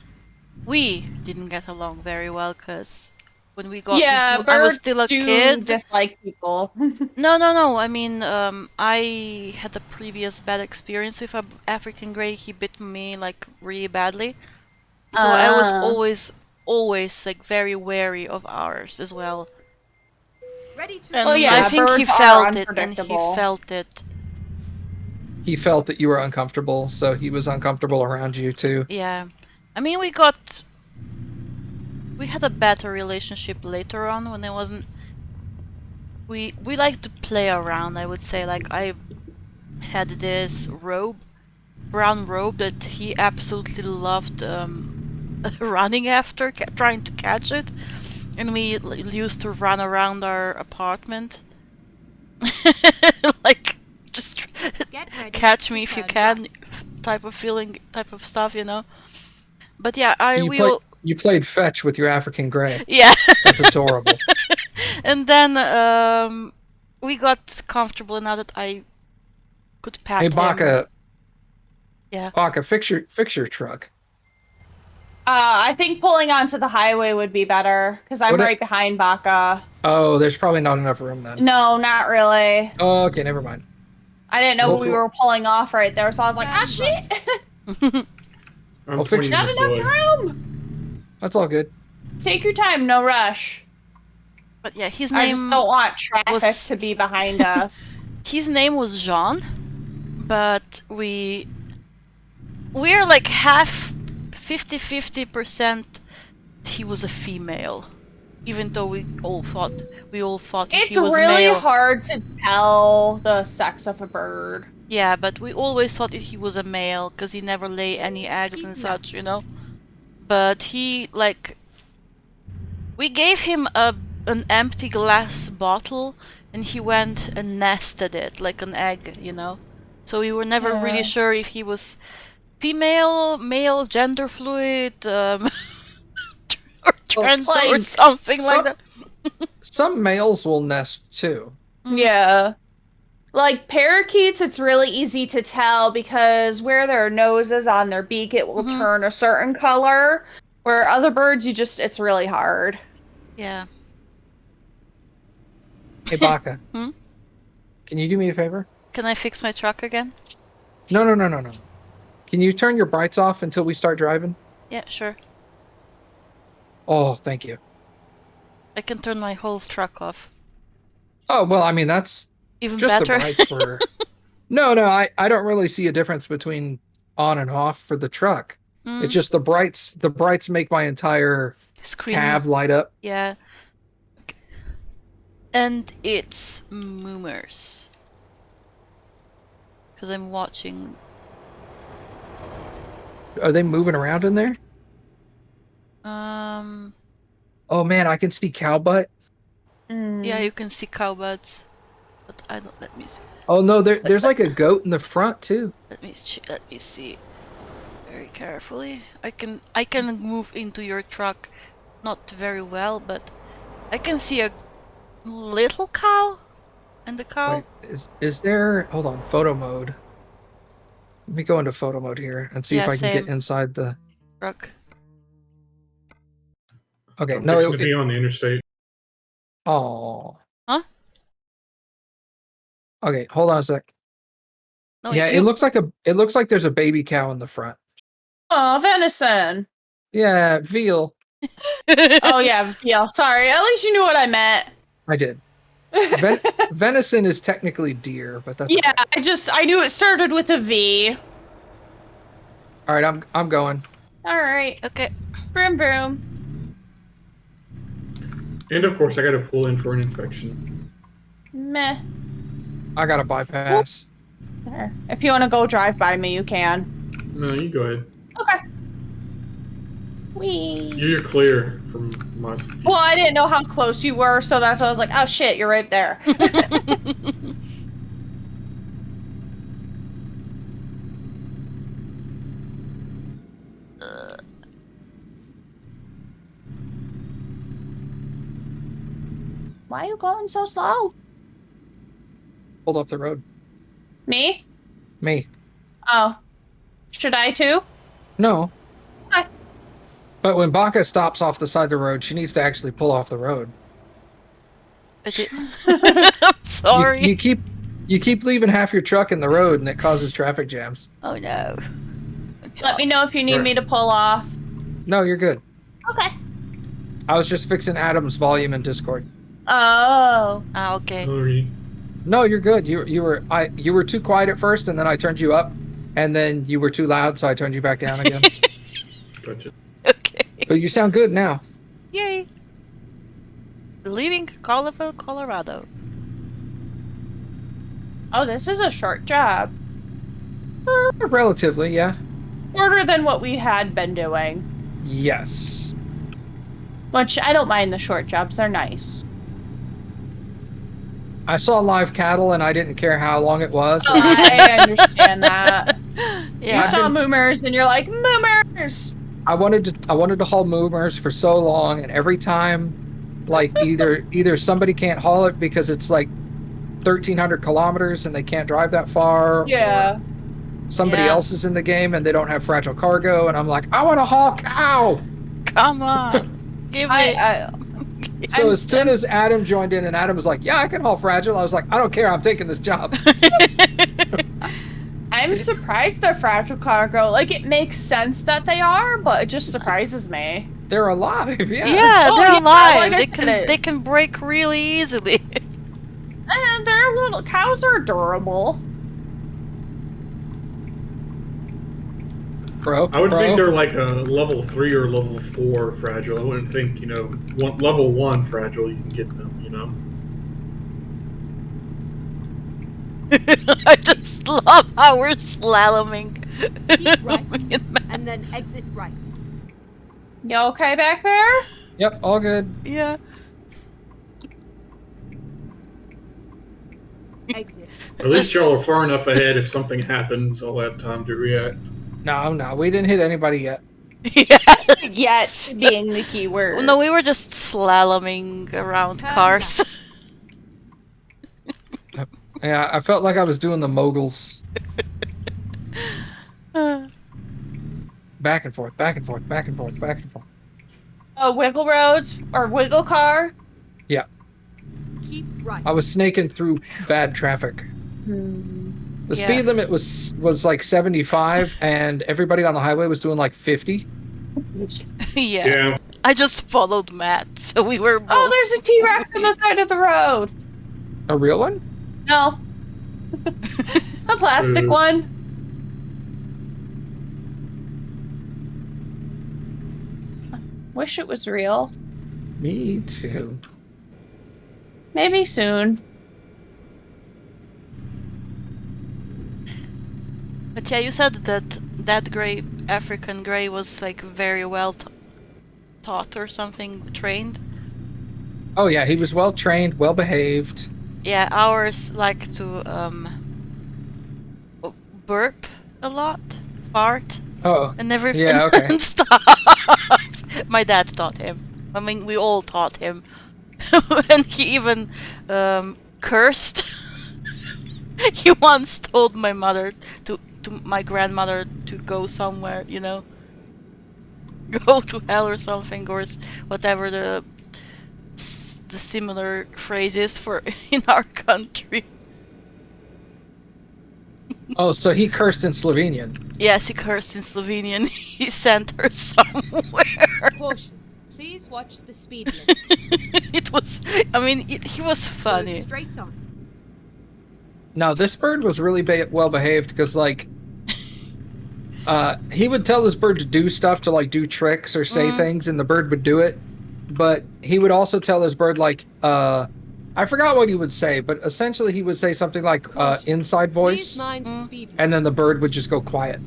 We didn't get along very well because when we got Yeah, I was birds still a do kid. dislike people. No. I mean, I had a previous bad experience with a African Grey. He bit me like really badly, so I was always like very wary of ours as well. Ready to And Well, yeah, I think he birds are felt it, and he unpredictable. felt it. he felt that you were uncomfortable, so he was uncomfortable around you too. Yeah, I mean, we had a better relationship later on when it wasn't. We liked to play around. I would say, like, I had this brown robe that he absolutely loved running after, trying to catch it, and we used to run around our apartment, like just get ready. catch me if you Turn can, type of stuff, you know. But yeah, You played fetch with your African Grey. yeah. That's adorable. And then we got comfortable now that I could pat Hey, him. Baka. Yeah. Baka, fix your truck. I think pulling onto the highway would be better, because I'm Would it? right behind Baka. Oh, there's probably not enough room then. No, not really. Oh, okay, never mind. I didn't know Well, we were pulling off right there, so I was like, ah, Turn shit! I'm Well, fix 20 Not minutes enough away. room! That's all good. Take your time, no rush. But yeah, his I just name don't want traffic was- to be behind us. his name was Jean, but we're like half 50% he was a female, even though we all thought he It's was really male. hard to tell the sex of a bird. Yeah, but we always thought that he was a male because he never lay any eggs and such, you know. But he we gave him an empty glass bottle, and he went and nested it like an egg, you know. So we were never really Yeah. sure if he was female, male, gender fluid, or chickens or like, something like that. Some males will nest too. Yeah. Like parakeets, it's really easy to tell because where their nose is on their beak, it will turn a certain color. Where other birds, it's really hard. Yeah. Hey, Baka. Hmm? Can you do me a favor? Can I fix my truck again? No. Can you turn your brights off until we start driving? Yeah, sure. Oh, thank you. I can turn my whole truck off. Oh, well, I mean, that's Even just better. the brights for... No, I don't really see a difference between on and off for the truck. It's just the brights make my entire Screen. cab light up. Yeah. And it's Moomers. Because I'm watching. Are they moving around in there? Oh man, I can see cow butt. Yeah, you can see cow butts. But I don't. Let me see. Oh no, there's like a goat in the front too. Let me see. Very carefully. I can move into your truck, not very well, but I can see a little cow, and the cow. Wait, is there? Hold on, photo mode. Let me go into photo mode here and see if I can get inside the truck. Okay, I'm no, fixing to be on the interstate. Oh. Huh? Okay, hold on a sec. No, Yeah, it looks like there's a baby cow in the front. Oh, venison. Yeah, veal. Oh yeah, veal. Sorry, at least you knew what I meant. I did. Venison is technically deer, but that's yeah. okay. I knew it started with a V. All right, I'm going. All right. Okay. Broom broom. And of course, I got to pull in for an inspection. Meh. I got a bypass. There. If you want to go drive by me, you can. No, you go ahead. Okay. Wee. You're clear from my. Well, I didn't know how close you were, so that's why I was like, oh shit, you're right there. Why are you going so slow? Hold up the road. Me? Me. Oh. Should I too? No. Okay. But when Baka stops off the side of the road, she needs to actually pull off the road. I'm sorry. You keep leaving half your truck in the road, and it causes traffic jams. Oh no. Let me know if you need me to pull off. No, you're good. Okay. I was just fixing Adam's volume in Discord. Oh. Ah, okay. Sorry. No, you're good. You were too quiet at first, and then I turned you up, and then you were too loud, so I turned you back down again. Gotcha. Okay. But you sound good now. Yay. Leaving Colorado, Colorado. Oh, this is a short job. Relatively, yeah. Shorter than what we had been doing. Yes. Which, I don't mind the short jobs. They're nice. I saw live cattle, and I didn't care how long it was. Oh, I understand that. Yeah. You saw moomers, and you're like, moomers! I wanted to haul moomers for so long, and every time, like either somebody can't haul it because it's like 1,300 kilometers and they can't drive that far. Yeah. Or somebody else is in the game and they don't have fragile cargo, and I'm like, I want to haul cow. Come on. Give it. So as soon as Adam joined in, and Adam was like, yeah, I can haul fragile, I was like, I don't care, I'm taking this job. I'm surprised they're fragile cargo. Like, it makes sense that they are, but it just surprises me. They're alive, yeah. Yeah, Oh, they're yeah, alive. like They can break really easily. And their little cows are adorable. I would think they're like a level 3 or level 4 fragile. I wouldn't think, level 1 fragile, you can get them, I just love how we're slaloming. Keep right, and then exit right. You okay back there? Yep, all good. Yeah. Exit. At least y'all are far enough ahead if something happens, I'll have time to react. No, we didn't hit anybody yet. Yes. Yet being the key word. No, we were just slaloming around Turn cars. Yeah, I felt like I was doing the moguls. Back and forth, back and forth, back and forth, back and forth. Oh, wiggle roads or wiggle car? Yeah, Keep right. I was snaking through bad traffic. The Yeah. speed limit was like 75, and everybody on the highway was doing like 50. Yeah. Yeah. I just followed Matt, so we were both. Oh, there's a T-Rex on the side of the road. A real one? No. A plastic Ooh. one. Wish it was real. Me too. Maybe soon. But yeah, you said that gray, African gray, was like very well taught or something, trained. Oh yeah, he was well trained, well behaved. Yeah, ours like to burp a lot, fart, Oh, and everything yeah, okay. and stuff. My dad taught him. I mean, we all taught him, and he even cursed. He once told my mother to my grandmother to go somewhere, you know, go to hell or something, or whatever the similar phrase is for in our country. Oh, so he cursed in Slovenian. Yes, he cursed in Slovenian. He sent her somewhere. Caution. Please watch the speed limit. It was, I mean, he was Go funny. straight on. No, this bird was really well behaved because, like, he would tell this bird to do stuff, to like do tricks or say things, and the bird would do it. But he would also tell this bird, like, I forgot what he would say, but essentially he would say something like inside Please voice, mind the speed limit. and then the bird would just go quiet.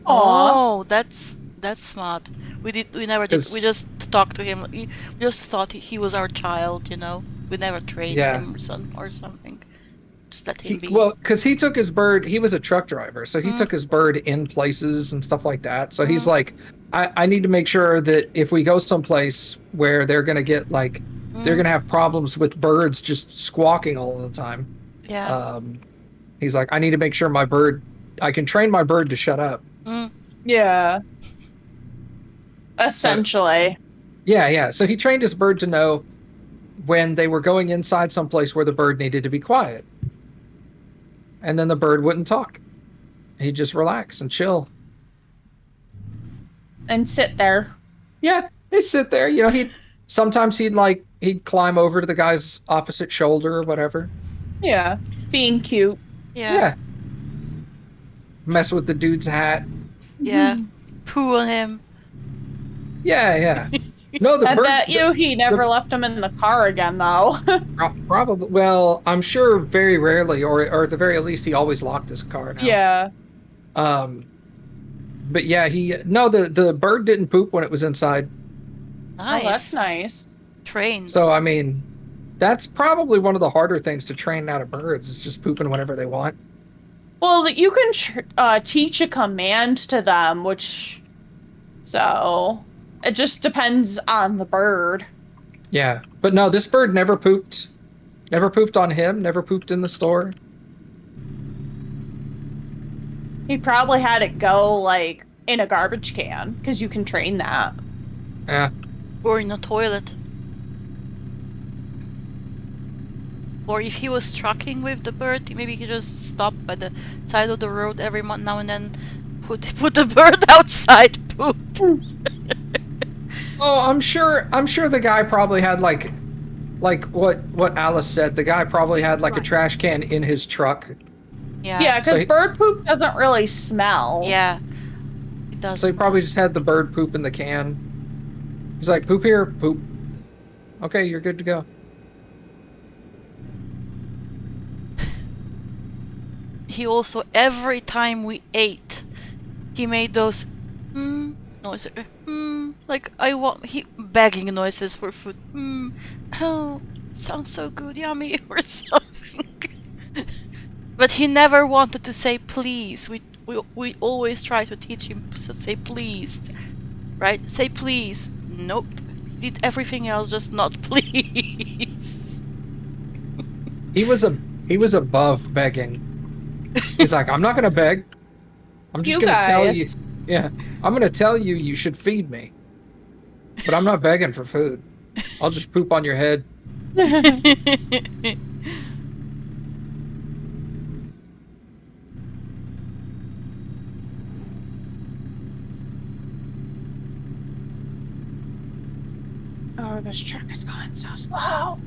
Oh, that's smart. We never did. We 'Cause- just talked to him. We just thought he was our child, you know. We never trained Yeah. him or something. Just let him be. Well, because he took his bird, he was a truck driver, so he took his bird in places and stuff like that. So he's like, I need to make sure that if we go someplace where they're going to get like, they're going to have problems with birds just squawking all the time. Yeah. He's like, I need to make sure I can train my bird to shut up. Yeah. Essentially. Yeah. So he trained his bird to know when they were going inside someplace where the bird needed to be quiet. And then the bird wouldn't talk. He'd just relax and chill. And sit there. Yeah, he'd sit there. You know, sometimes he'd climb over to the guy's opposite shoulder or whatever. Yeah. Being cute. Yeah. Mess with the dude's hat. Yeah. Poo on him. Yeah. No, the I bird. bet you he never left him in the car again, though. Probably. Well, I'm sure very rarely, or at the very least, he always locked his car now. Yeah. But yeah, the bird didn't poop when it was inside. Nice. Oh, that's nice. Trained. So I mean, that's probably one of the harder things to train out of birds is just pooping whenever they want. Well, you can teach a command to them, so it just depends on the bird. Yeah, but no, this bird never pooped. Never pooped on him. Never pooped in the store. He probably had it go like in a garbage can because you can train that. Yeah. Or in a toilet. Or if he was trucking with the bird, maybe he just stopped by the side of the road every month now and then, put the bird outside, poop. Oh, I'm sure the guy probably had like what Alice said. The guy probably had like a trash can in his truck. Yeah. Yeah, because So bird poop doesn't really smell. Yeah. It doesn't. So he probably just had the bird poop in the can. He's like, poop here, poop. Okay, you're good to go. He also, every time we ate, he made those noises. Like begging noises for food. Oh, sounds so good, yummy, or something. But he never wanted to say please. We always try to teach him to say please. right? Say please. Nope. He did everything else, just not please. He was above begging. He's like, I'm not gonna beg. I'm just You gonna tell you. guys. Yeah, I'm gonna tell you you should feed me. But I'm not begging for food. I'll just poop on your head. Oh, this truck is going so slow. I'm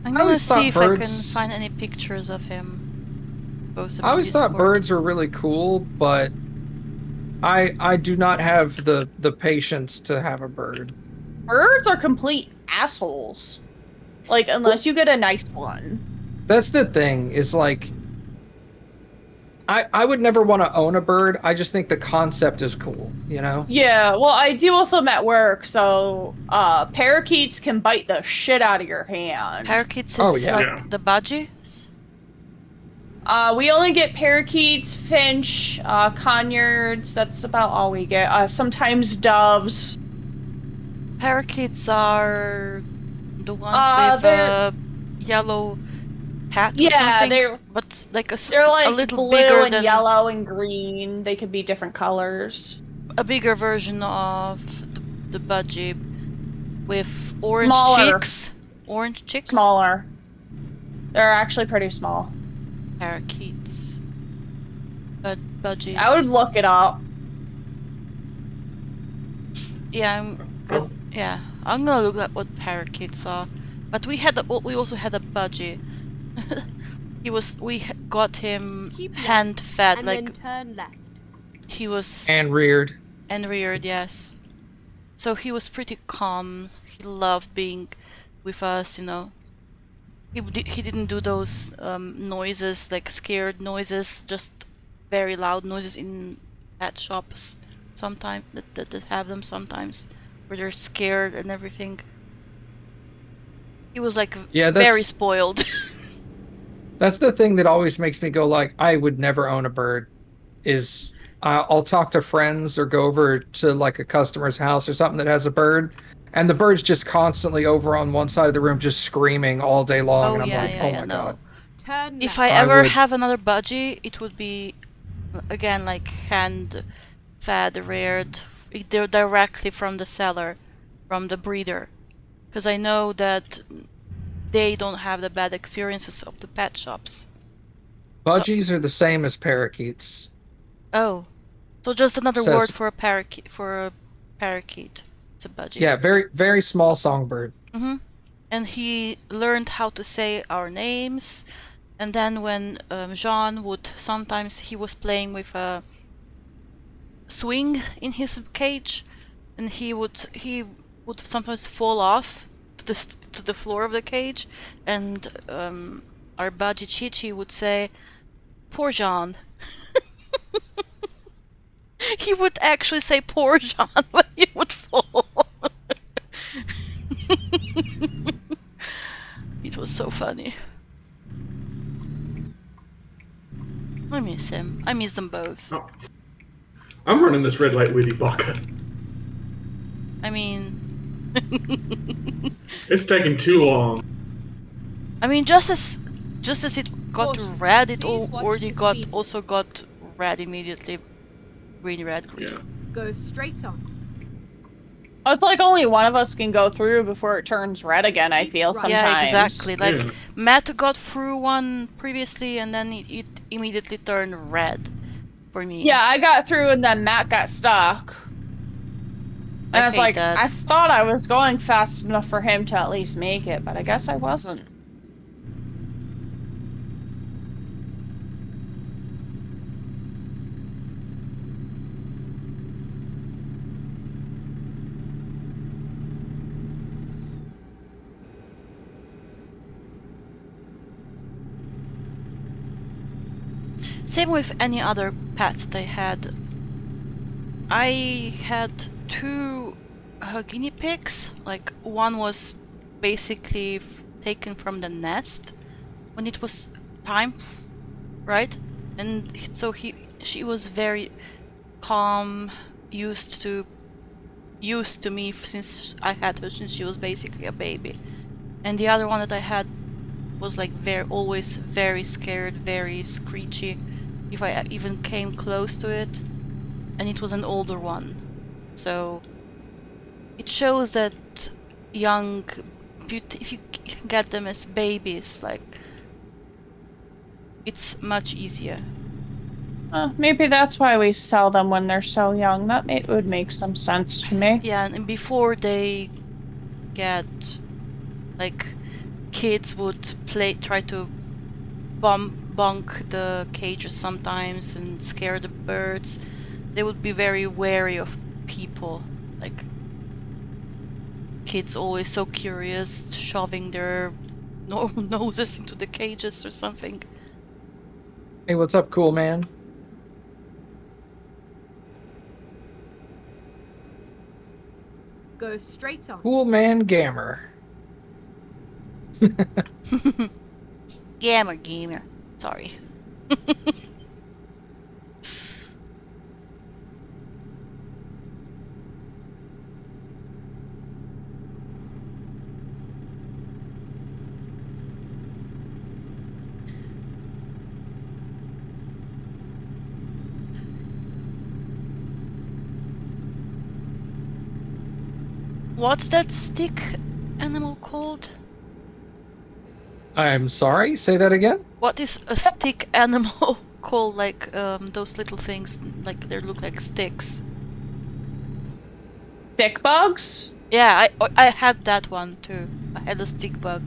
I gonna always thought see if I can birds- find any pictures of him. Post them I in always thought Discord. birds were really cool, but I do not have the patience to have a bird. Birds are complete assholes. Like, unless you get a nice one. That's the thing, is like I would never want to own a bird. I just think the concept is cool, you know? Yeah, well, I deal with them at work, so parakeets can bite the shit out of your hand. Parakeets is Oh, yeah. like Yeah. the budgies? We only get parakeets, finch, conures. That's about all we get. Sometimes doves. Parakeets are the ones with they're- yellow hat or Yeah, something, but like they're a like little blue bigger and than yellow and green. They could be different colors. a bigger version of the budgie with orange Smaller. cheeks. Orange cheeks. Smaller. They're actually pretty small. Parakeets. Budgies. I would look it up. Yeah, yeah. I'm gonna look at what parakeets are. But we also had a budgie. We got him Keep left hand fed, and like then turn left. he was And reared. and reared, yes. So he was pretty calm. He loved being with us, you know. He didn't do those noises, like scared noises, just very loud noises in pet shops. Sometimes that have them sometimes, where they're scared and everything. He was like Yeah, very spoiled. That's the thing that always makes me go like, I would never own a bird. Is I'll talk to friends or go over to like a customer's house or something that has a bird, and the bird's just constantly over on one side of the room, just screaming all day long, and I'm like, oh my no. god. Turn If left. I I ever would- have another budgie, it would be again like hand fed, reared, they're directly from the seller, from the breeder, because I know that they don't have the bad experiences of the pet shops. Budgies are the same as parakeets. Oh, so just another Says- word for a parakeet. It's a budgie. Yeah, very very small songbird. And he learned how to say our names. And then when Jean would sometimes he was playing with a swing in his cage, and he would sometimes fall off to the floor of the cage, and our budgie Chichi would say, "Poor Jean." He would actually say "Poor Jean" when he would fall. It was so funny. I miss him. I miss them both. Oh. I'm running this red light with you, Baka. I mean, It's taking too long. just as it got Caution. red, it Please watch already the got speed. also got red immediately. Green, red, green. Yeah. Go straight on. It's like only one of us can go through before it turns red again, I feel sometimes. Yeah, exactly. Like Yeah. Matt got through one previously, and then it immediately turned red for me. Yeah, I got through and then Matt got stuck. And I I was hate like, that. I thought I was going fast enough for him to at least make it, but I guess I wasn't. Same with any other pets that I had. I had two guinea pigs. Like one was basically taken from the nest when it was time, right? And so she was very calm, used to used to me since I had her since she was basically a baby. And the other one that I had was like always very scared, very screechy if I even came close to it. And it was an older one. So it shows that young, if you get them as babies, like, it's much easier. Maybe that's why we sell them when they're so young. That would make some sense to me. Yeah, and before they get, like, kids would try to bonk the cages sometimes and scare the birds. They would be very wary of people. Like, kids always so curious, shoving their noses into the cages or something. Hey, what's up, cool man? Go straight on. Cool man Gammer. Gamer. Sorry. What's that stick animal called? I'm sorry, say that again? What is a stick animal called? Like, those little things, like, they look like sticks. Stick bugs? Yeah, I had that one too. I had a stick bug.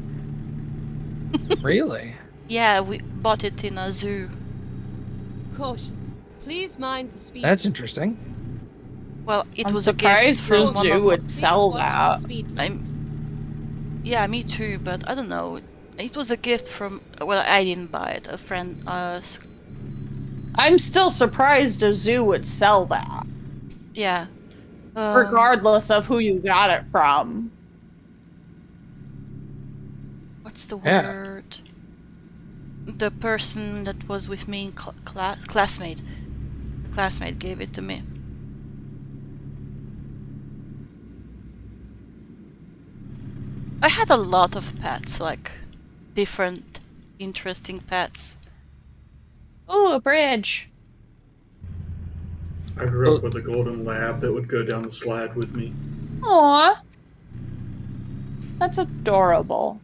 Really? Yeah, we bought it in a zoo. Caution. Please mind the speed. That's interesting. Well, it I'm was a gift surprised from the one zoo of would Please sell watch that. the speed limit. Yeah, me too, but I don't know. It was a gift from, well, I didn't buy it. A friend, I'm still surprised a zoo would sell that, yeah. regardless of who you got it from. What's the Yeah. word? The person that was with me in classmate. The classmate gave it to me. I had a lot of pets, like, different, interesting pets. Ooh, a bridge. I grew up with a golden lab that would go down the slide with me. Aw. That's adorable.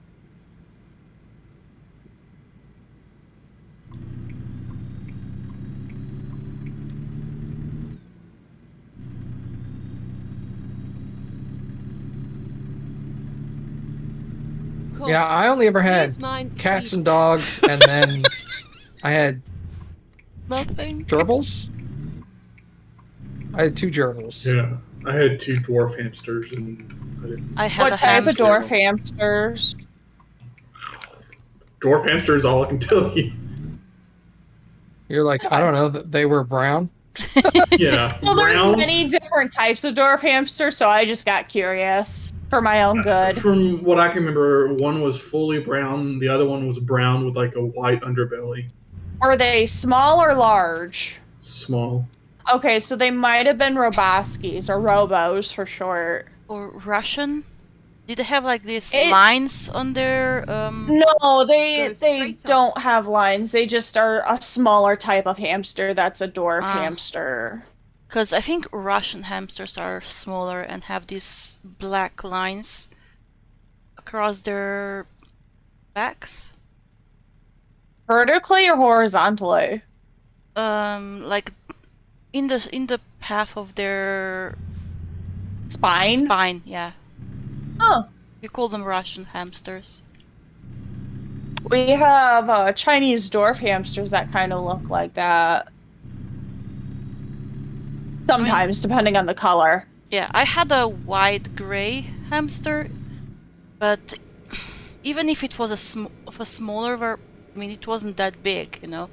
Caution. Yeah, I only ever had Please mind the cats speed and dogs, and then I had Nothing. gerbils. I had 2 gerbils. Yeah, I had 2 dwarf hamsters, and I didn't. I had What a type of hamster. dwarf hamsters? Dwarf hamster is all I can tell you. You're like, I don't know, they were brown. Yeah, Well, brown. there's many different types of dwarf hamster, so I just got curious for my own good. From what I can remember, one was fully brown, the other one was brown with like a white underbelly. Are they small or large? Small. Okay, so they might have been Roboskis or Robos for short. Or Russian? Did they have like these It- lines on their No, they Go straight don't have lines. They just are a smaller type of hamster that's a dwarf Ah. hamster. Because I think Russian hamsters are smaller and have these black lines across their backs. Vertically or horizontally? Like in the path of their Spine? spine, yeah. Oh. We call them Russian hamsters. We have Chinese dwarf hamsters that kind of look like that. Sometimes, depending on the color. Yeah, I had a white gray hamster, but even if it was a smaller I mean, it wasn't that big, you know.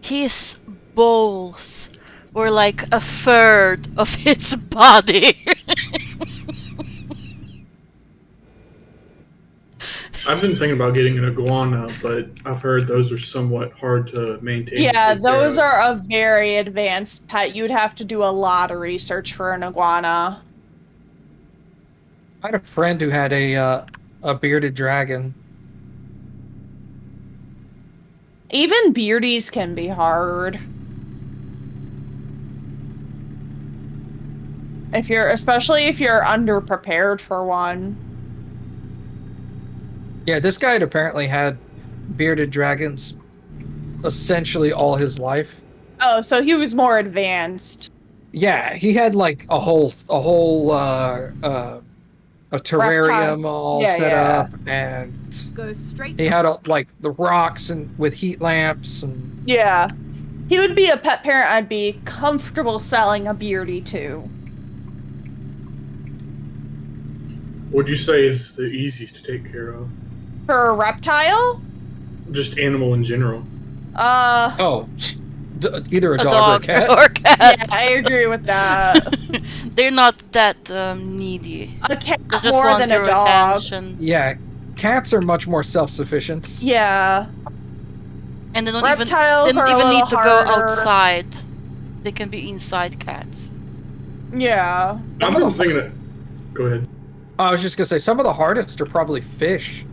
His balls were like a third of its body. I've been thinking about getting an iguana, but I've heard those are somewhat hard to maintain. Yeah, and take care those of. are a very advanced pet. You'd have to do a lot of research for an iguana. I had a friend who had a bearded dragon. Even beardies can be hard. Especially if you're underprepared for one. Yeah, this guy had apparently had bearded dragons essentially all his life. Oh, so he was more advanced. Yeah, he had like a terrarium Reptile. all Yeah, set yeah. up, and Go straight. he had like the rocks and with heat lamps and Yeah. He would be a pet parent I'd be comfortable selling a beardy to. What'd you say is the easiest to take care of? For a reptile? Just animal in general. oh, either a A dog, or a cat. or a Yeah, cat. I agree with that. They're not that needy. A cat They just more want than your a dog. attention. Yeah, cats are much more self-sufficient. Yeah. And they don't Reptiles even, are they a don't even little need to go harder. outside. They can be inside cats. Yeah. I've been thinking it. Go ahead. I was just gonna say some of the hardest are probably fish.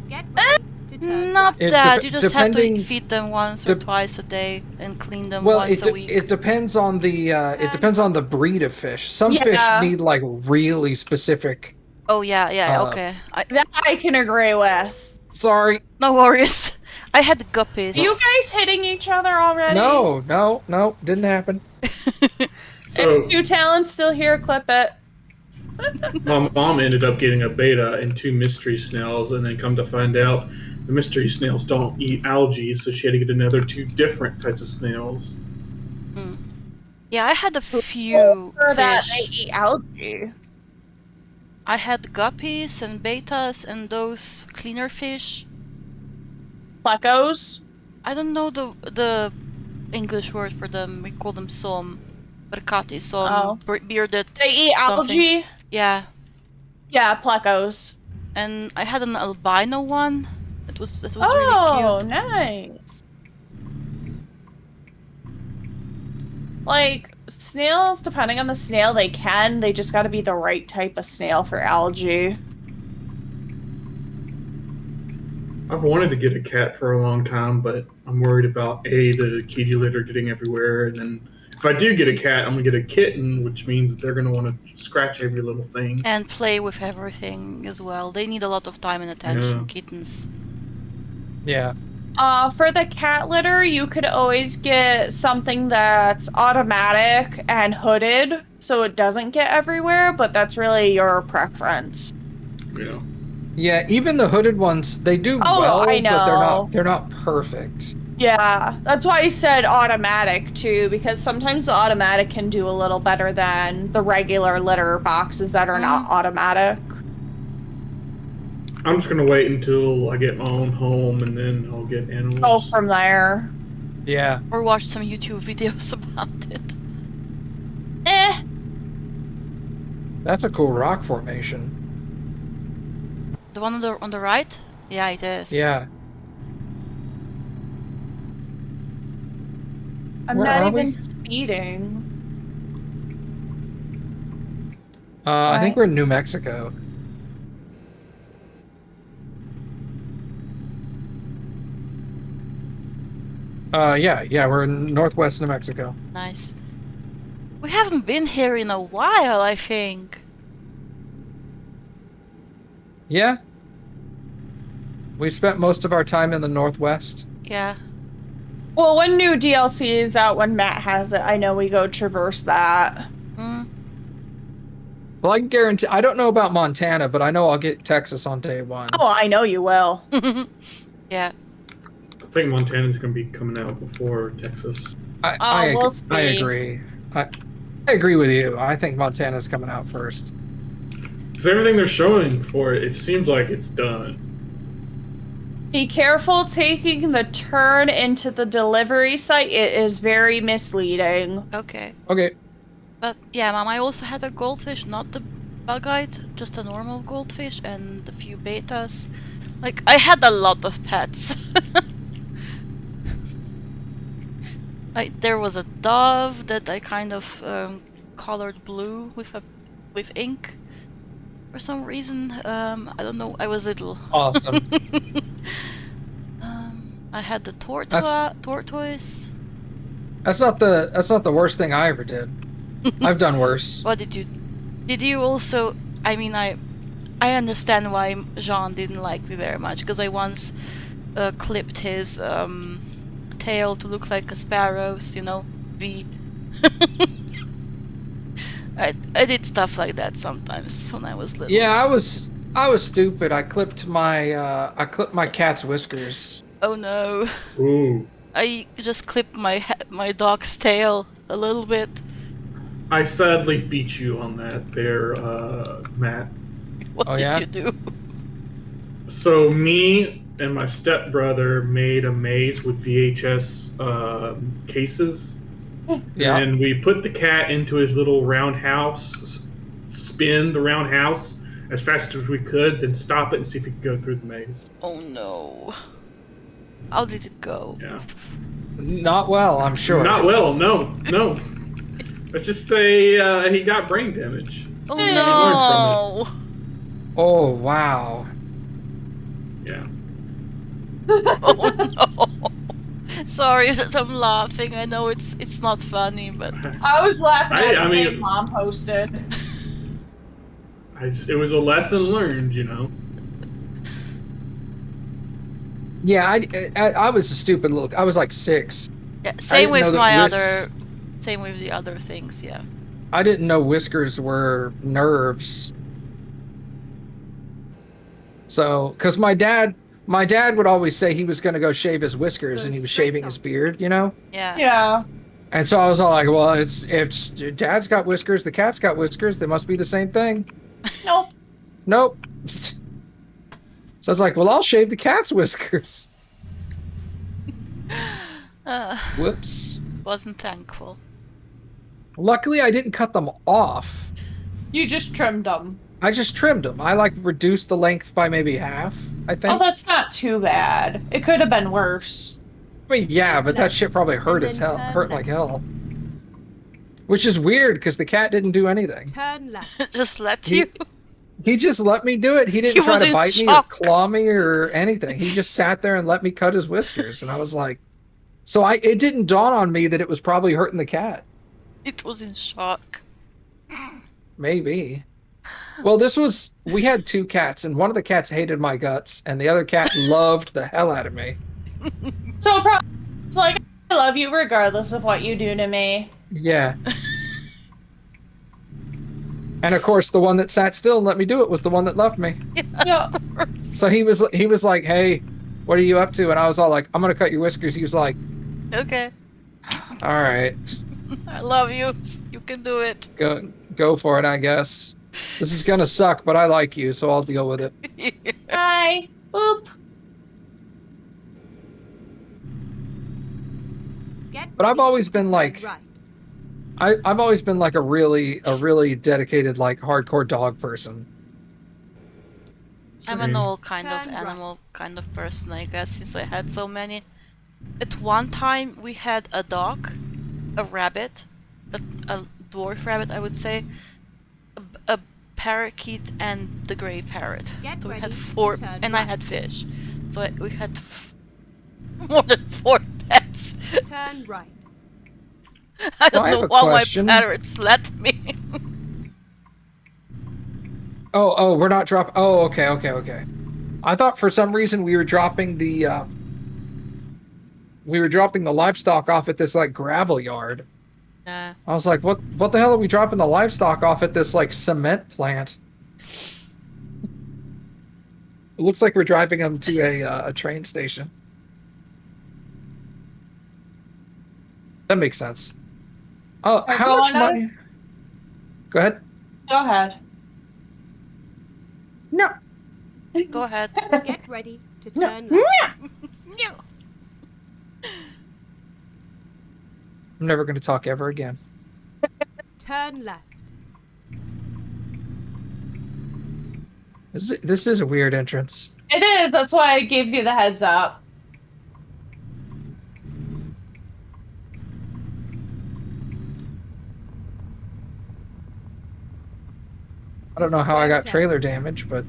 Get ready to turn Not It that. dep- You just have to depending- feed them once or dep- twice a day and clean them Well, once a week. it depends on the breed of fish. Some fish Yeah. need like really specific. Oh yeah, uh, okay. That I can agree with. Sorry, No worries. I had guppies. Are you guys hitting each other already? no, didn't happen. So If 2Talent's still here, clip it. my mom ended up getting a beta and 2 mystery snails, and then come to find out the mystery snails don't eat algae, so she had to get another 2 different types of snails. Yeah, I had a few For that they fish. eat algae. I had guppies and betas and those cleaner fish. Plecos. I don't know the English word for them. We call them som. Percati, som. Bearded. They eat something. algae. Yeah. Yeah, plecos. And I had an albino one. It was really Oh, cute. nice. Like, snails, depending on the snail, they just gotta be the right type of snail for algae. I've wanted to get a cat for a long time, but I'm worried about the kitty litter getting everywhere, and then if I do get a cat, I'm gonna get a kitten, which means that they're gonna want to scratch every little thing. And play with everything as well. They need a lot of time and attention, Yeah. kittens. Yeah, For the cat litter, you could always get something that's automatic and hooded, so it doesn't get everywhere, but that's really your preference. Yeah. yeah. Even the hooded ones, they do Oh, well, I but know. they're not perfect. Yeah, that's why I said automatic too, because sometimes the automatic can do a little better than the regular litter boxes that are not automatic. I'm just gonna wait until I get my own home, and then I'll get animals. Go from there. Yeah, Or watch some YouTube videos about it. Eh. that's a cool rock formation. The one on the right? Yeah, it is. Yeah. I'm Where not are even we? speeding. I think we're in New Mexico. Yeah, we're in northwest New Mexico. Nice. We haven't been here in a while, I think. Yeah. We spent most of our time in the northwest. Yeah. Well, when new DLC is out, when Matt has it, I know we go traverse that. Well, I can guarantee. I don't know about Montana, but I know I'll get Texas on day one. Oh, I know you will. Yeah. I think Montana's gonna be coming out before Texas. We'll I see. agree. I agree with you. I think Montana's coming out first. Because everything they're showing for it, it seems like it's done. Be careful taking the turn into the delivery site. It is very misleading. Okay. Okay. But yeah, Mom, I also had a goldfish, not the bug-eyed, just a normal goldfish, and a few betas. Like, I had a lot of pets. There was a dove that I kind of colored blue with ink for some reason. I don't know. I was little. Awesome. I had the That's tortoise. that's not the worst thing I ever did. I've done worse. What did you? Did you also? I mean, I understand why Jean didn't like me very much because I once clipped his tail to look like a sparrow's. You know, V. I did stuff like that sometimes when I was little. Yeah, I was stupid. I clipped my cat's whiskers. Oh no. Ooh. I just clipped my dog's tail a little bit. I sadly beat you on that there, Matt. What Oh, did yeah? you do? So me and my stepbrother made a maze with VHS cases. Yeah. And we put the cat into his little round house, spin the round house as fast as we could, then stop it and see if we could go through the maze. Oh no. How did it go? Yeah. Not well, I'm sure. Not well, no. Let's just say he got brain damage. Oh He learned from no. Oh, wow. Yeah. Oh no. Sorry that I'm laughing. I know it's not funny, but I was laughing at I the mean- thing Mom posted. It was a lesson learned, you know. Yeah, I was a stupid little. I was like 6. yeah, I same didn't know with that same with the other things, yeah. I didn't know whiskers were nerves. So, because my dad would always say he was going to go shave his whiskers, and he was shaving his beard, you know. Yeah. Yeah. And so I was all like, "Well, it's Dad's got whiskers, the cat's got whiskers. They must be the same thing." Nope. Nope. So I was like, "Well, I'll shave the cat's whiskers." Whoops. Wasn't thankful. Luckily, I didn't cut them off. You just trimmed them. I just trimmed them. I like reduced the length by maybe half, I think. Oh, that's not too bad. It could have been worse. I mean, yeah, but that shit probably hurt And as then hell. turn Hurt like hell. Which is weird because the cat didn't do anything. Turn left. Just let He- you. He just let me do it. He didn't He try was to in bite me or shock. claw me or anything. He just sat there and let me cut his whiskers. And I was like, so it didn't dawn on me that it was probably hurting the cat. It was in shock. Maybe. Well, we had 2 cats, and one of the cats hated my guts, and the other cat loved the hell out of me. So it's like, I love you regardless of what you do to me. Yeah. And of course, the one that sat still and let me do it was the one that loved me. Yeah. So he was like, "Hey, what are you up to?" And I was all like, "I'm gonna cut your whiskers." He was like, Okay. "All right, I love you. You can do it. go for it, I guess. This is gonna suck, but I like you, so I'll deal with it." Hi. Boop. Get But I've ready always to been turn like- right. I've always been like a really dedicated, like hardcore dog person. I'm an all kind of Turn right. animal kind of person, I guess, since I had so many. At one time, we had a dog, a rabbit, a dwarf rabbit, I would say, a parakeet, and the gray parrot. Get So we had ready to 4, turn and I right. had fish. So we had more than 4 pets. Turn right. I don't I have know a why question. my parrots let me. Oh, we're not dropping. Oh, okay. I thought for some reason we were dropping the livestock off at this like gravel yard. Nah. I was like, what the hell are we dropping the livestock off at this like cement plant? It looks like we're driving them to a train station. That makes sense. Oh, Are how go much on, money? Go ahead. Go ahead. No. Go ahead. Get ready to No. turn left. No. I'm never going to talk ever again. Turn left. This is a weird entrance. It is. That's why I gave you the heads up. I don't know how I got trailer damage, but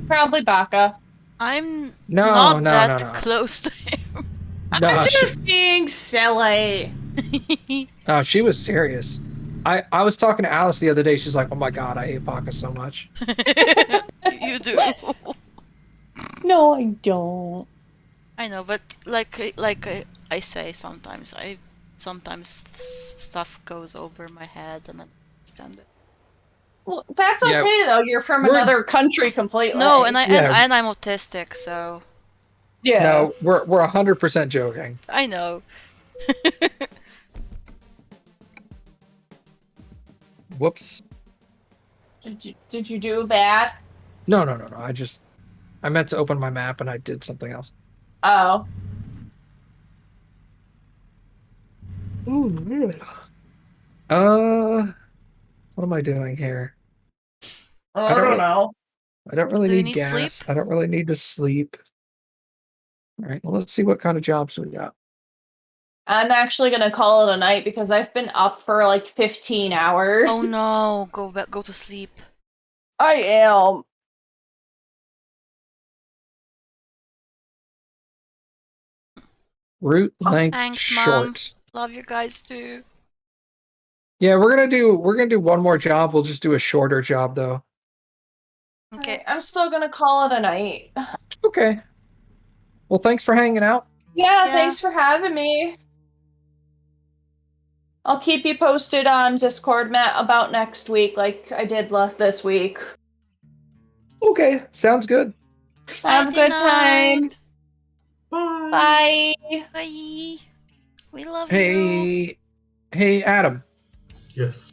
Probably Baka. I'm no, not no, that no, no. close to him. No, I'm just being silly. no, she was serious. I was talking to Alice the other day. She's like, "Oh my god, I hate Baka so much." You do. No, I don't. I know, but I say sometimes, stuff goes over my head and I don't understand it. Well, that's Yeah. okay though. You're from We're- another country completely. No, and Yeah. and I'm autistic, so yeah. No, we're 100% joking. I know. Whoops. Did you do bad? No. I meant to open my map and I did something else. Oh. Ooh, what am I doing here? I don't know. I don't really Do you need need gas. sleep? I don't really need to sleep. All right, well, let's see what kind of jobs we got. I'm actually gonna call it a night because I've been up for like 15 hours. Oh no, go to sleep. I am. Route length Thanks, short. Mom. Love you guys too. Yeah, we're gonna do one more job. We'll just do a shorter job though. Okay. I'm still gonna call it a night. Okay. Well, thanks for hanging out. Yeah, Yeah. thanks for having me. I'll keep you posted on Discord, Matt, about next week, like I did this week. Okay, sounds good. Have a good time. Bye. Bye. Bye. We love you. Hey, Adam. Yes.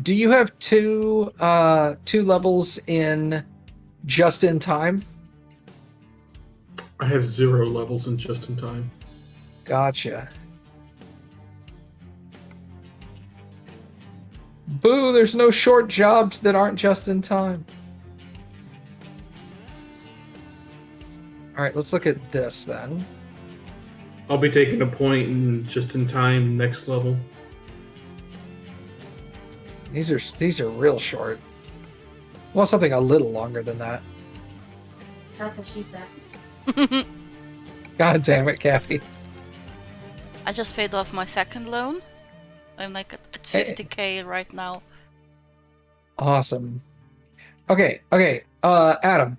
Do you have two levels in just in time? I have 0 levels in just in time. Gotcha. Boo, there's no short jobs that aren't just in time. All right, let's look at this then. I'll be taking a point in just in time next level. These are real short. I want something a little longer than that. That's what she said. God damn it, Kathy. I just paid off my second loan. I'm like at 50k right now. Awesome. Okay. Adam,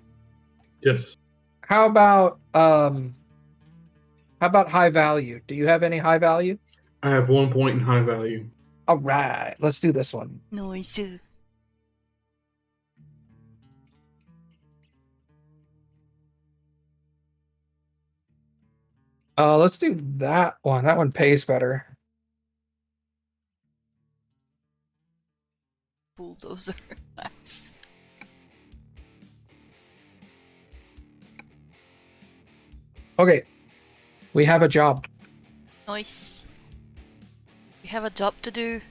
Yes. how about high value? Do you have any high value? I have 1 point in high value. All right, let's do this one. Nice. Let's do that one. That one pays better. Bulldozer. Nice. Okay. We have a job. Nice. We have a job to do.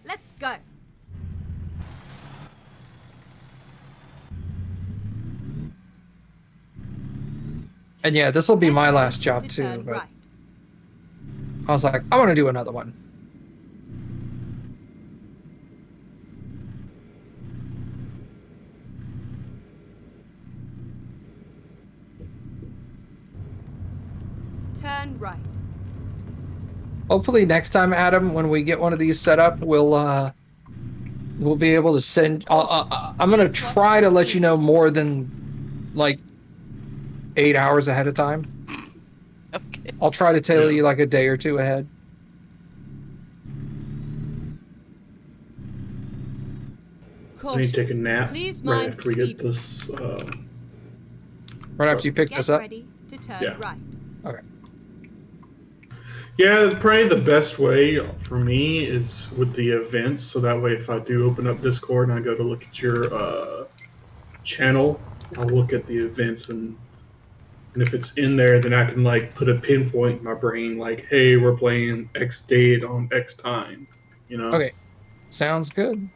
Let's go. And yeah, this will be my Get last ready job to too, turn but right. I was like, I want to do another one. Turn right. Hopefully next time, Adam, when we get one of these set up, we'll be able to send. I'm gonna try to let you know more than like 8 hours ahead of time. Okay. I'll try to tell you like a day or two ahead. I need to take a nap Please right mind after we speed. get this. Right after you pick Get this up. ready to turn Yeah. right. Okay. Yeah, probably the best way for me is with the events. So that way, if I do open up Discord and I go to look at your channel, I'll look at the events and if it's in there, then I can like put a pinpoint in my brain, like, hey, we're playing X date on X time. You know? Okay, sounds good.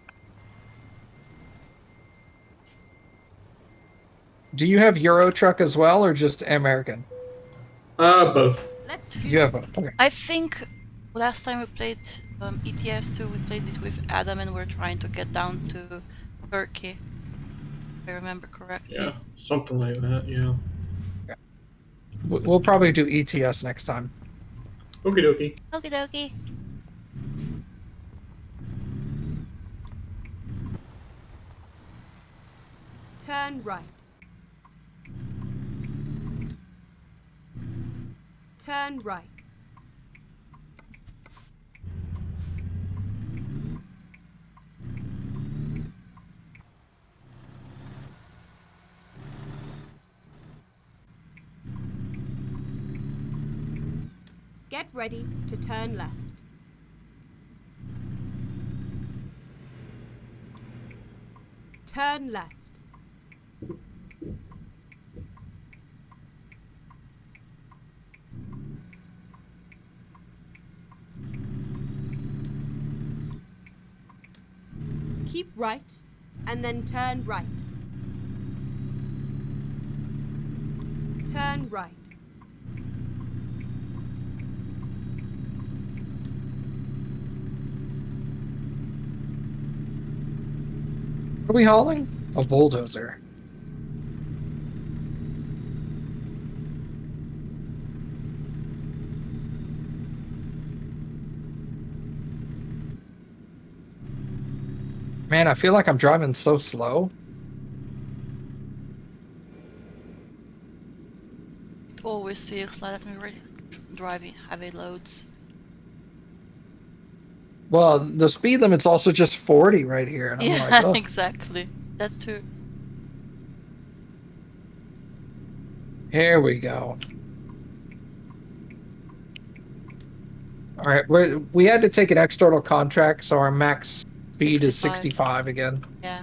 Do you have Euro Truck as well, or just American? Both. Let's do You have this. both. Okay. I think last time we played ETS 2, we played it with Adam and we're trying to get down to Turkey. If I remember correctly. Yeah, something like that. Yeah. We'll probably do ETS next time. Okie dokie. Okie dokie. Turn right. Turn right. Get ready to turn left. Turn left. Keep right, and then turn right. Turn right. What are we hauling? A bulldozer. Man, I feel like I'm driving so slow. It always feels like that when we're driving heavy loads. Well, the speed limit's also just 40 right here, and I'm Yeah, like, oh. exactly. That too. Here we go. All right, we had to take an external contract, so our max speed is 65 again. Yeah.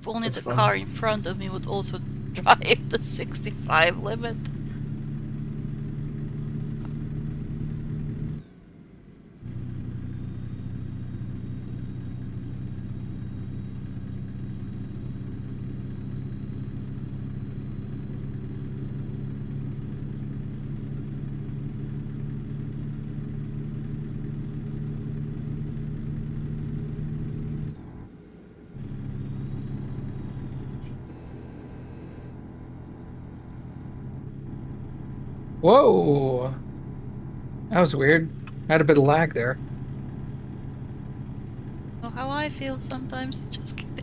If only That's the fun. car in front of me would also drive the 65 limit. Whoa! That was weird. Had a bit of lag there. Know how I feel sometimes. Just kidding.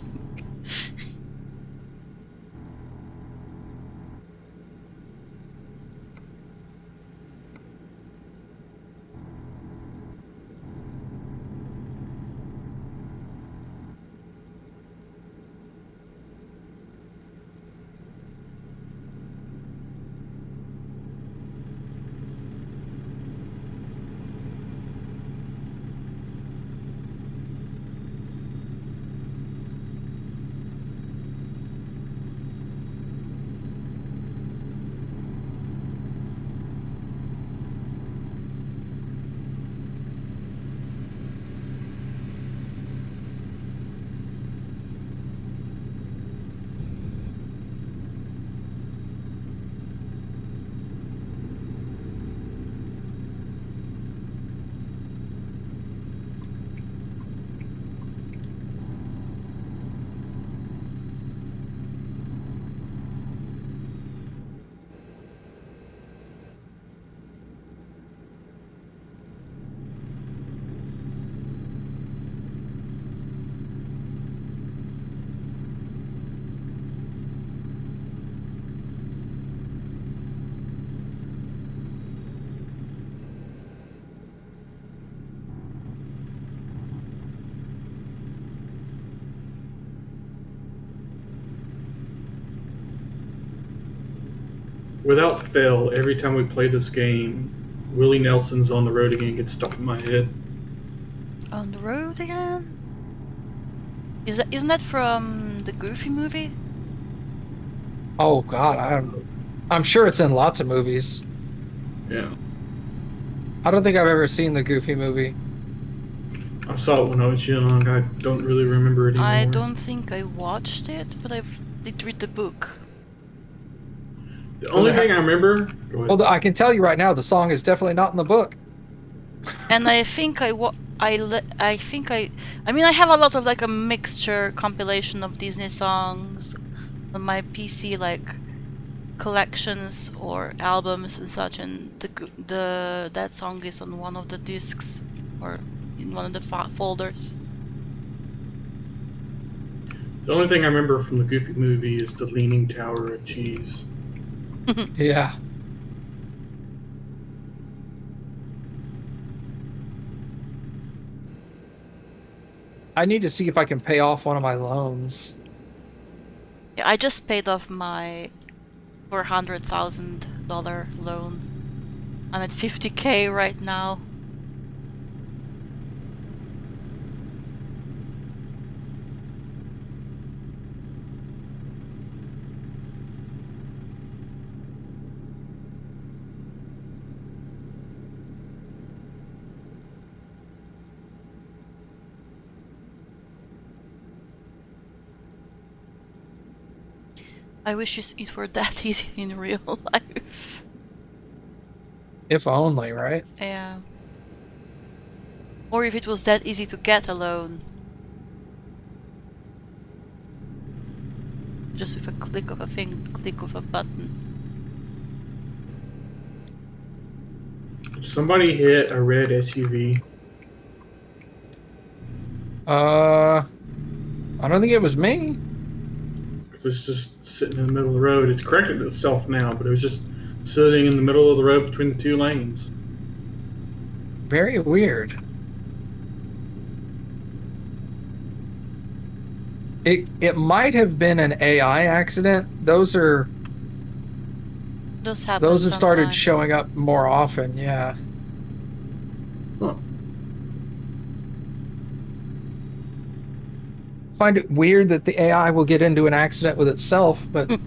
Without fail, every time we play this game, Willie Nelson's on the road again gets stuck in my head. On the road again? Isn't that from the Goofy movie? Oh God, I'm sure it's in lots of movies. Yeah. I don't think I've ever seen the Goofy movie. I saw it when I was young. I don't really remember it anymore. I don't think I watched it, but I did read the book. The only thing I remember. Go ahead. Well, I can tell you right now, the song is definitely not in the book. And I think I mean I have a lot of like a mixture compilation of Disney songs on my PC, like collections or albums and such, and that song is on one of the discs or in one of the folders. The only thing I remember from the Goofy movie is the Leaning Tower of Cheese. Yeah. I need to see if I can pay off one of my loans. Yeah, I just paid off my $400,000 loan. I'm at 50K right now. I wish it were that easy in real life. If only, right? Yeah. Or if it was that easy to get a loan. Just with a click of a button. Somebody hit a red SUV. I don't think it was me. Because it's just sitting in the middle of the road. It's corrected itself now, but it was just sitting in the middle of the road between the two lanes. Very weird. It might have been an AI accident. Those have started sometimes. showing up more often, yeah. Huh. Find it weird that the AI will get into an accident with itself, but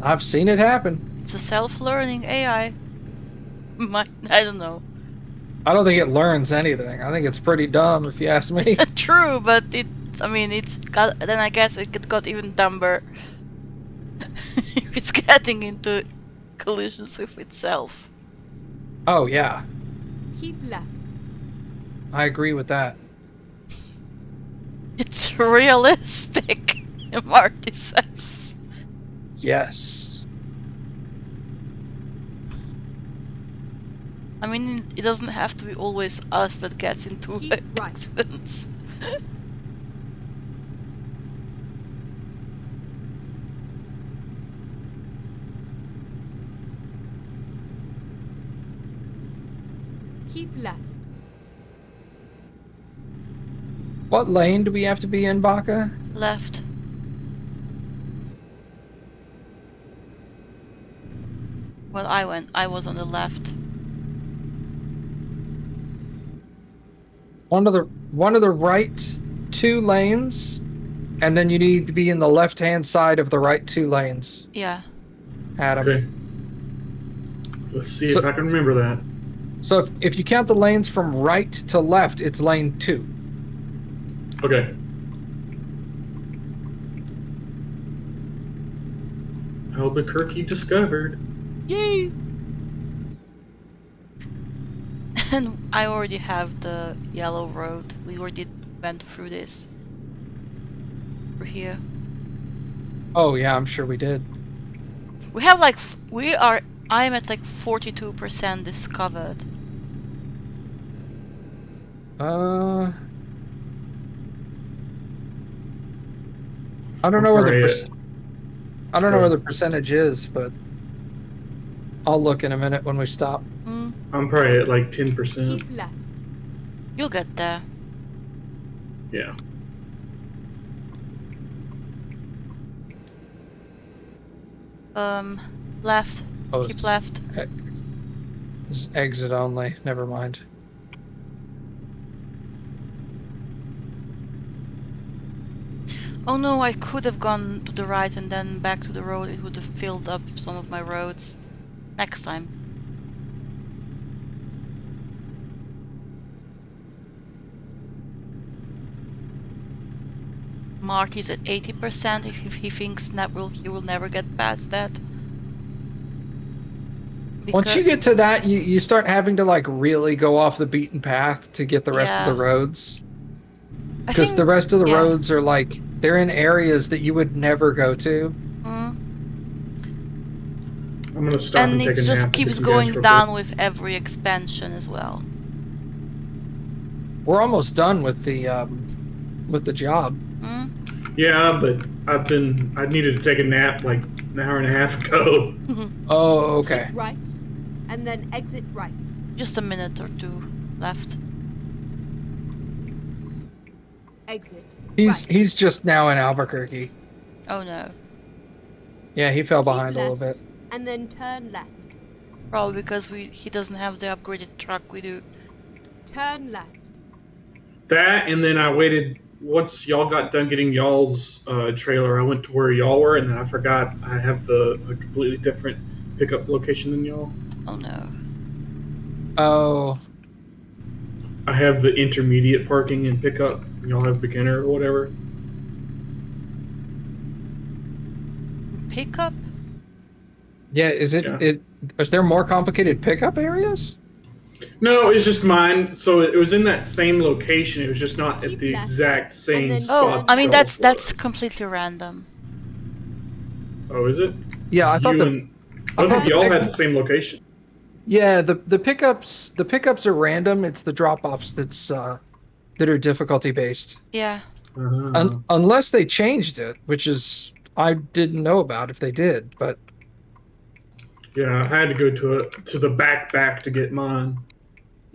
I've seen it happen. It's a self-learning AI. I don't know. I don't think it learns anything. I think it's pretty dumb, if you ask me. True, but it's got. Then I guess it got even dumber. It's getting into collisions with itself. Oh, yeah. Keep left. I agree with that. It's realistic, Marty says. Yes. I mean, it doesn't have to be always us that gets into Keep right. accidents. Keep left. What lane do we have to be in, Baka? Left. Well, I was on the left. One of the right two lanes, and then you need to be in the left-hand side of the right two lanes. Yeah. Adam. Okay. Let's see if I can remember that. So if you count the lanes from right to left, it's lane 2. Okay. Albuquerque discovered. Yay! And I already have the yellow road. We already went through this. We're here. Oh yeah, I'm sure we did. We have like I'm at like 42% discovered. I don't know where Right. I don't know where the percentage is, but I'll look in a minute when we stop. I'm probably at like 10%. Keep left. You'll get there. Yeah. Left. Oh, Keep left. It's exit only. Never mind. Oh no, I could have gone to the right and then back to the road. It would have filled up some of my roads. Next time. Marty's at 80% if he thinks he will never get past that. Once you get to that, you start having to like really go off the beaten path to get the rest of the roads. Because the rest of the roads are like, they're in areas that you would never go to. Mm. I'm gonna stop and take a nap. And it just keeps going down with every expansion as well. We're almost done with the job. Mm? Yeah, but I needed to take a nap like an hour and a half ago. Oh, okay. Keep right, and then exit right. Just a minute or two left. Exit. He's just now in Albuquerque. Oh no. Yeah, he fell Keep behind a little left, bit. And then turn left. Probably because he doesn't have the upgraded truck we do. Turn left. That, and then I waited. Once y'all got done getting y'all's trailer, I went to where y'all were, and then I forgot I have a completely different pickup location than y'all. Oh no. Oh. I have the intermediate parking and pickup, and y'all have beginner or whatever. Pickup? Yeah, is there more complicated pickup areas? No, it's just mine. So it was in that same location. It was just not at the exact same spot. Oh, I mean that's completely random. Oh, is it? Yeah, I thought I think y'all had the same location. Yeah, the pickups are random. It's the drop-offs that are difficulty based. Yeah. Unless they changed it, which is I didn't know about if they did, but yeah, I had to go to the back to get mine.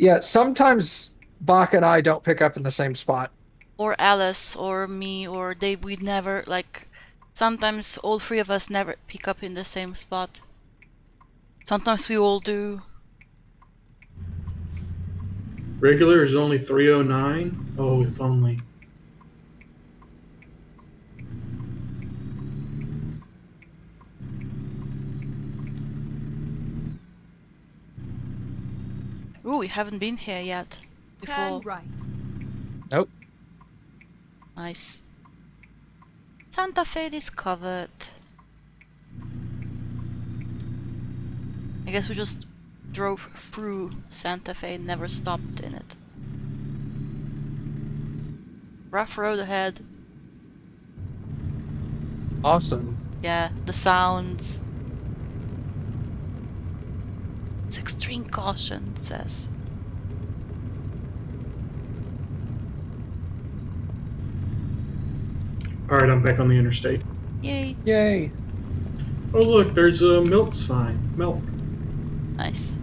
Yeah, sometimes Baka and I don't pick up in the same spot. Or Alice, or me, or Dave. We'd never, like, sometimes all three of us never pick up in the same spot. Sometimes we all do. Regular is only 309. Oh, if only. Ooh, we haven't been here yet. Before. Turn right. Nope. Nice. Santa Fe discovered. I guess we just drove through Santa Fe and never stopped in it. Rough road ahead. Awesome. Yeah, the sounds. It's extreme caution, it says. Alright, I'm back on the interstate. Yay. Yay. Oh, look, there's a milk sign. Milk. Nice.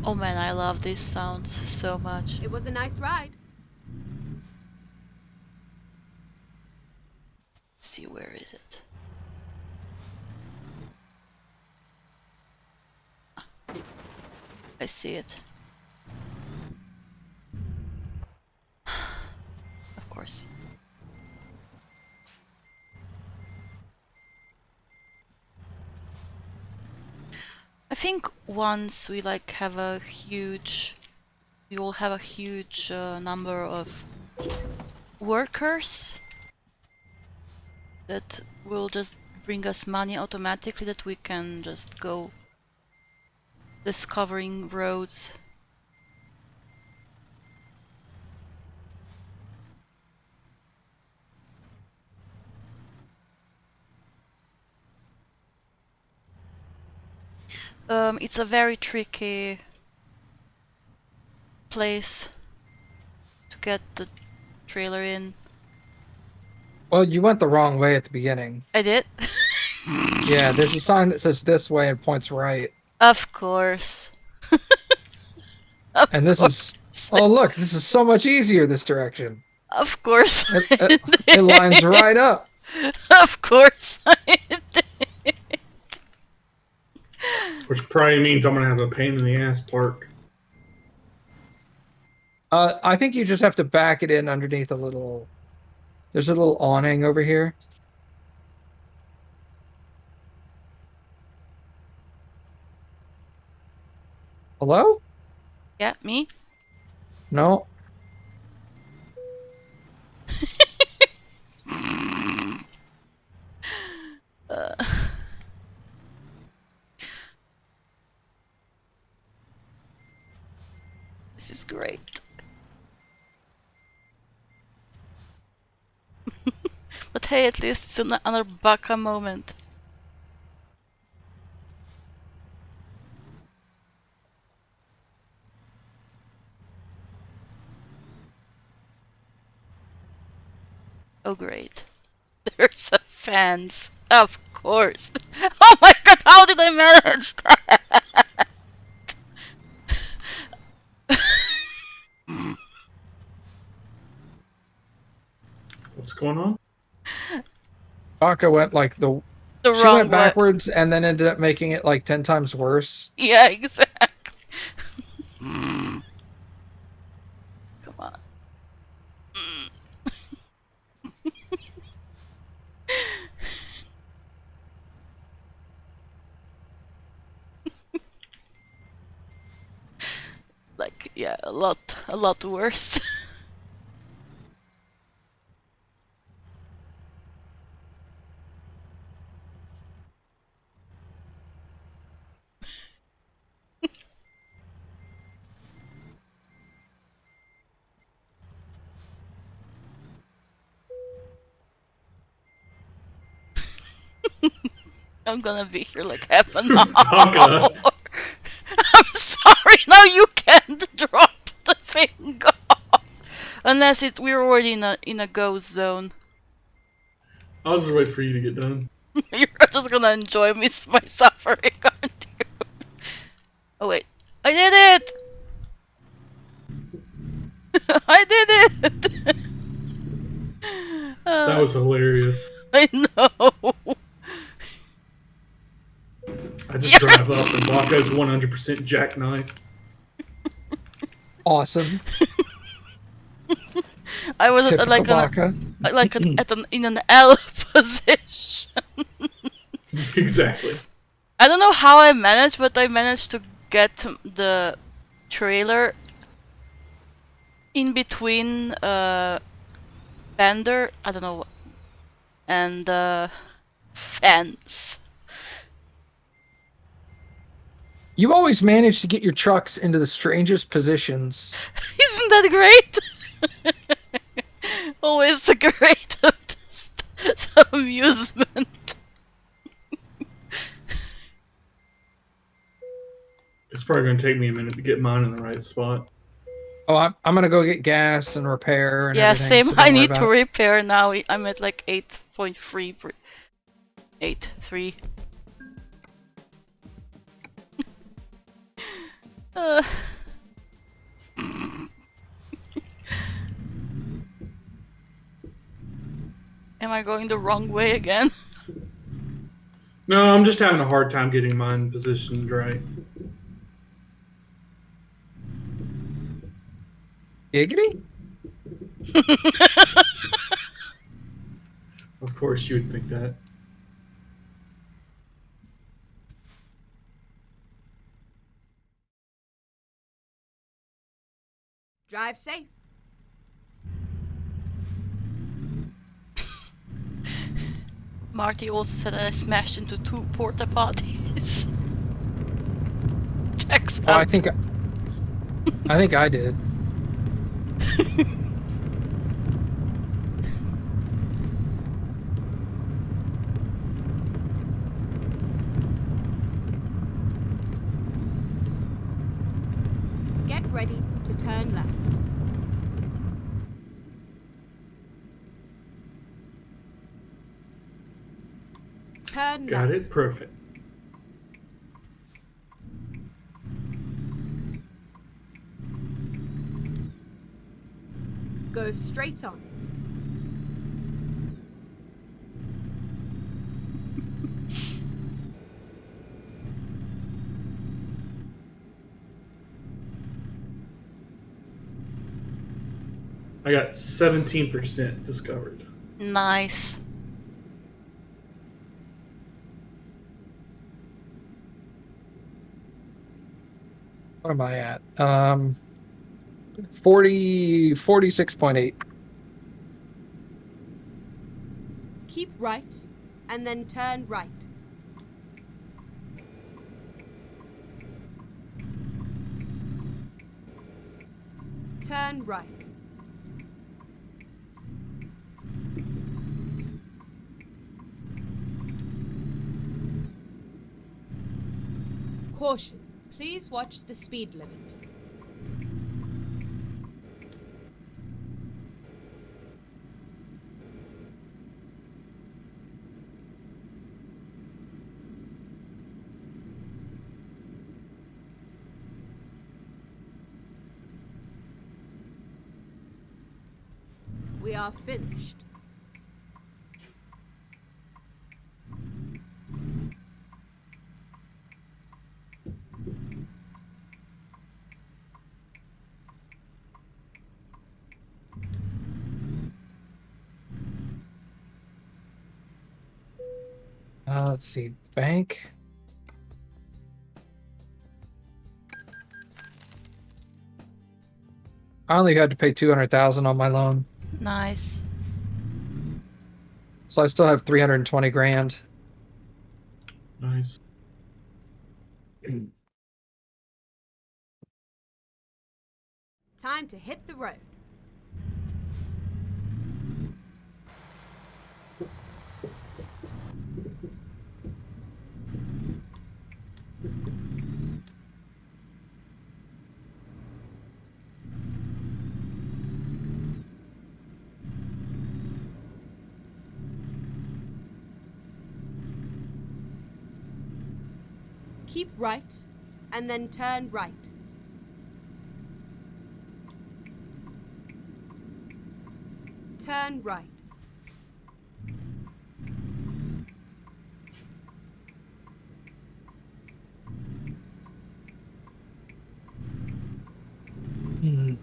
Oh man, I love these sounds so much. It was a nice ride. Let's see, where is it? Ah, I see it. Of course. I think once we like have a huge, we will have a huge number of workers that will just bring us money automatically, that we can just go discovering roads. It's a very tricky place to get the trailer in. Well, you went the wrong way at the beginning. I did? Yeah, there's a sign that says this way and points right. Of course. And this is... Oh, look, this is so much easier this direction. Of course. It lines right up. Of course I did. Which probably means I'm going to have a pain in the ass park. I think you just have to back it in underneath a little. There's a little awning over here. Hello? Yeah, me? No. Uh, this is great. But hey, at least it's another Baka moment. Oh great. There's a fans. Of course. Oh my god, how did I manage that? What's going on? Baka went like The she wrong went way. backwards and then ended up making it like 10 times worse. Yeah, exactly. Come on. Like, yeah, a lot worse. I'm gonna be here like half an hour. Baka. I'm sorry, now you can't drop the thing off. Unless we're already in a ghost zone. I'll just wait for you to get done. You're just gonna enjoy my suffering, aren't you? Oh wait. I did it! I did it! That was hilarious. I know. I just drive up and Baka's 100% jackknife. Awesome. I was Typical like Baka. in an L position. Exactly. I don't know how I managed, but I managed to get the trailer in between fender, I don't know, and fence. You always manage to get your trucks into the strangest positions. Isn't that great? Always a great amusement. It's probably going to take me a minute to get mine in the right spot. Oh, I'm gonna go get gas and repair and Yeah, everything. same. So I don't worry need about to it. repair now. I'm at like 8.3. 8.3. Am I going the wrong way again? No, I'm just having a hard time getting mine positioned right. Giggity? Of course, you would think that. Drive safe. Marty also said that I smashed into 2 porta potties. Checks Oh, out. I think I did. Get ready to turn left. Turn Got left. it. Perfect. Go straight on. I got 17% discovered. Nice. What am I at? 46.8. Keep right, and then turn right. Turn right. Caution, please watch the speed limit. We are finished. Let's see. Bank. I only had to pay 200,000 on my loan, Nice. so I still have 320 grand. Nice. Time to hit the road. Keep right, and then turn right. Turn right. Hmm.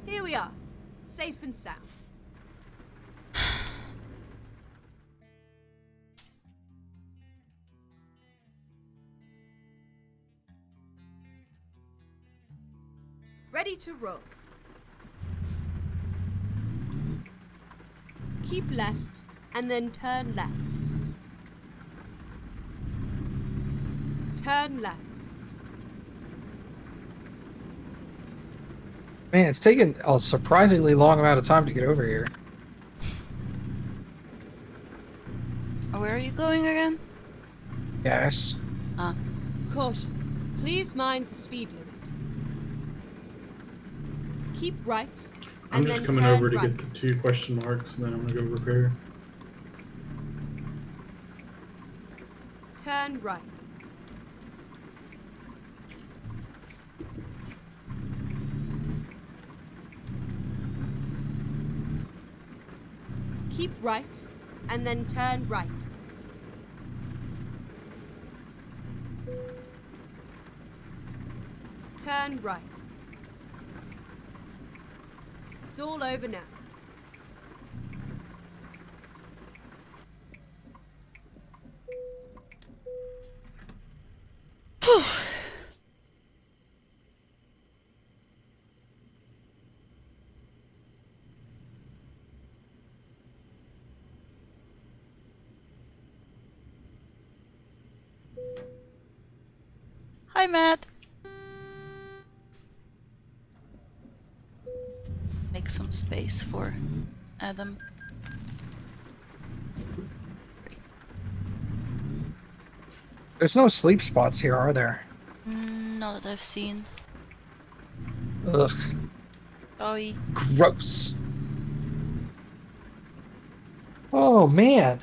Here we are, safe and sound. Ready to roll. Keep left, and then turn left. Turn left. Man, it's taken a surprisingly long amount of time to get over here. Where are you going again? Yes. Ah. Caution, please mind the speed limit. Keep right, I'm and just then coming turn over to right. get the 2 question marks, and then I'm gonna go repair. Turn right. Keep right, and then turn right. Turn right. It's all over now. Hi, Matt. Make some space for Adam. There's no sleep spots here, are there? Not that I've seen. Ugh. Sorry. Gross. Oh, man.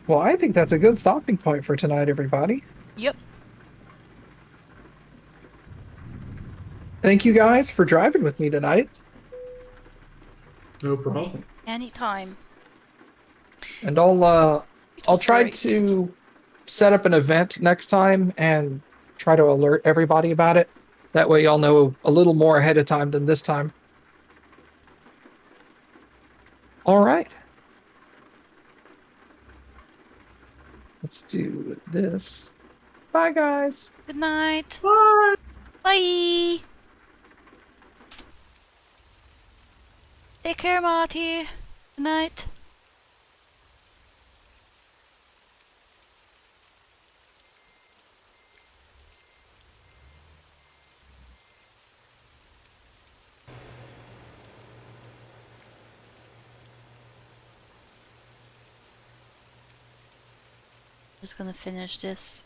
Well, I think that's a good stopping point for tonight, everybody. Yep. Thank you guys for driving with me tonight. No problem. Anytime. And It I'll was try great. to set up an event next time and try to alert everybody about it. That way y'all know a little more ahead of time than this time. All right. Let's do this. Bye, guys. Good night. Bye. Bye. Take care, Marty. Good night. Just gonna finish this.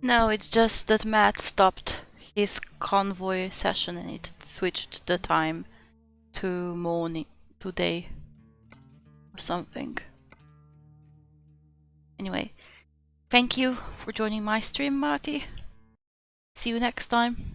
No, it's just that Matt stopped his convoy session and it switched the time to morning, today, or something. Anyway, thank you for joining my stream, Marty. See you next time.